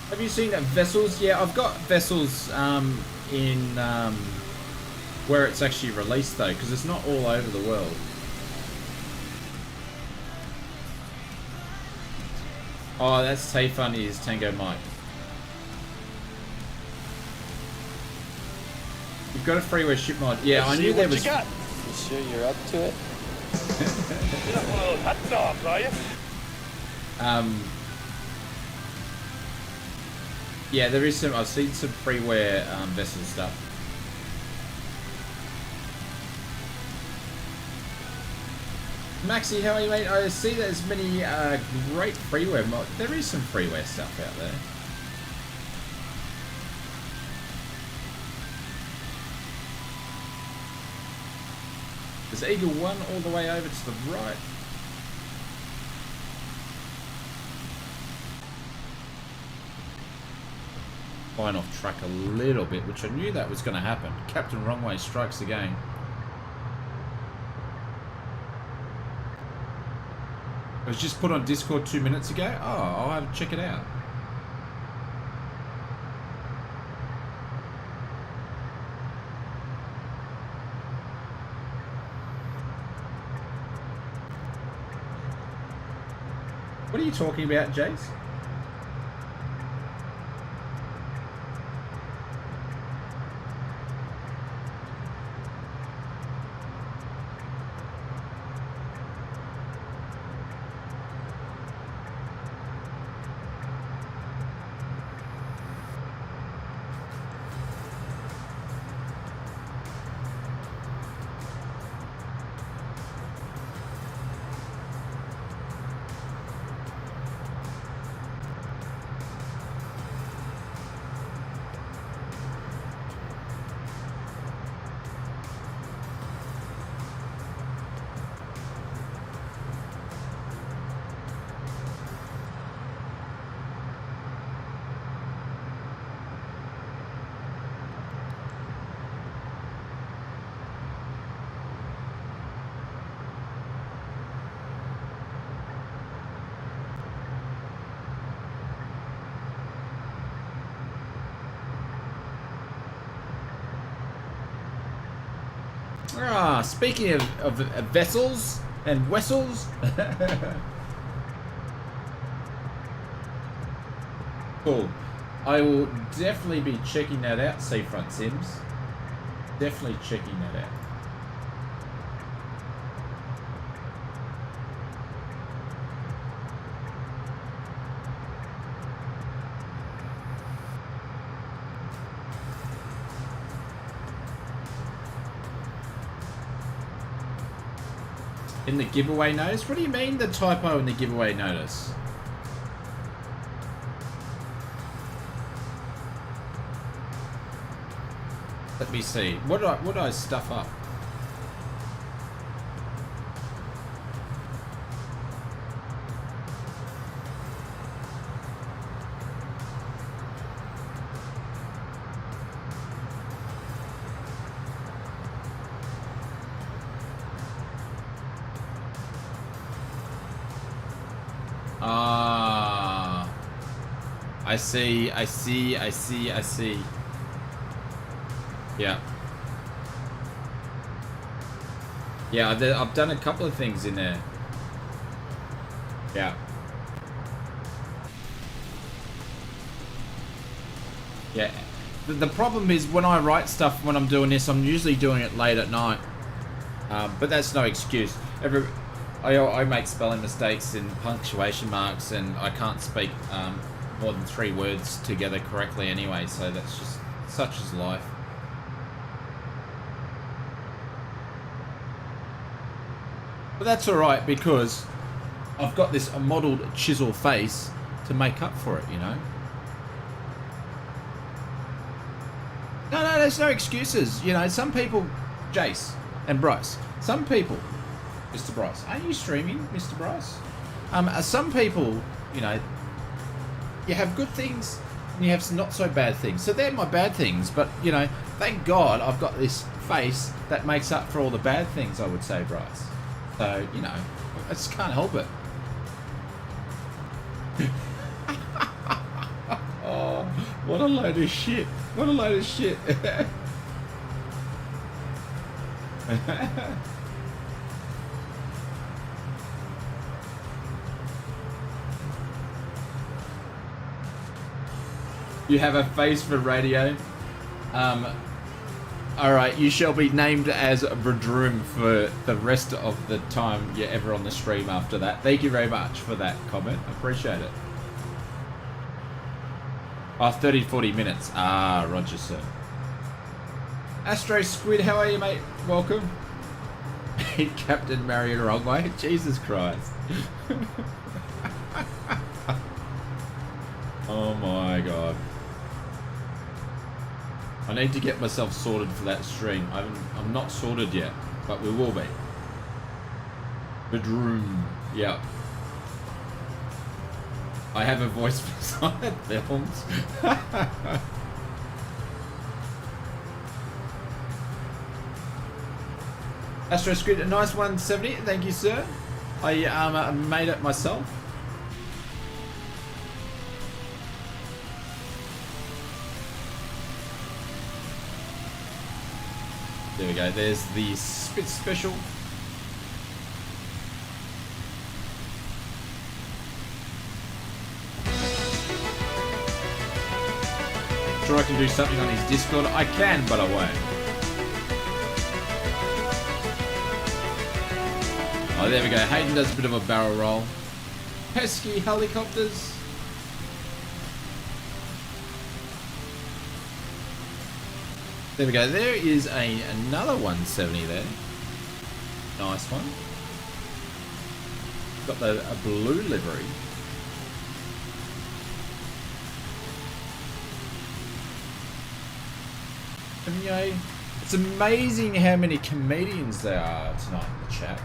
Speaker 2: Have you seen Vessels? Yeah, I've got Vessels in where it's actually released though, because it's not all over the world. Oh, that's Tay Funny's Tango Mike. You've got a freeware ship mod. Yeah, I knew there was.
Speaker 9: You sure you're up to it?
Speaker 6: You're not one of those hot dogs, are you?
Speaker 2: Yeah, there is some. I've seen some freeware vessel stuff. Maxi, how are you, mate? I see there's many great freeware mod. There is some freeware stuff out there. There's Eagle 1 all the way over to the right. Flying off track a little bit, which I knew that was going to happen. Captain Wrongway strikes again. It was just put on Discord 2 minutes ago. Oh, I'll have to check it out. What are you talking about, Jace? Ah, speaking of vessels and wessels. Cool. I will definitely be checking that out, Seafront Sims. Definitely checking that out. In the giveaway notice? What do you mean the typo in the giveaway notice? Let me see. What did I stuff up? I see. Yeah. Yeah, I've done a couple of things in there. Yeah. Yeah. The problem is when I write stuff when I'm doing this, I'm usually doing it late at night. But that's no excuse. I make spelling mistakes and punctuation marks, and I can't speak more than 3 words together correctly anyway, so that's just such is life. But that's alright because I've got this modelled chisel face to make up for it, you know? No, there's no excuses. You know, some people, Jace and Bryce, some people, Mr. Bryce, are you streaming, Mr. Bryce? Some people, you know, you have good things and you have not so bad things. So they're my bad things, but, you know, thank God I've got this face that makes up for all the bad things, I would say, Bryce. So, you know, I just can't help it. Oh, what a load of shit. What a load of shit. You have a face for radio. Alright, you shall be named as Verdroom for the rest of the time you're ever on the stream after that. Thank you very much for that comment. I appreciate it. Oh, 30 to 40 minutes. Ah, roger, sir. Astro Squid, how are you, mate? Welcome. Captain Marion wrong way. Jesus Christ. Oh my God. I need to get myself sorted for that stream. I'm not sorted yet, but we will be. Bedroom. Yeah. I have a voice for silent films. Astro Squid, a nice 170. Thank you, sir. I made it myself. There we go. There's the Spit Special. Sure, I can do something on his Discord. I can, but I won't. Oh, there we go. Hayden does a bit of a barrel roll. Pesky helicopters. There we go. There is another 170 there. Nice one. Got a blue livery. And, you know, it's amazing how many comedians there are tonight in the chat.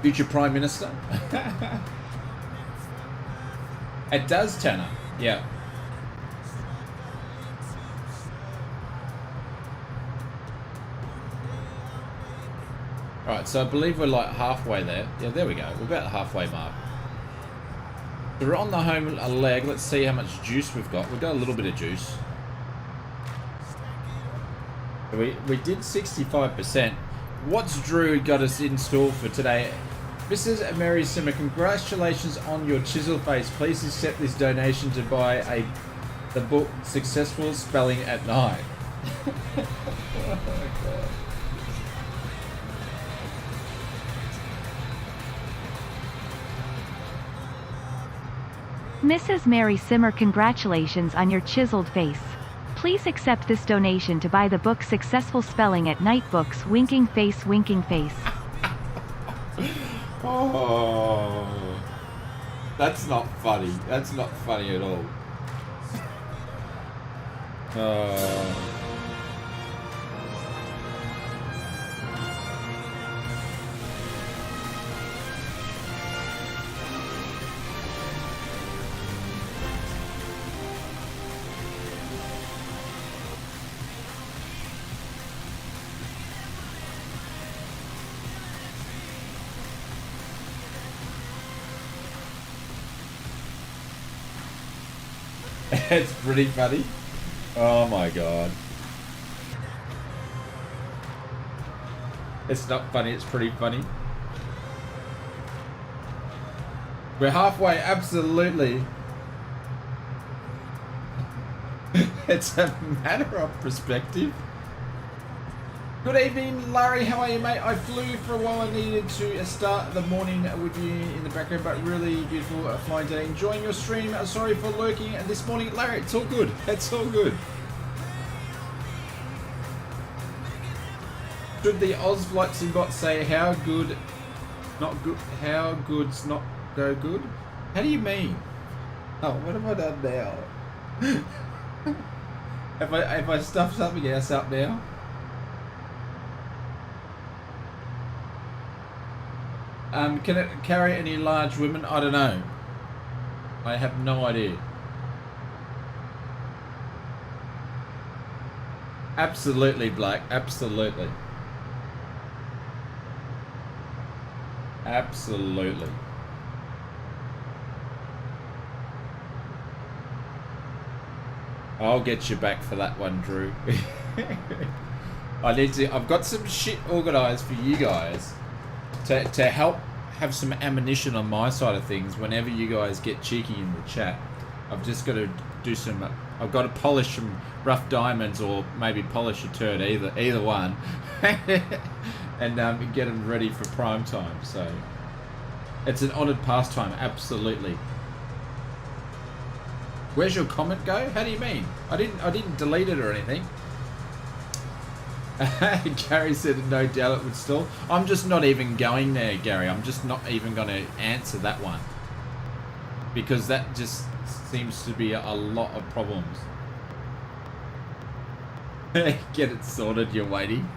Speaker 2: Future Prime Minister. It does, Tanner. Yeah. Alright, so I believe we're like halfway there. Yeah, there we go. We're about the halfway mark. So we're on the home leg. Let's see how much juice we've got. We've got a little bit of juice. We did 65%. What's Drew got us in store for today? Mrs. Mary Simmer, congratulations on your chisel face. Please accept this donation to buy the book Successful Spelling at Night. Oh my God.
Speaker 3: Mrs. Mary Simmer, congratulations on your chiseled face. Please accept this donation to buy the book Successful Spelling at Night Books. Winking face, winking face.
Speaker 2: Oh, that's not funny. That's not funny at all. It's pretty funny. Oh my god. It's not funny, it's pretty funny. We're halfway, absolutely. It's a matter of perspective. Good evening, Larry. How are you, mate? I flew for a while. I needed to start the morning with you in the background, but really beautiful flying today. Enjoying your stream. Sorry for lurking this morning, Larry. It's all good. It's all good. Should the Oz Flight Sim bot say how good, not good, how good's not go good? How do you mean? Oh, what have I done now? Have I stuffed something else up now? Can it carry any large women? I don't know. I have no idea. Absolutely, Black. Absolutely. Absolutely. I'll get you back for that one, Drew. I've got some shit organised for you guys to help have some ammunition on my side of things whenever you guys get cheeky in the chat. I've just got to do some, I've got to polish some rough diamonds, or maybe polish a turd, either one, and get them ready for prime time. So it's an honoured pastime, absolutely. Where's your comment go? How do you mean? I didn't delete it or anything. Gary said no doubt it would stall. I'm just not even going there, Gary. I'm just not even going to answer that one, because that just seems to be a lot of problems. Get it sorted, you're waiting.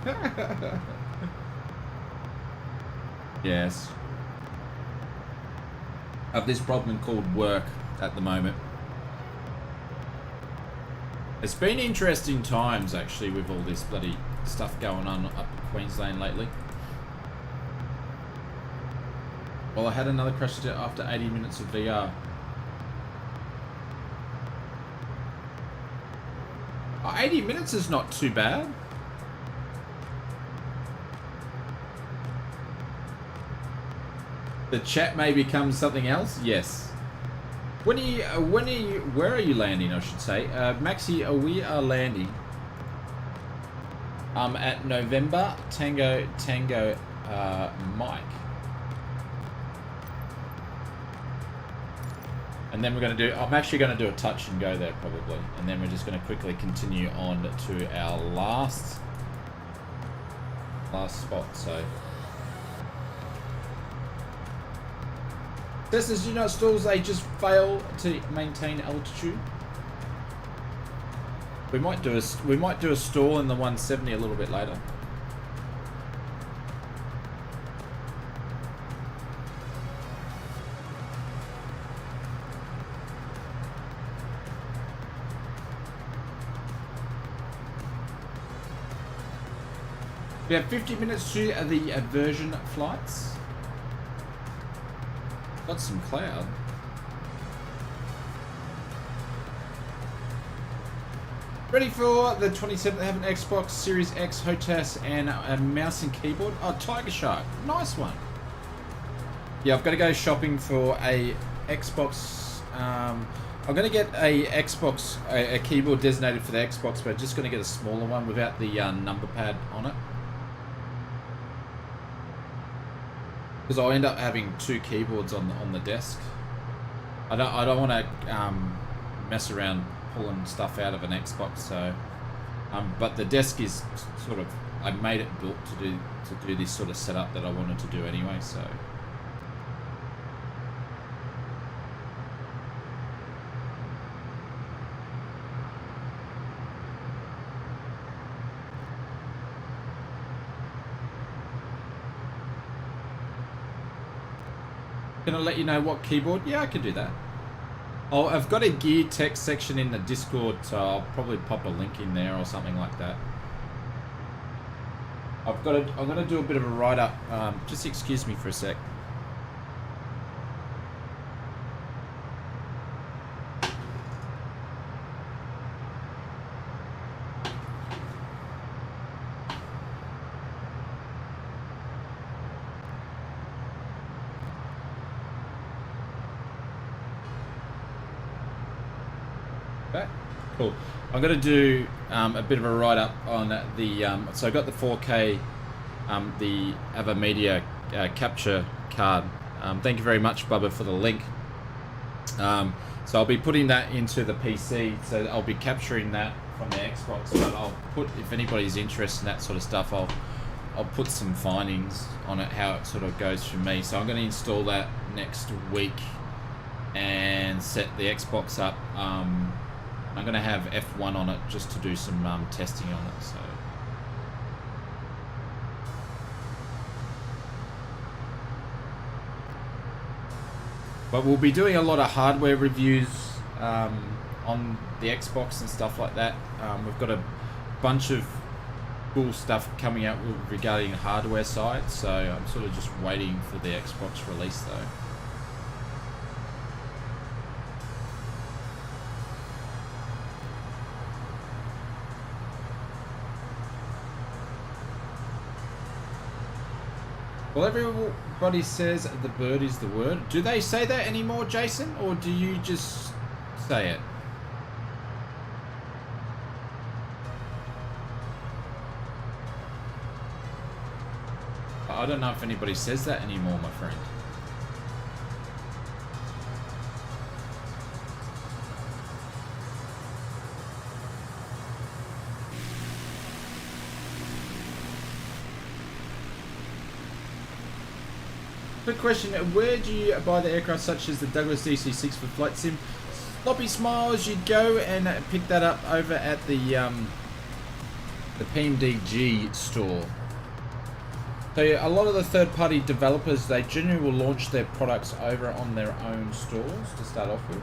Speaker 2: Yes. I have this problem called work at the moment. It's been interesting times, actually, with all this bloody stuff going on up in Queensland lately. Well, I had another crash after 80 minutes of VR. Oh, 80 minutes is not too bad. The chat may become something else. Yes. Where are you landing, I should say? Maxi, we are landing at November Tango Mike. And then we're going to do, I'm actually going to do a touch and go there probably. And then we're just going to quickly continue on to our last spot. So Cessnas do not stalls, they just fail to maintain altitude. We might do a stall in the 170 a little bit later. We have 50 minutes to the aversion flights. Got some cloud. Ready for the 27th. I have an Xbox Series X HOTAS and a mouse and keyboard. Oh, Tiger Shark. Nice one. Yeah, I've got to go shopping for a Xbox. I'm going to get a Xbox, a keyboard designated for the Xbox, but I'm just going to get a smaller one without the number pad on it. Because I'll end up having two keyboards on the desk. I don't want to mess around pulling stuff out of an Xbox. So, but the desk is sort of, I made it built to do this sort of setup that I wanted to do anyway. So. Can I let you know what keyboard? Yeah, I can do that. Oh, I've got a gear tech section in the Discord, so I'll probably pop a link in there or something like that. I'm gonna do a bit of a write-up. Just excuse me for a sec. Okay, cool. I'm going to do a bit of a write-up on the, so I got the 4K, the Ava Media capture card. Thank you very much, Bubba, for the link. So I'll be putting that into the PC, so I'll be capturing that from the Xbox, but I'll put, if anybody's interested in that sort of stuff, I'll put some findings on it, how it sort of goes for me. So I'm going to install that next week and set the Xbox up. I'm going to have F1 on it just to do some testing on it. So. But we'll be doing a lot of hardware reviews on the Xbox and stuff like that. We've got a bunch of cool stuff coming out regarding the hardware side, so I'm sort of just waiting for the Xbox release though. Well, everybody says the bird is the word. Do they say that anymore, Jason, or do you just say it? I don't know if anybody says that anymore, my friend. Quick question, where do you buy the aircraft such as the Douglas DC-6 for flight sim? Sloppy Smiles, you'd go and pick that up over at the PMDG store. So a lot of the third-party developers, they generally will launch their products over on their own stores to start off with.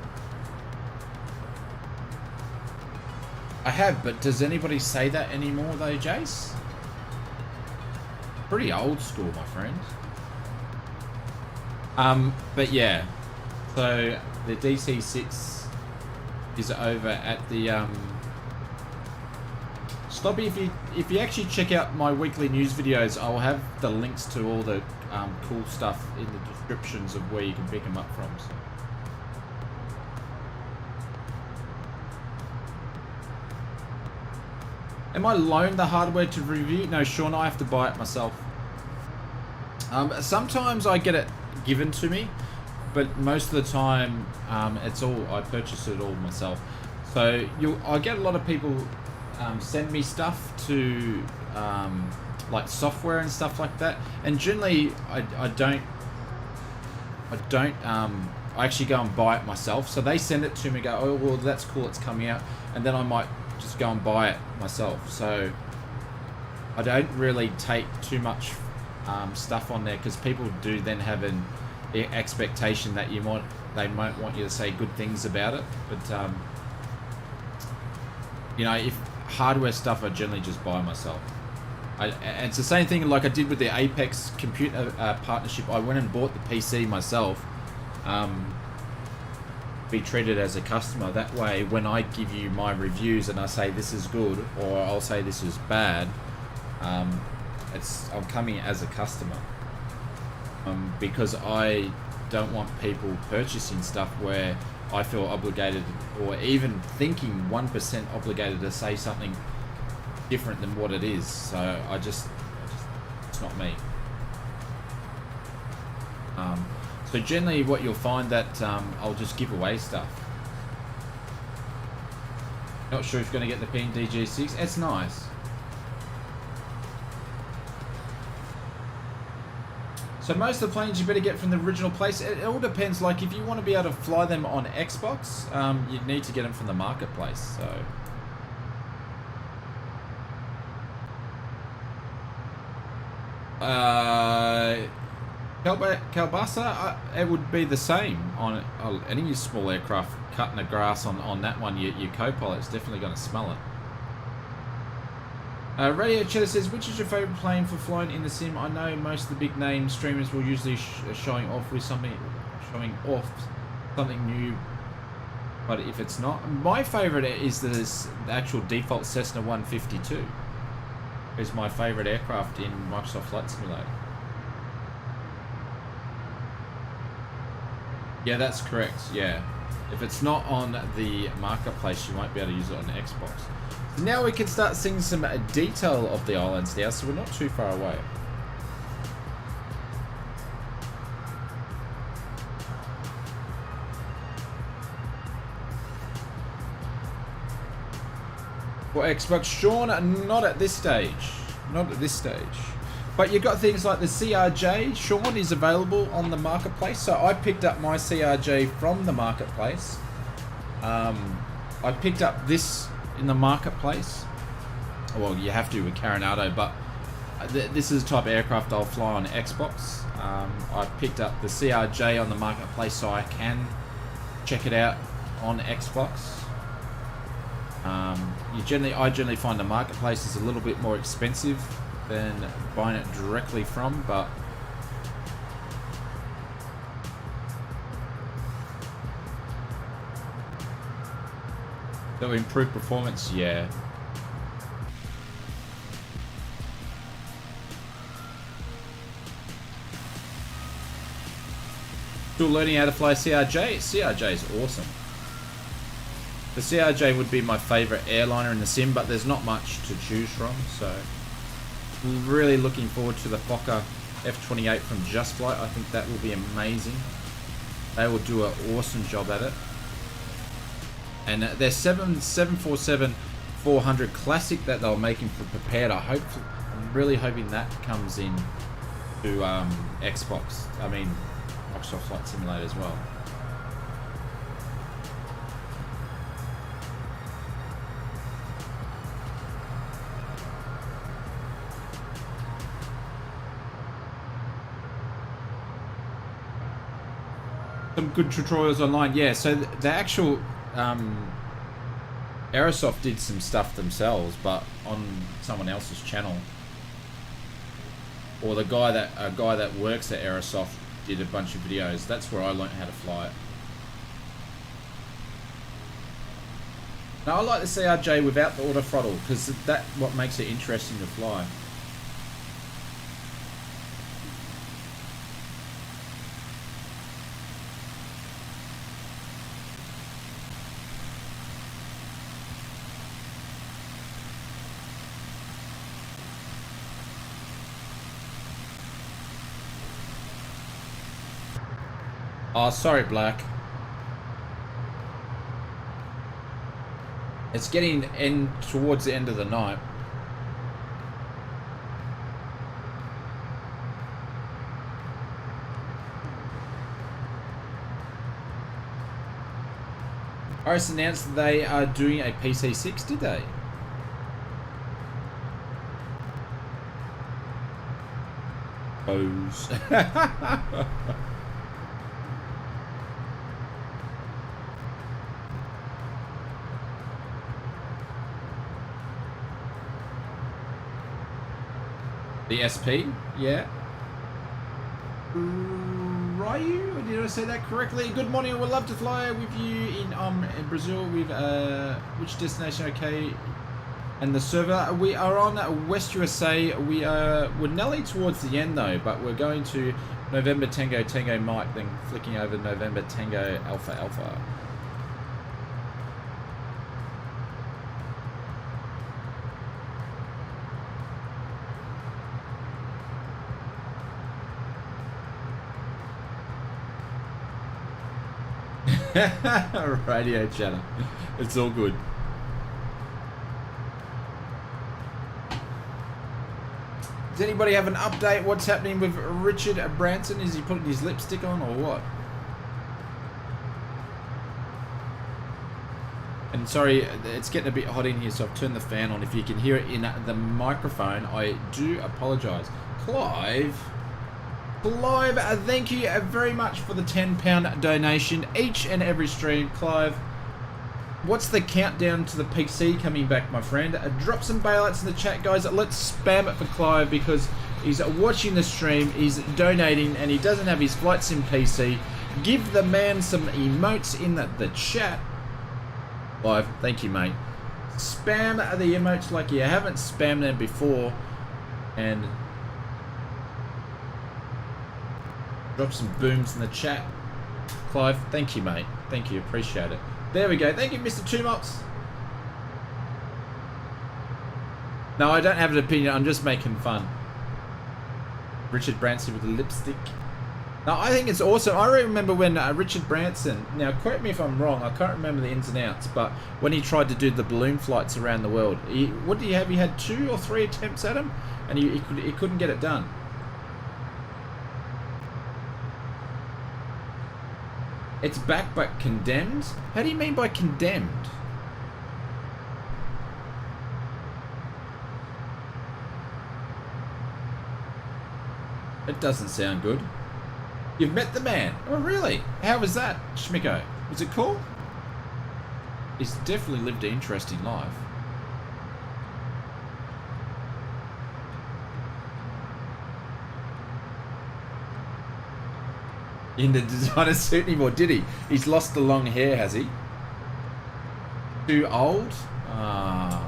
Speaker 2: I have, but does anybody say that anymore though, Jace? Pretty old school, my friend. But yeah, so the DC-6 is over at the Sloppy. If you actually check out my weekly news videos, I'll have the links to all the cool stuff in the descriptions of where you can pick them up from. So. Am I loaned the hardware to review? No, Sean, I have to buy it myself. Sometimes I get it given to me, but most of the time it's all, I purchase it all myself. So I get a lot of people send me stuff to like software and stuff like that, and generally I don't I actually go and buy it myself. So they send it to me, go, oh well, that's cool, it's coming out, and then I might just go and buy it myself. So I don't really take too much stuff on there, because people do then have an expectation that they might want you to say good things about it. But you know, if hardware stuff, I generally just buy myself. And it's the same thing like I did with the Apex computer partnership. I went and bought the PC myself. Be treated as a customer. That way, when I give you my reviews and I say this is good, or I'll say this is bad, I'm coming as a customer, because I don't want people purchasing stuff where I feel obligated, or even thinking 1% obligated to say something different than what it is. So it's not me. So generally what you'll find that I'll just give away stuff. Not sure if you're going to get the PNDG6. It's nice. So most of the planes you better get from the original place. It all depends. Like if you want to be able to fly them on Xbox, you need to get them from the marketplace. So. Kalbasa, it would be the same on any small aircraft. Cutting the grass on that one, your co-pilot's definitely going to smell it. Radio Cheddar says, which is your favourite plane for flying in the sim? I know most of the big name streamers will usually showing off something new, but if it's not, my favourite is the actual default Cessna 152. Is my favourite aircraft in Microsoft Flight Simulator. Yeah, that's correct. Yeah, if it's not on the marketplace, you won't be able to use it on the Xbox. Now we can start seeing some detail of the islands now, so we're not too far away. For Xbox, Sean, not at this stage. Not at this stage. But you've got things like the CRJ. Sean is available on the marketplace. So I picked up my CRJ from the marketplace. I picked up this in the marketplace. Well, you have to with Coronado, but this is the type of aircraft I'll fly on Xbox. I picked up the CRJ on the marketplace so I can check it out on Xbox. I generally find the marketplace is a little bit more expensive than buying it directly from, but to improve performance, yeah. Still learning how to fly CRJ. CRJ is awesome. The CRJ would be my favourite airliner in the sim, but there's not much to choose from, so I'm really looking forward to the Fokker F-28 from Just Flight. I think that will be amazing. They will do an awesome job at it. And their 747-400 Classic that they were making for Prepared, I'm really hoping that comes in to Xbox. I mean, Microsoft Flight Simulator as well. Some good tutorials online, yeah. So the actual Aerosoft did some stuff themselves, but on someone else's channel, or a guy that works at Aerosoft did a bunch of videos. That's where I learned how to fly it. Now I like the CRJ without the auto throttle because that's what makes it interesting to fly. Oh, sorry, Black. It's getting towards the end of the night. Iris announced that they are doing a PC6, did they? Bose. The SP, yeah. Ryu, did I say that correctly? Good morning, we'd love to fly with you in Brazil with which destination, okay? And the server, we are on West USA. We're nearly towards the end though, but we're going to November Tango Tango Mike, then flicking over November Tango Alpha Alpha. Radio chatter. It's all good. Does anybody have an update? What's happening with Richard Branson? Is he putting his lipstick on or what? And sorry, it's getting a bit hot in here, so I've turned the fan on. If you can hear it in the microphone, I do apologise. Clive, thank you very much for the £10 donation each and every stream. Clive, what's the countdown to the PC coming back, my friend? Drop some bailouts in the chat, guys. Let's spam it for Clive because he's watching the stream, he's donating, and he doesn't have his flight sim PC. Give the man some emotes in the chat. Clive, thank you, mate. Spam the emotes like you haven't spammed them before, and drop some booms in the chat. Clive, thank you, mate. Thank you, appreciate it. There we go. Thank you, Mr. Tumops. No, I don't have an opinion. I'm just making fun. Richard Branson with the lipstick. No, I think it's awesome. I remember when Richard Branson, now correct me if I'm wrong, I can't remember the ins and outs, but when he tried to do the balloon flights around the world, what did he have? He had 2 or 3 attempts at him, and he couldn't get it done. It's back but condemned? How do you mean by condemned? It doesn't sound good. You've met the man. Oh, really? How was that, Schmicko? Was it cool? He's definitely lived an interesting life. In the designer suit anymore, did he? He's lost the long hair, has he? Too old? Ah.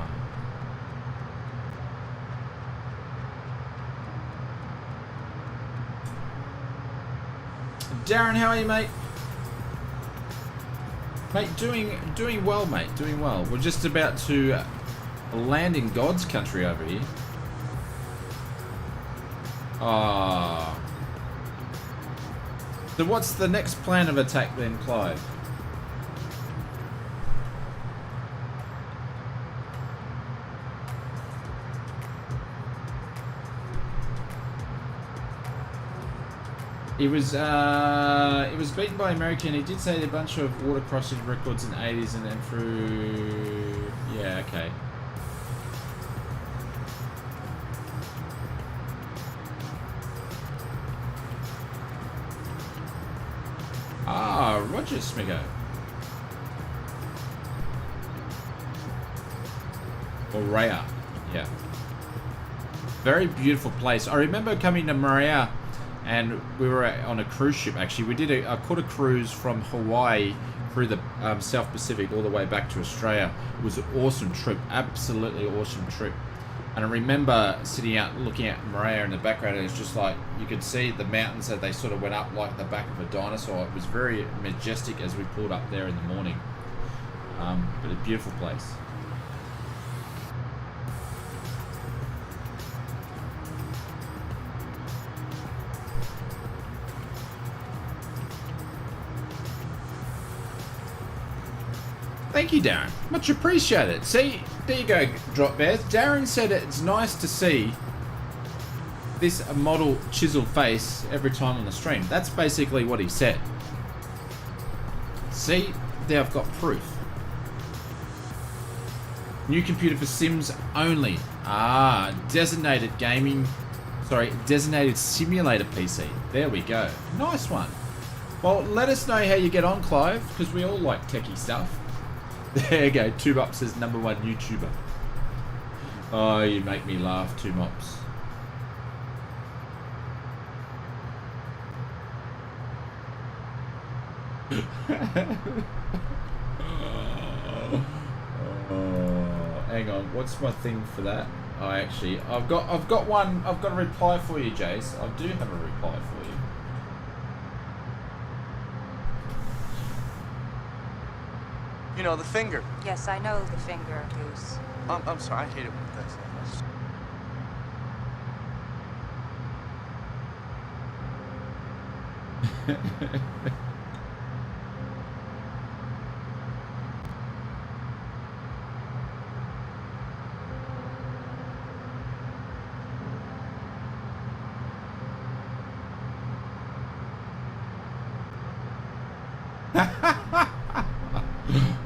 Speaker 2: Darren, how are you, mate? Mate, doing well, mate. Doing well. We're just about to land in God's country over here. Ah. So what's the next plan of attack then, Clive? It was beaten by American. He did say a bunch of water crossing records in the 80s and then through... Yeah, okay. Ah, Roger Smiggo. Or Raya, yeah. Very beautiful place. I remember coming to Maria, and we were on a cruise ship. Actually, we did a quarter cruise from Hawaii through the South Pacific all the way back to Australia. It was an awesome trip, absolutely awesome trip. And I remember sitting out looking at Maria in the background, and it's just like you could see the mountains that they sort of went up like the back of a dinosaur. It was very majestic as we pulled up there in the morning. But a beautiful place. Thank you, Darren. Much appreciated. See, there you go, Drop Bears. Darren said it's nice to see this model chisel face every time on the stream. That's basically what he said. See, there I've got proof. New computer for Sims only. Ah, designated simulator PC. There we go. Nice one. Well, let us know how you get on, Clive, because we all like techie stuff. There you go, Two Mops is #1 YouTuber. Oh, you make me laugh, Two Mops. Oh, hang on, what's my thing for that? Oh, actually, I've got a reply for you, Jace. I do have a reply for you.
Speaker 10: You know, the finger.
Speaker 11: Yes, I know the finger, Goose.
Speaker 10: I'm sorry, I hate it when that's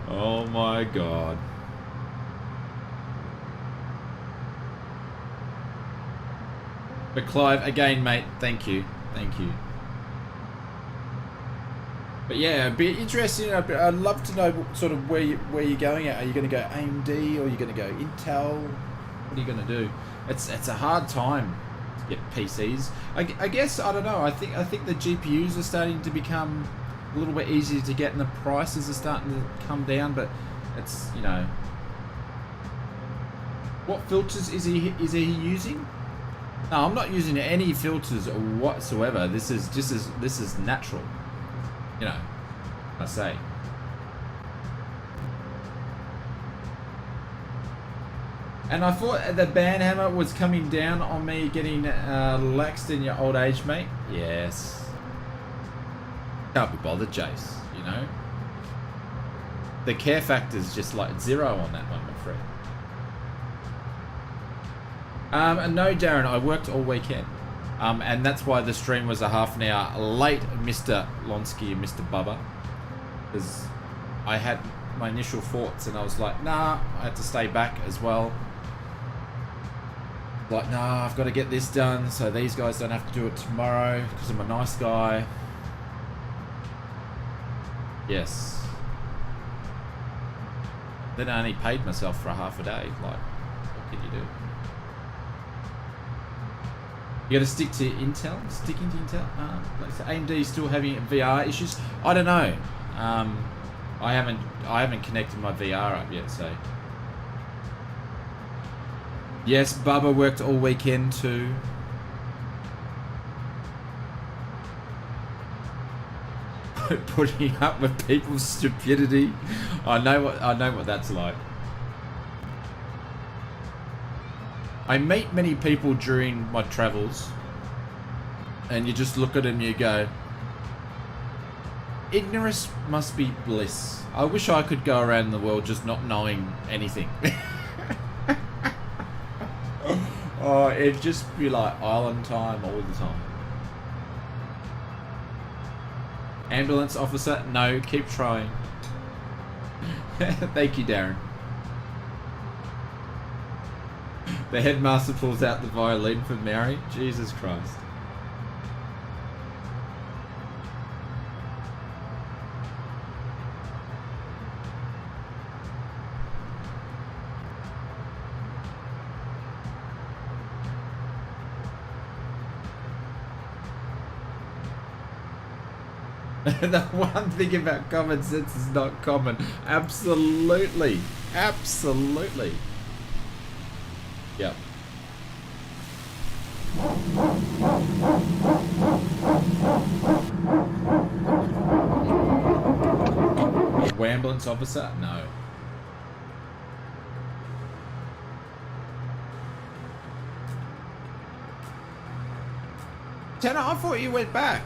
Speaker 2: Oh my god. But Clive, again, mate, thank you. Thank you. But yeah, it'd be interesting. I'd love to know sort of where you're going at. Are you going to go AMD or are you going to go Intel? What are you going to do? It's a hard time to get PCs. I guess, I don't know. I think the GPUs are starting to become a little bit easier to get, and the prices are starting to come down. But it's, you know, what filters is he using? No, I'm not using any filters whatsoever. This is natural. You know, I say. And I thought the banhammer was coming down on me getting laxed in your old age, mate. Yes. Can't be bothered, Jace, you know. The care factor's just like 0 on that one, my friend. And no, Darren, I worked all weekend. And that's why the stream was a half an hour late, Mr. Lonsky and Mr. Bubba. Because I had my initial thoughts and I was like, nah, I had to stay back as well. Like, nah, I've got to get this done so these guys don't have to do it tomorrow because I'm a nice guy. Yes. Then I only paid myself for a half a day. Like, what can you do? You got to stick to Intel. Sticking to Intel. Like AMD is still having VR issues. I don't know. I haven't connected my VR up yet. So yes, Bubba worked all weekend too. Putting up with people's stupidity. I know what that's like. I meet many people during my travels, and you just look at them and you go, ignorance must be bliss. I wish I could go around the world just not knowing anything. Oh, it'd just be like island time all the time. Ambulance officer, no, keep trying. Thank you, Darren. The headmaster pulls out the violin for Mary. Jesus Christ. The one thing about common sense is not common. Absolutely. Absolutely. Yep. Ambulance officer? No. Tanner, I thought you went back.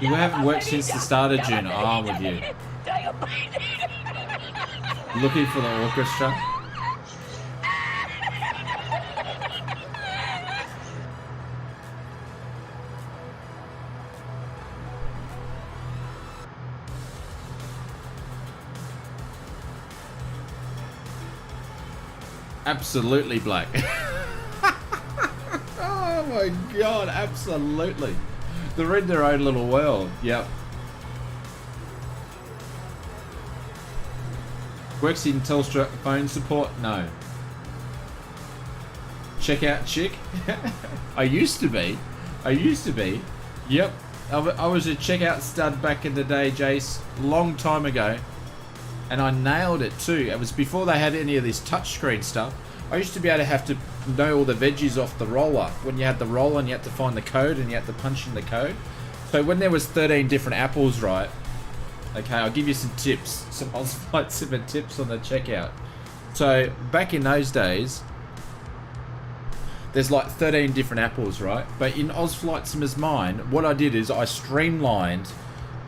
Speaker 2: You haven't worked since the start of June. Oh, I'm with you. Looking for the orchestra. Absolutely black. Oh my god, absolutely. They're in their own little world. Yep. Works in Telstra phone support? No. Checkout chick? I used to be. Yep. I was a checkout stud back in the day, Jace. Long time ago. And I nailed it too. It was before they had any of this touchscreen stuff. I used to be able to have to know all the veggies off the roller. When you had the roller and you had to find the code and you had to punch in the code. So when there was 13 different apples, right? Okay, I'll give you some tips. Some Ozflight Simmer tips on the checkout. So back in those days, there's like 13 different apples, right? But in Ozflight Simmer's mind, what I did is I streamlined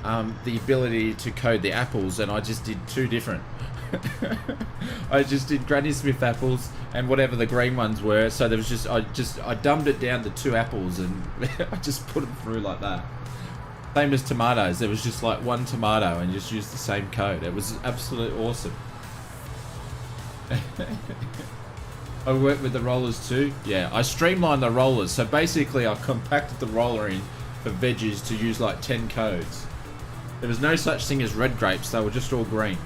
Speaker 2: the ability to code the apples, and I just did 2 different. I just did Granny Smith apples and whatever the green ones were. So there was just I dumbed it down to 2 apples and I just put them through like that. Same as tomatoes. There was just like 1 tomato and just used the same code. It was absolutely awesome. I worked with the rollers too. Yeah, I streamlined the rollers. So basically I compacted the roller in for veggies to use like 10 codes. There was no such thing as red grapes. They were just all green.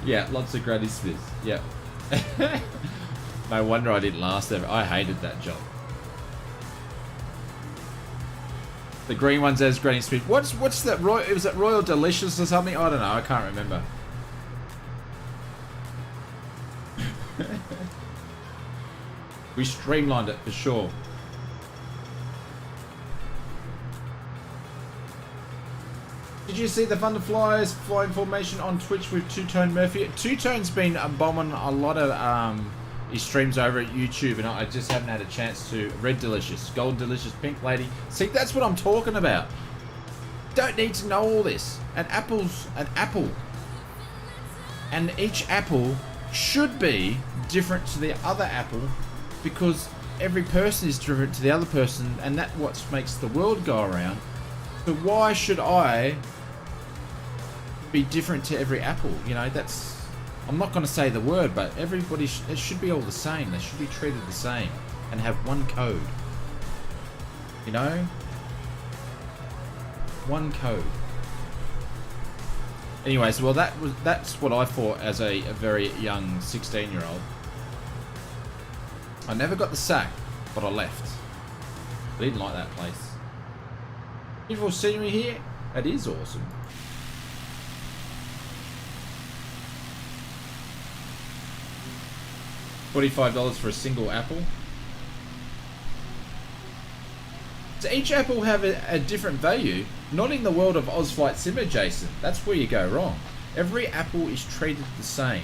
Speaker 2: Yeah, lots of Granny Smiths. Yeah. No wonder I didn't last ever. I hated that job. The green ones as Granny Smith. What's that? Was it Royal Delicious or something? I don't know. I can't remember. We streamlined it for sure. Did you see the Thunderflies flying formation on Twitch with Two-Tone Murphy? Two-Tone's been bombing a lot of his streams over at YouTube, and I just haven't had a chance to. Red Delicious, Gold Delicious, Pink Lady. See, that's what I'm talking about. Don't need to know all this. An apple's an apple. And each apple should be different to the other apple because every person is different to the other person, and that's what makes the world go around. So why should I be different to every apple? You know, that's... I'm not going to say the word, but everybody... it should be all the same. They should be treated the same and have one code. You know? One code. Anyways, well, that's what I thought as a very young 16-year-old. I never got the sack, but I left. I didn't like that place. Beautiful scenery here. It is awesome. $45 for a single apple. Does each apple have a different value? Not in the world of Ozflight Simmer, Jason. That's where you go wrong. Every apple is treated the same.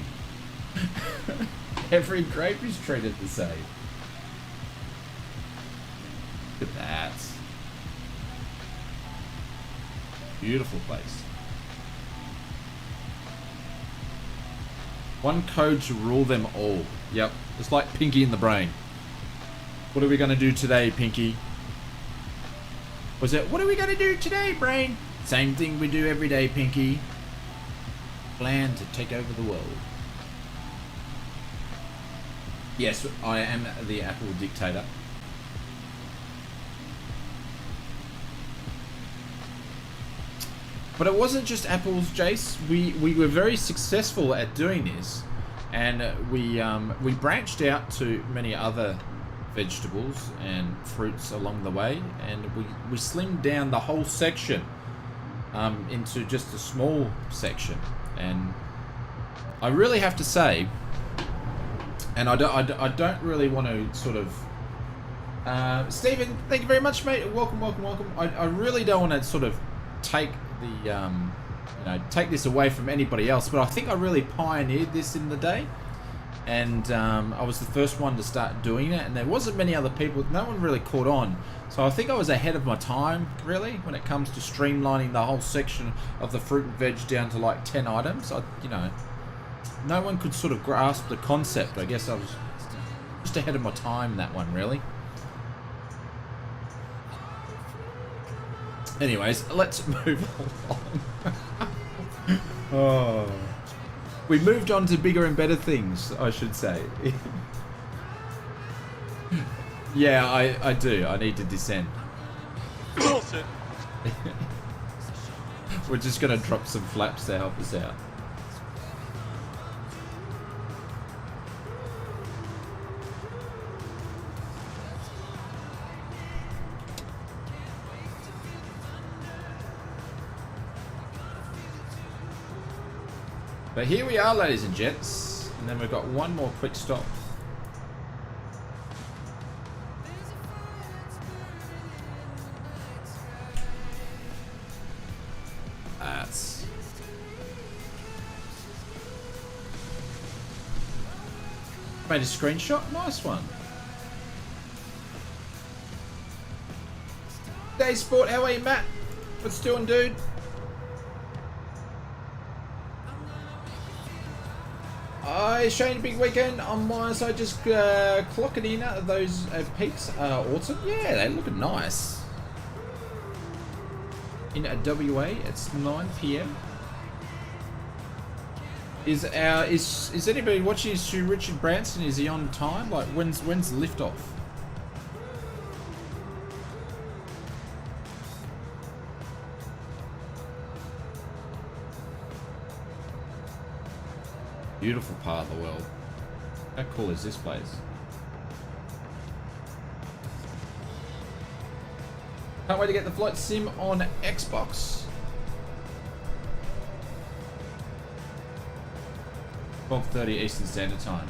Speaker 2: Every grape is treated the same. Look at that. Beautiful place. One code to rule them all. Yep. It's like Pinky in the Brain. What are we going to do today, Pinky? Was it, what are we going to do today, Brain? Same thing we do every day, Pinky. Plan to take over the world. Yes, I am the apple dictator. But it wasn't just apples, Jace. We were very successful at doing this, and we branched out to many other vegetables and fruits along the way, and we slimmed down the whole section into just a small section. And I really have to say, and I don't really want to sort of Stephen, thank you very much, mate. Welcome. I really don't want to sort of take the take this away from anybody else, but I think I really pioneered this in the day, and I was the first one to start doing it, and there wasn't many other people. No one really caught on, so I think I was ahead of my time really when it comes to streamlining the whole section of the fruit and veg down to like 10 items. No one could sort of grasp the concept. I guess I was just ahead of my time in that one, really. Anyways, let's move on. Oh. We moved on to bigger and better things, I should say. Yeah, I do. I need to descend.
Speaker 10: Bullshit.
Speaker 2: We're just going to drop some flaps to help us out. But here we are, ladies and gents, and then we've got one more quick stop. That's... Made a screenshot? Nice one. Day Sport, how are you, Matt? What's doing, dude? Anyway, Shane, big weekend on my side. Just clocking in. Those peaks are awesome. Yeah, they look nice. In WA, it's 9 PM. Is anybody watching Sir Richard Branson? Is he on time? Like when's liftoff? Beautiful part of the world. How cool is this place? Can't wait to get the flight sim on Xbox. 12:30 Eastern Standard Time.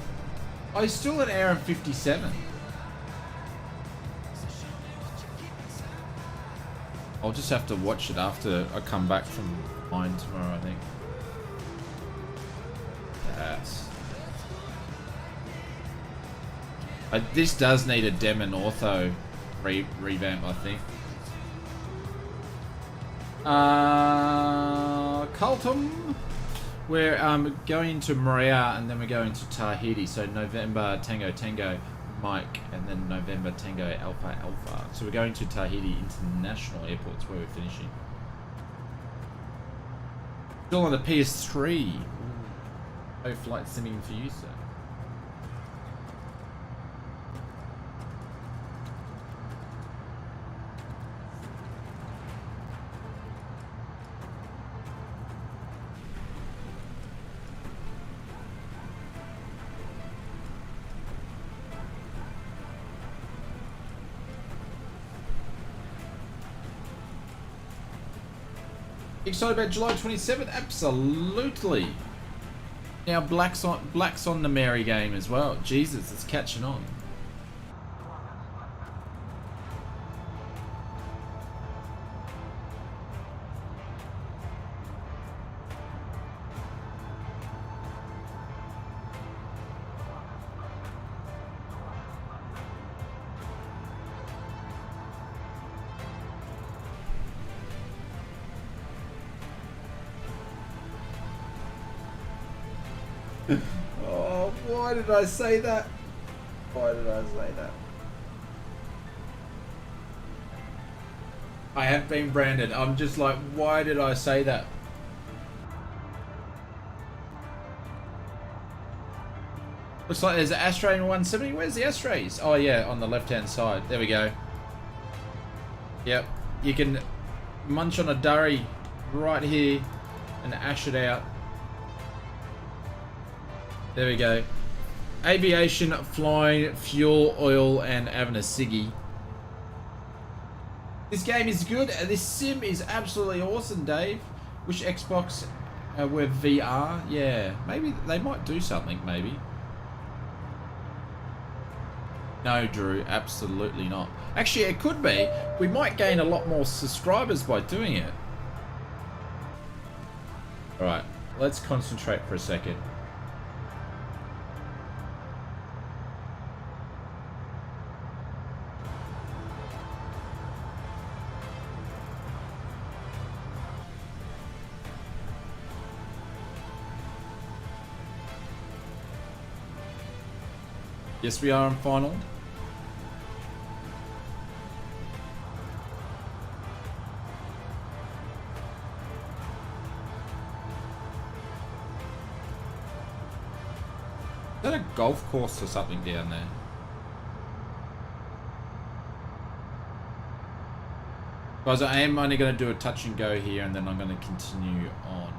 Speaker 2: Oh, it's still an hour and 57. I'll just have to watch it after I come back from mine tomorrow, I think. This does need a Dem and Ortho revamp, I think. Carlton, we're going to Morea and then we're going to Tahiti. So November Tango Tango Mike and then November Tango Alpha Alpha. So we're going to Tahiti International Airport. That's where we're finishing. Still on the PS3. No flight simming for you, sir. Excited about July 27th? Absolutely. Now Black's on the merry game as well. Jesus, it's catching on. Oh, why did I say that? Why did I say that? I have been branded. I'm just like, why did I say that? Looks like there's an Ashtray in 170. Where's the Ashtrays? Oh yeah, on the left-hand side. There we go. Yep, you can munch on a durry right here and ash it out. There we go. Aviation, flying, fuel, oil, and having a ciggy. This game is good. This sim is absolutely awesome, Dave. Wish Xbox were VR. Yeah, maybe they might do something, maybe. No, Drew, absolutely not. Actually, it could be. We might gain a lot more subscribers by doing it. Alright, let's concentrate for a second. Yes, we are on final. Is that a golf course or something down there? Guys, I am only going to do a touch and go here and then I'm going to continue on.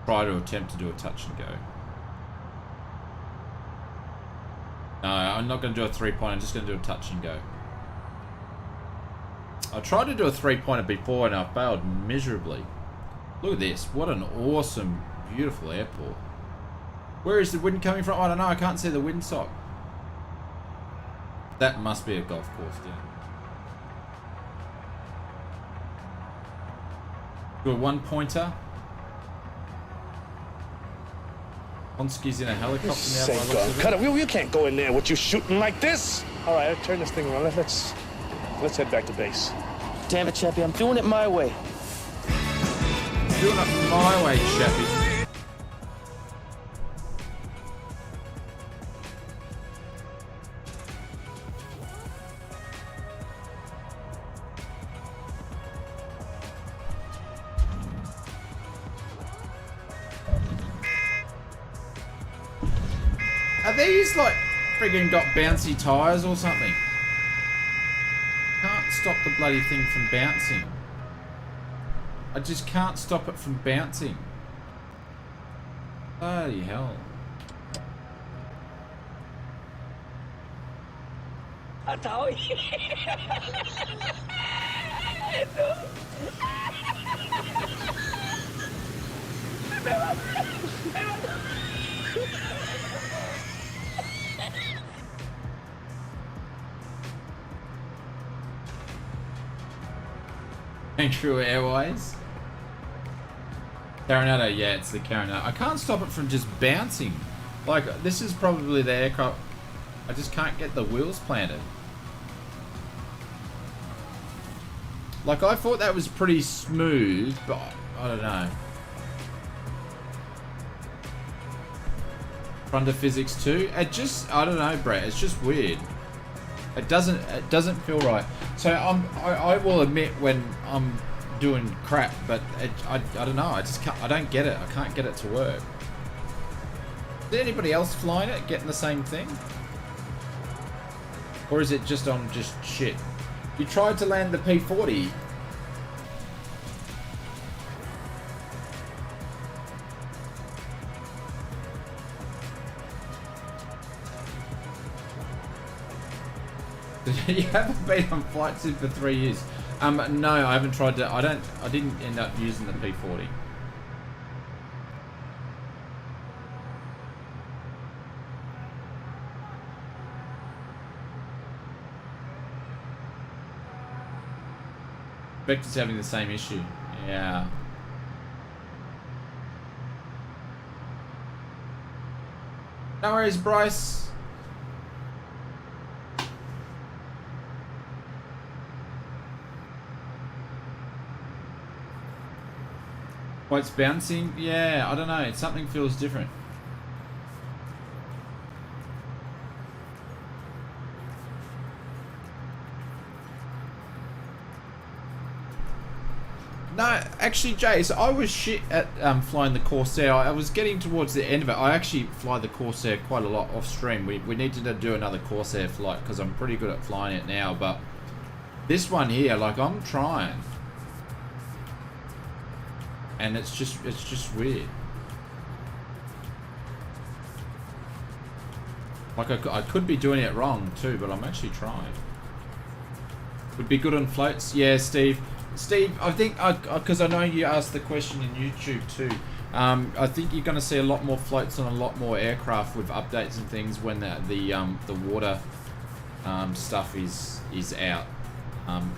Speaker 2: Try to attempt to do a touch and go. No, I'm not going to do a three-pointer, I'm just going to do a touch and go. I tried to do a three-pointer before and I failed miserably. Look at this, what an awesome, beautiful airport. Where is the wind coming from? I don't know, I can't see the windsock. That must be a golf course, yeah. Do a one-pointer.Onsky's in a helicopter now.
Speaker 6: Cut it. You can't go in there with you shooting like this. All right, I'll turn this thing around. Let's head back to base.
Speaker 7: Damn it, Chappie, I'm doing it my way.
Speaker 2: Doing it my way, Chappie. Are these like friggin' got bouncy tyres or something? Can't stop the bloody thing from bouncing. I just can't stop it from bouncing. Bloody hell. True Airways. Carinata, yeah, it's the Carinata. I can't stop it from just bouncing. Like, this is probably the aircraft. I just can't get the wheels planted. Like, I thought that was pretty smooth, but I don't know. Front of physics too. It just, I don't know, Brett. It's just weird. It doesn't feel right. So I will admit when I'm doing crap, but I don't know. I don't get it. I can't get it to work. Is there anybody else flying it, getting the same thing? Or is it just on just shit? You tried to land the P40. You haven't been on flight sim for 3 years. No, I haven't tried to. I didn't end up using the P40. Vector's having the same issue. Yeah. No worries, Bryce. Why it's bouncing? Yeah, I don't know. Something feels different. No, actually, Jace, I was shit at flying the Corsair. I was getting towards the end of it. I actually fly the Corsair quite a lot off stream. We need to do another Corsair flight because I'm pretty good at flying it now. But this one here, like, I'm trying. And it's just weird. Like I could be doing it wrong too, but I'm actually trying. Would be good on floats, yeah, Steve. Steve, I think because I know you asked the question in YouTube too. I think you're going to see a lot more floats on a lot more aircraft with updates and things when the water stuff is out.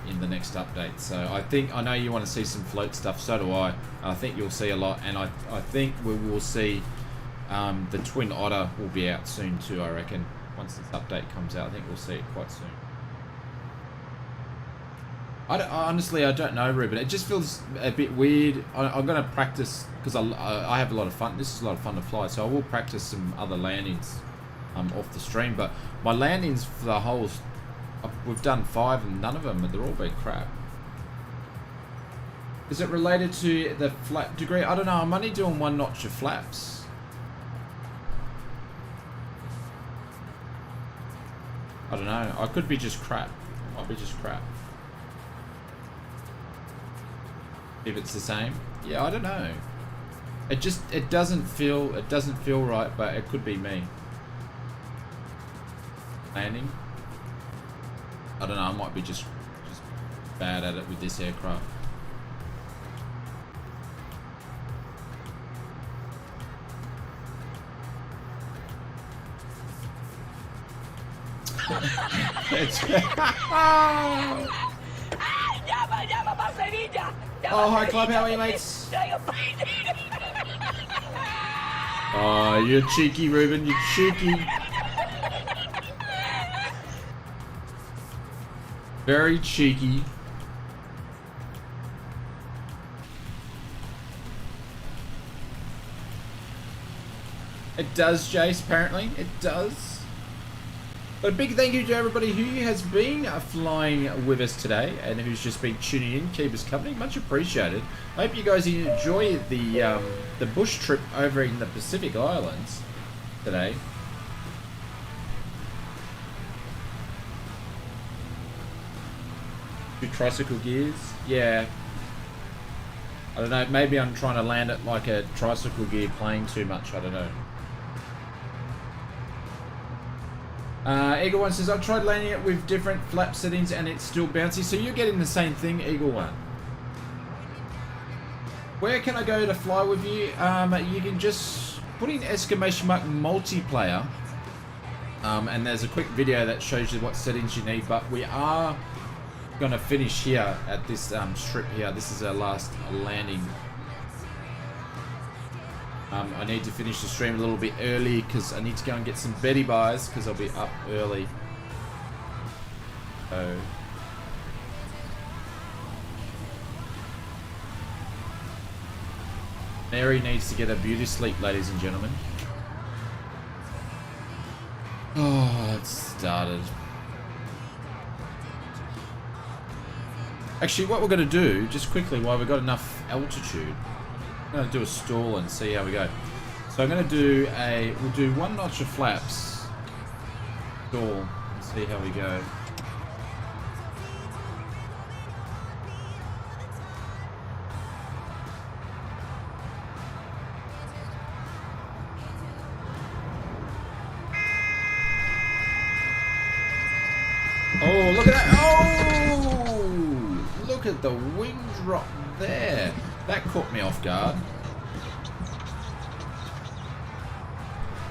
Speaker 2: In the next update. So I know you want to see some float stuff, so do I. I think you'll see a lot, and I think we will see the Twin Otter will be out soon too, I reckon. Once this update comes out, I think we'll see it quite soon. Honestly, I don't know, Ruben. It just feels a bit weird. I'm going to practice, because I have a lot of fun. This is a lot of fun to fly, so I will practice some other landings off the stream, but my landings for the whole... We've done 5 and none of them, they're all been crap. Is it related to the flap degree? I don't know, I'm only doing 1 notch of flaps. I don't know, I could be just crap. It might be just crap. If it's the same? Yeah, I don't know. It doesn't feel right, but it could be me. Landing? I don't know, I might be just bad at it with this aircraft. Oh, hi Club, how are you, mates? Oh, you're cheeky, Ruben, you're cheeky. Very cheeky. It does, Jace, apparently. It does. But a big thank you to everybody who has been flying with us today and who's just been tuning in, keep us company. Much appreciated. I hope you guys enjoy the bush trip over in the Pacific Islands today. 2 tricycle gears. Yeah. I don't know, maybe I'm trying to land it like a tricycle gear plane too much, I don't know. Eagle 1 says, I've tried landing it with different flap settings and it's still bouncy. So you're getting the same thing, Eagle 1. Where can I go to fly with you? You can just put in exclamation mark multiplayer. And there's a quick video that shows you what settings you need. But we are going to finish here at this strip here. This is our last landing. I need to finish the stream a little bit early because I need to go and get some Betty buys because I'll be up early. So Mary needs to get a beauty sleep, ladies and gentlemen. Oh, it started. Actually, what we're going to do, just quickly, while we've got enough altitude, I'm going to do a stall and see how we go. So I'm going to do we'll do 1 notch of flaps, stall, and see how we go. Oh, look at that. Oh, look at the wing drop there. That caught me off guard.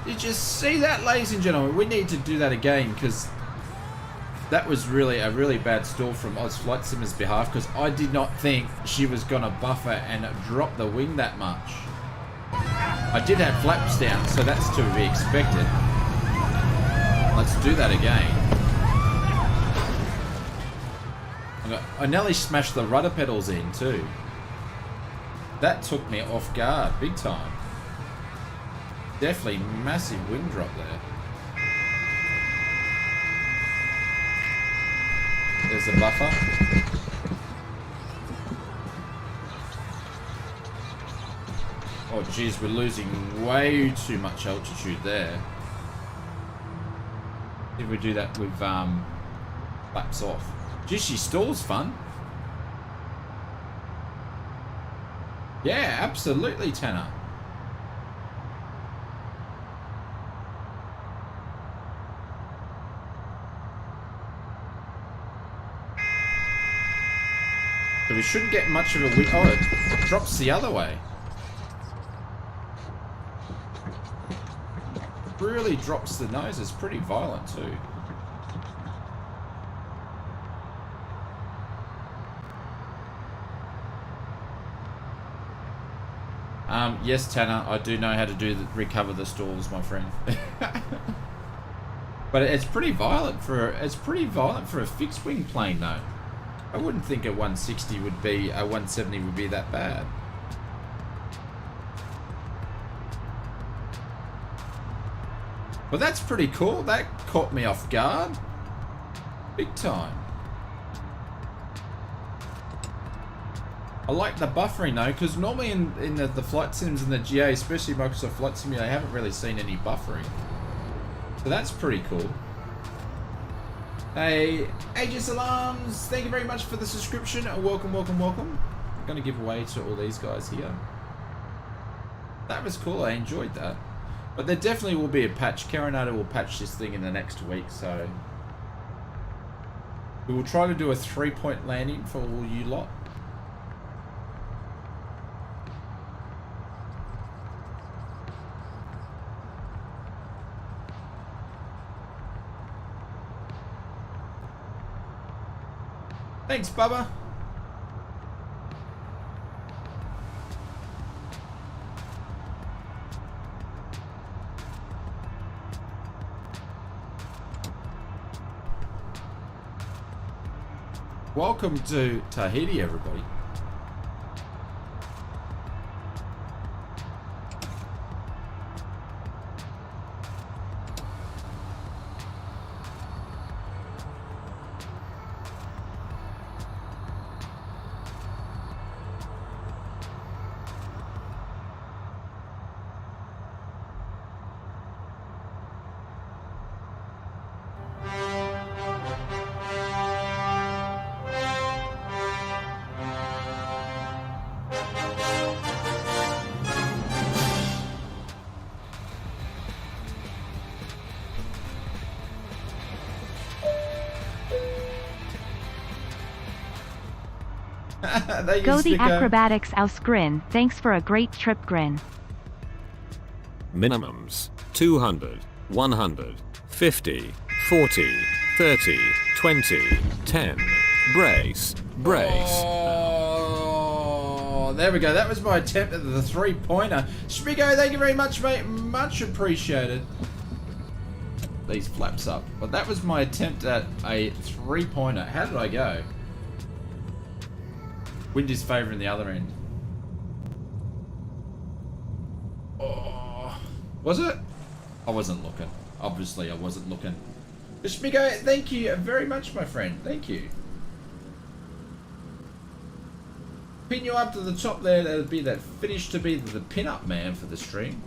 Speaker 2: Did you see that, ladies and gentlemen? We need to do that again because that was really a really bad stall from Oz Flight Simmer's behalf because I did not think she was going to buffer and drop the wing that much. I did have flaps down, so that's to be expected. Let's do that again. I nearly smashed the rudder pedals in too. That took me off guard big time. Definitely massive wind drop there. There's the buffer. Oh geez, we're losing way too much altitude there. If we do that with flaps off. Geez, she stalls fun. Yeah, absolutely, Tanner. So we shouldn't get much of a wind. Oh, it drops the other way. Really drops the nose. It's pretty violent too. Yes, Tanner, I do know how to recover the stalls, my friend. But it's pretty violent for a fixed wing plane, though. I wouldn't think a 160 would be a 170 would be that bad. Well, that's pretty cool. That caught me off guard, big time. I like the buffering though, because normally in the flight sims and the GA, especially Microsoft Flight Simulator, I haven't really seen any buffering. So that's pretty cool. Hey, Aegis Alarms, thank you very much for the subscription. Welcome, welcome, welcome. I'm going to give away to all these guys here. That was cool, I enjoyed that. But there definitely will be a patch. Carinata will patch this thing in the next week, so... we will try to do a 3-point landing for all you lot. Thanks, Bubba. Welcome to Tahiti, everybody.
Speaker 3: Go the acrobatics aus grin. Thanks for a great trip grin.
Speaker 5: Minimums 200, 100, 50, 40, 30, 20, 10. Brace.
Speaker 2: Oh, there we go. That was my attempt at the 3-pointer. Schmigo, thank you very much, mate. Much appreciated. These flaps up. But that was my attempt at a 3-pointer. How did I go? Wind is favouring the other end. Oh, was it? I wasn't looking. Obviously, I wasn't looking. Schmigo, thank you very much, my friend. Thank you. Pin you up to the top there. That'll be that finish to be the pin-up man for the stream.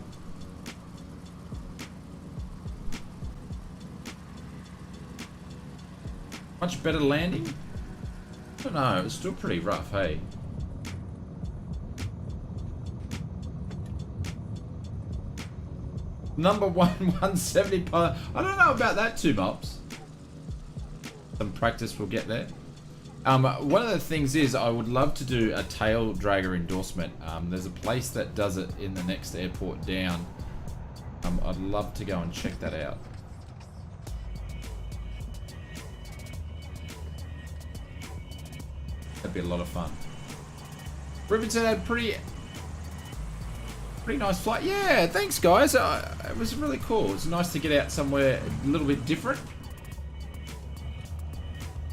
Speaker 2: Much better landing? I don't know. It's still pretty rough, hey? Number 170 pilot. I don't know about that, 2 mops. Some practice will get there. One of the things is I would love to do a tail dragger endorsement. There's a place that does it in the next airport down. I'd love to go and check that out. That'd be a lot of fun. Ruben said had pretty nice flight. Yeah, thanks guys. It was really cool. It's nice to get out somewhere a little bit different.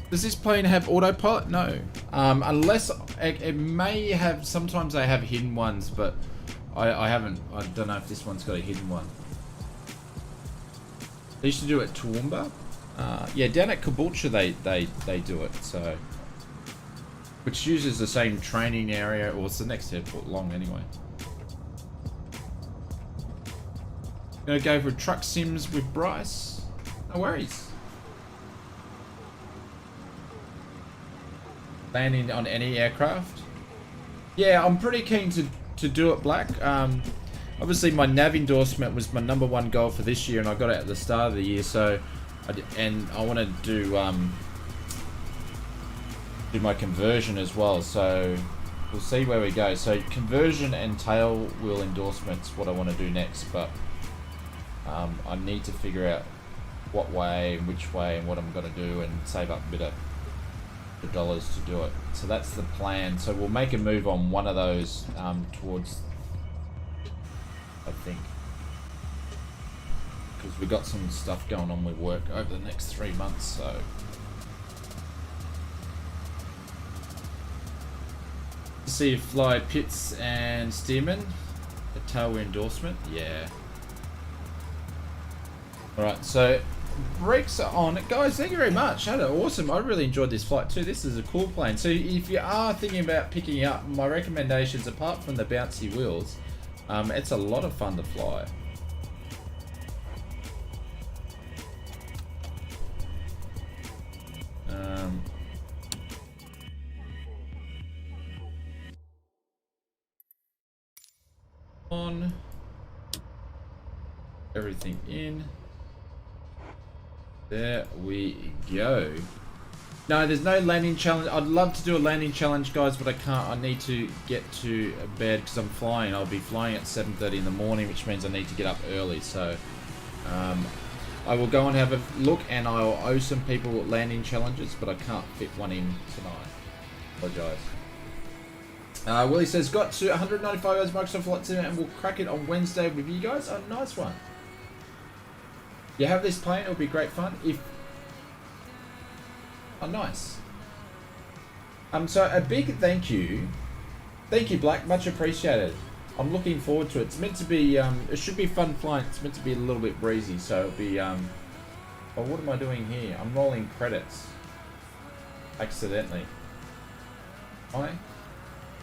Speaker 2: Does this plane have autopilot? No. Unless it may have, sometimes they have hidden ones, but I haven't. I don't know if this one's got a hidden one. They used to do it at Toowoomba. Yeah, down at Caboolture they do it, so. Which uses the same training area, or it's the next airport along anyway. Gonna go for truck sims with Bryce. No worries. Landing on any aircraft. Yeah, I'm pretty keen to do it, Black. Obviously my nav endorsement was my #1 goal for this year, and I got it at the start of the year. So, I want to do my conversion as well. So we'll see where we go. So conversion and tail wheel endorsements, what I want to do next, but I need to figure out what way and which way and what I'm going to do, and save up a bit of the dollars to do it. So that's the plan. So we'll make a move on one of those towards, I think, because we got some stuff going on with work over the next 3 months. So see if fly Pitts and Stearman, the tail endorsement. Yeah. All right, so brakes are on. Guys, thank you very much. Had it awesome. I really enjoyed this flight too. This is a cool plane. So if you are thinking about picking up, my recommendations, apart from the bouncy wheels, it's a lot of fun to fly. On everything in. There we go. No, there's no landing challenge. I'd love to do a landing challenge, guys, but I can't. I need to get to bed because I'm flying. I'll be flying at 7:30 in the morning, which means I need to get up early. So I will go and have a look, and I'll owe some people landing challenges, but I can't fit one in tonight. Apologise. Willie says, got to 195 hours Microsoft Flight Sim, and we'll crack it on Wednesday with you guys. Oh, nice one. You have this plane, it'll be great fun. Oh, nice. So a big thank you. Thank you, Black, much appreciated. I'm looking forward to it. It's meant to be, it should be fun flying. It's meant to be a little bit breezy, so it'll be, oh, what am I doing here? I'm rolling credits. Accidentally.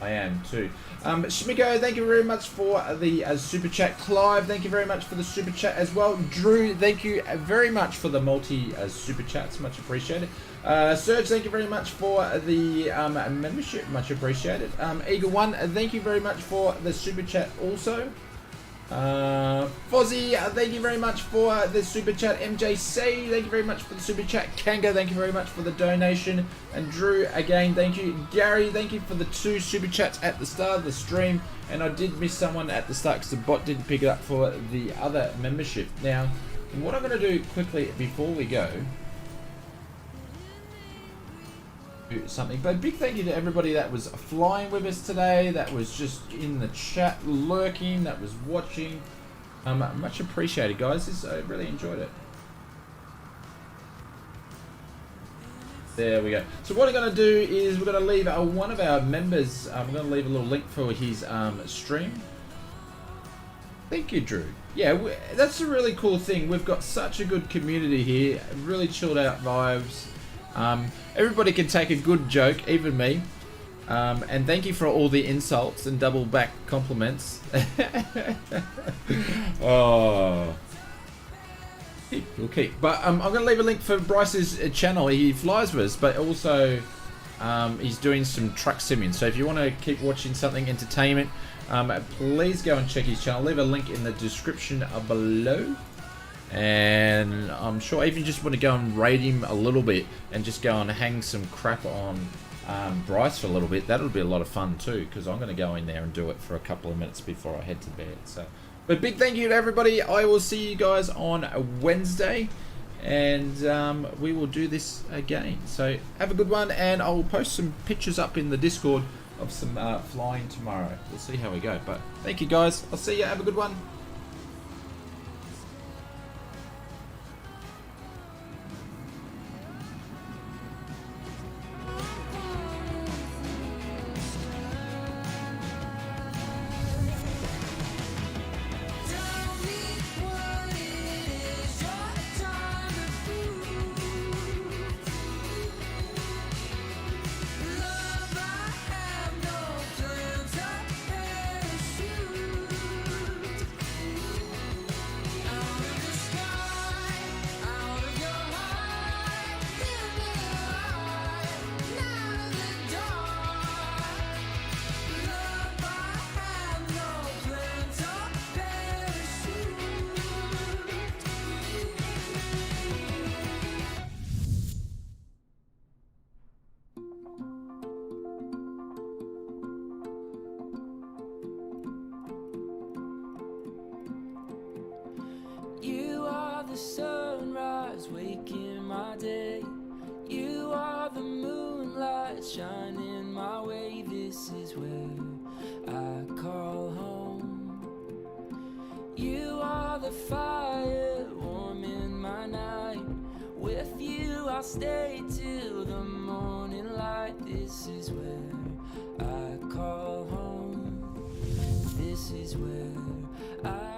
Speaker 2: I am too. Shmiko, thank you very much for the super chat. Clive, thank you very much for the super chat as well. Drew, thank you very much for the multi super chats, much appreciated. Serge, thank you very much for the membership, much appreciated. Eagle One, thank you very much for the super chat also. Fozzie, thank you very much for the super chat. MJC, thank you very much for the super chat. Kanga, thank you very much for the donation. And Drew, again, thank you. Gary, thank you for the 2 super chats at the start of the stream. And I did miss someone at the start because the bot didn't pick it up for the other membership. Now, what I'm going to do quickly before we go, do something. But a big thank you to everybody that was flying with us today, that was just in the chat lurking, that was watching. Much appreciated, guys. I really enjoyed it. There we go. So what I'm going to do is we're going to leave one of our members, we're going to leave a little link for his stream. Thank you, Drew. Yeah, that's a really cool thing. We've got such a good community here, really chilled out vibes. Everybody can take a good joke, even me. And thank you for all the insults and double back compliments. Oh, we'll keep. But I'm going to leave a link for Bryce's channel. He flies with us, but also he's doing some truck simming. So if you want to keep watching something entertainment, please go and check his channel. I'll leave a link in the description below. And I'm sure if you just want to go and raid him a little bit and just go and hang some crap on Bryce for a little bit, that'll be a lot of fun too, because I'm going to go in there and do it for a couple of minutes before I head to bed. So, but big thank you to everybody. I will see you guys on Wednesday, and we will do this again. So have a good one, and I will post some pictures up in the Discord of some flying tomorrow. We'll see how we go, but thank you guys. I'll see you. Have a good one.
Speaker 12: The sunrise waking my day. You are the moonlight shining my way. This is where I call home. You are the fire warming my night. With you I'll stay till the morning light. This is where I call home. This is where I